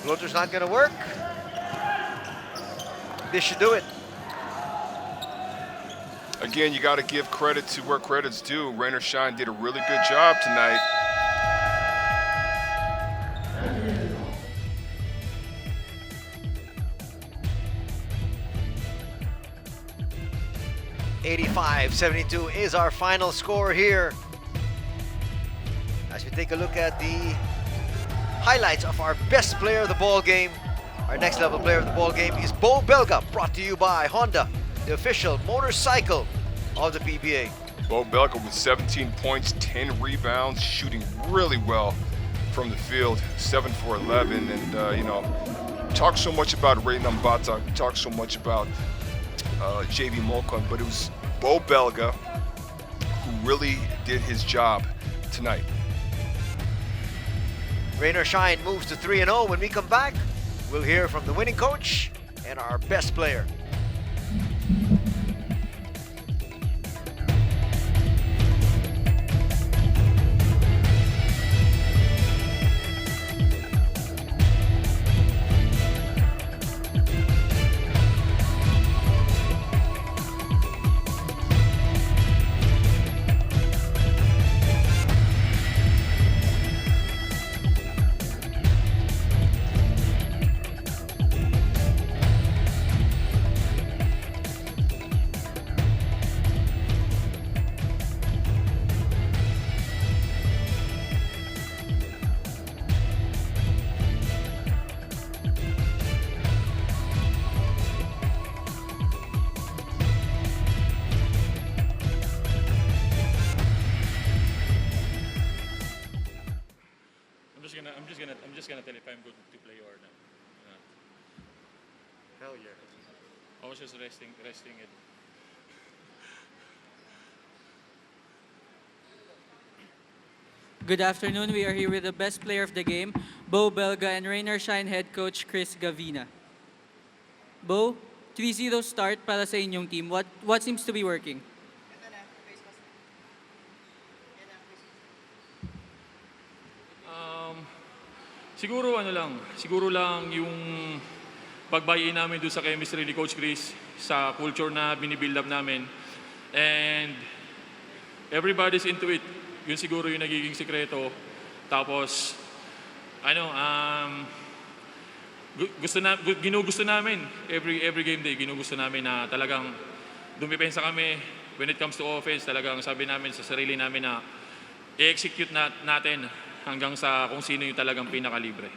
Speaker 1: Floater's not going to work. This should do it.
Speaker 2: Again, you got to give credit to where credit's due. Rain or shine did a really good job tonight.
Speaker 1: .85-72 is our final score here. As we take a look at the highlights of our best player of the ball game, our next level player of the ball game is Bo Belga, brought to you by Honda, the official motorcycle of the PBA.
Speaker 2: Bo Belga with 17 points, 10 rebounds, shooting really well from the field, 7 for 11. And, you know, talk so much about Ray Nambata, talk so much about JV Molcon, but it was Bo Belga who really did his job tonight.
Speaker 1: Rain or shine moves to 3-0. When we come back, we'll hear from the winning coach and our best player.
Speaker 15: I'm good to play or not.
Speaker 16: Hell yeah.
Speaker 15: I was just resting it.
Speaker 17: Good afternoon. We are here with the best player of the game, Bo Belga, and Rainer Shine head coach Chris Gavina. Bo, 3-0 start para sa inyong team. What seems to be working?
Speaker 15: Siguro lang yung pagbayin namin doon sa chemistry ni Coach Chris, sa culture na binibuild up namin. And everybody's into it. Yun siguro yung nagiging sikreto. Tapos, ginugusto namin every game day, ginugusto namin na talagang dumipensa kami. When it comes to offense, talagang sabi namin sa sarili namin na i-execute natin hanggang sa kung sino yung talagang pinakalibre.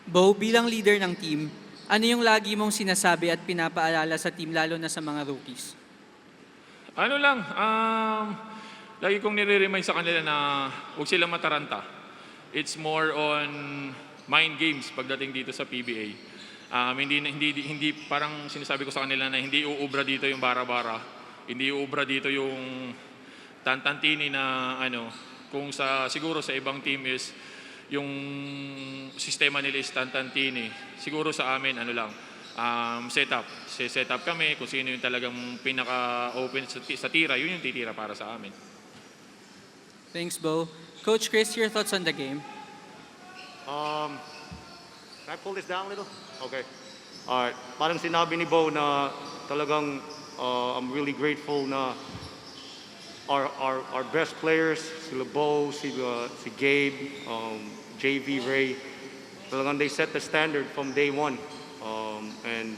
Speaker 17: Bo, bilang leader ng team, ano yung lagi mong sinasabi at pinapaalala sa team, lalo na sa mga rookies?
Speaker 15: Lagi kong nire-remind sa kanila na huwag silang mataranta. It's more on mind games pagdating dito sa PBA. Hindi parang sinasabi ko sa kanila na hindi uubra dito yung bara-bara. Hindi uubra dito yung tantantini na kung siguro sa ibang team is yung sistema nila is tantantini. Siguro sa amin setup. Setup kami kung sino yung talagang pinaka-open sa tira, yun yung titira para sa amin.
Speaker 17: Thanks, Bo. Coach Chris, your thoughts on the game?
Speaker 16: Can I pull this down a little? Okay. Alright. Parang sinabi ni Bo na talagang I'm really grateful na our best players, sila Bo, si Gabe, JV, Ray, talagang they set the standard from day one. And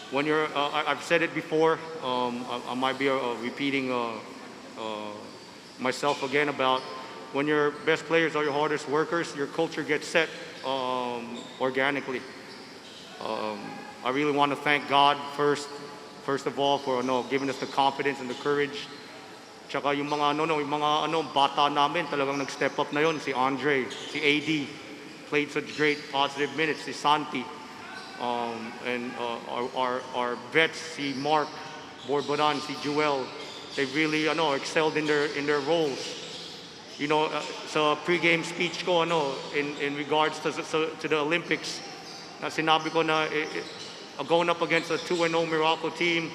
Speaker 16: when you're, I've said it before, I might be repeating myself again about when your best players are your hardest workers, your culture gets set organically. I really want to thank God first of all for giving us the confidence and the courage. Tsaka yung mga bata namin talagang nag-step up na yon, si Andre, si AD played such great positive minutes, si Santi, and our vets, si Mark Borboran, si Joel, they really excelled in their roles. Sa pre-game speech ko in regards to the Olympics, na sinabi ko na going up against a 2-0 Meralco team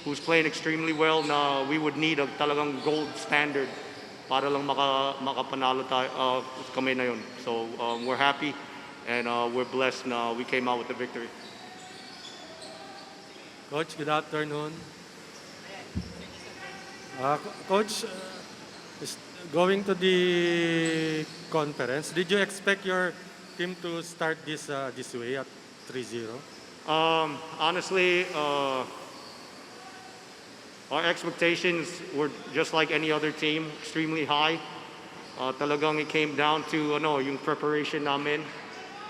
Speaker 16: who's playing extremely well, na we would need a talagang gold standard para lang makapanalo kami na yun. So we're happy and we're blessed na we came out with the victory.
Speaker 18: Coach, good afternoon. Coach, going to the conference, did you expect your team to start this way at 3-0?
Speaker 16: Honestly, our expectations were just like any other team, extremely high. Talagang it came down to yung preparation namin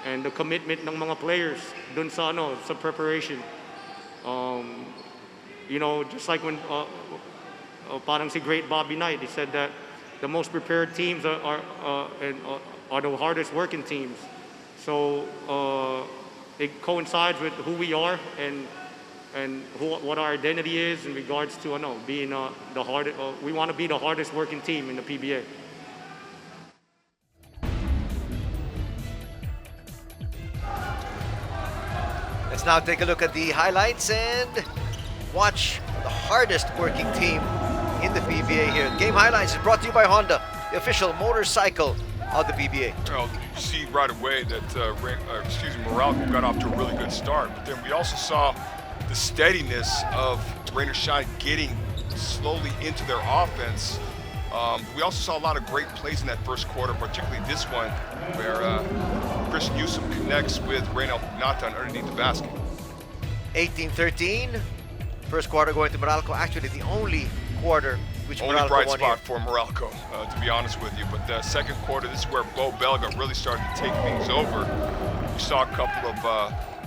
Speaker 16: and the commitment ng mga players dun sa preparation. Just like when parang si Great Bobby Knight, he said that the most prepared teams are the hardest working teams. So it coincides with who we are and what our identity is in regards to being the hardest. We want to be the hardest working team in the PBA.
Speaker 1: Let's now take a look at the highlights and watch the hardest working team in the PBA here. Game highlights is brought to you by Honda, the official motorcycle of the PBA.
Speaker 2: Well, you see right away that Meralco got off to a really good start, but then we also saw the steadiness of Rainer Shine getting slowly into their offense. We also saw a lot of great plays in that first quarter, particularly this one, where Chris Newsom connects with Raynel Natan underneath the basket.
Speaker 1: 18-13. First quarter going to Meralco. Actually, the only quarter which
Speaker 2: only
Speaker 1: Meralco
Speaker 2: bright
Speaker 1: won
Speaker 2: spot
Speaker 1: here.
Speaker 2: for Meralco, to be honest with you. But the second quarter, this is where Bo Belga really started to take things over. We saw a couple of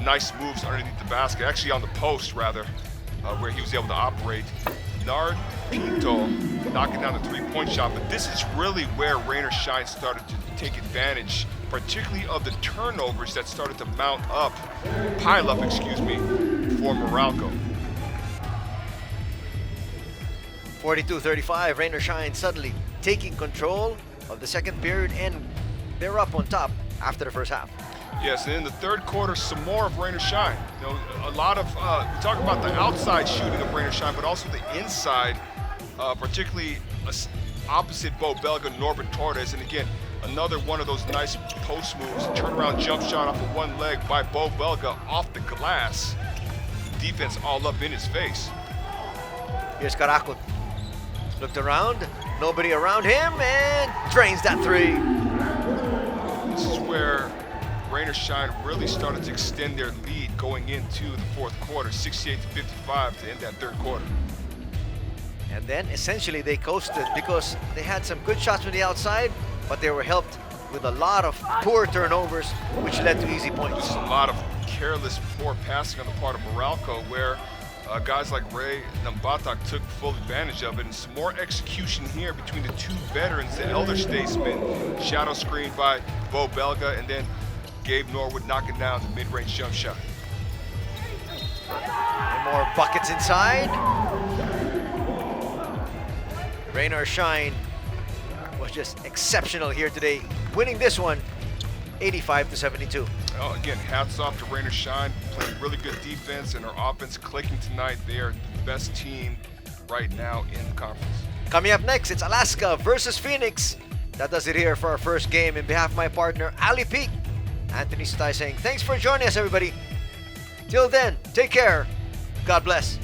Speaker 2: nice moves underneath the basket, actually on the post rather, where he was able to operate. Nard Pinto knocking down the three-point shot. But this is really where Rain or Shine started to take advantage, particularly of the turnovers that started to pile up, for Meralco.
Speaker 1: 42-35, Rain or Shine suddenly taking control of the second period, and they're up on top after the first half.
Speaker 2: Yes, and in the third quarter, some more of Rain or Shine. You know, a lot of, we talk about the outside shooting of Rain or Shine, but also the inside, particularly opposite Bo Belga, Norbert Torres. And again, another one of those nice post moves, turnaround jump shot off of one leg by Bo Belga off the glass. Defense all up in his face.
Speaker 1: Here's Karakot. Looked around, nobody around him, and drains that three.
Speaker 2: This is where Rain or Shine really started to extend their lead going into the fourth quarter, 68-55 to end that third quarter.
Speaker 1: And then essentially they coasted because they had some good shots from the outside, but they were helped with a lot of poor turnovers, which led to easy points.
Speaker 2: Just a lot of careless, poor passing on the part of Meralco, where guys like Ray Nambatak took full advantage of it, and some more execution here between the two veterans, the elder statesmen, shadow screened by Bo Belga, and then Gabe Norwood knocking down the mid-range jump shot.
Speaker 1: And more buckets inside. Rain or Shine was just exceptional here today, winning this one 85-72.
Speaker 2: Well, again, hats off to Rain or Shine, playing really good defense, and our offense clicking tonight. They are the best team right now in the conference.
Speaker 1: Coming up next, it's Alaska versus Phoenix. That does it here for our first game. In behalf of my partner, Ali Peak, Anthony Sutay saying thanks for joining us, everybody. Till then, take care. God bless.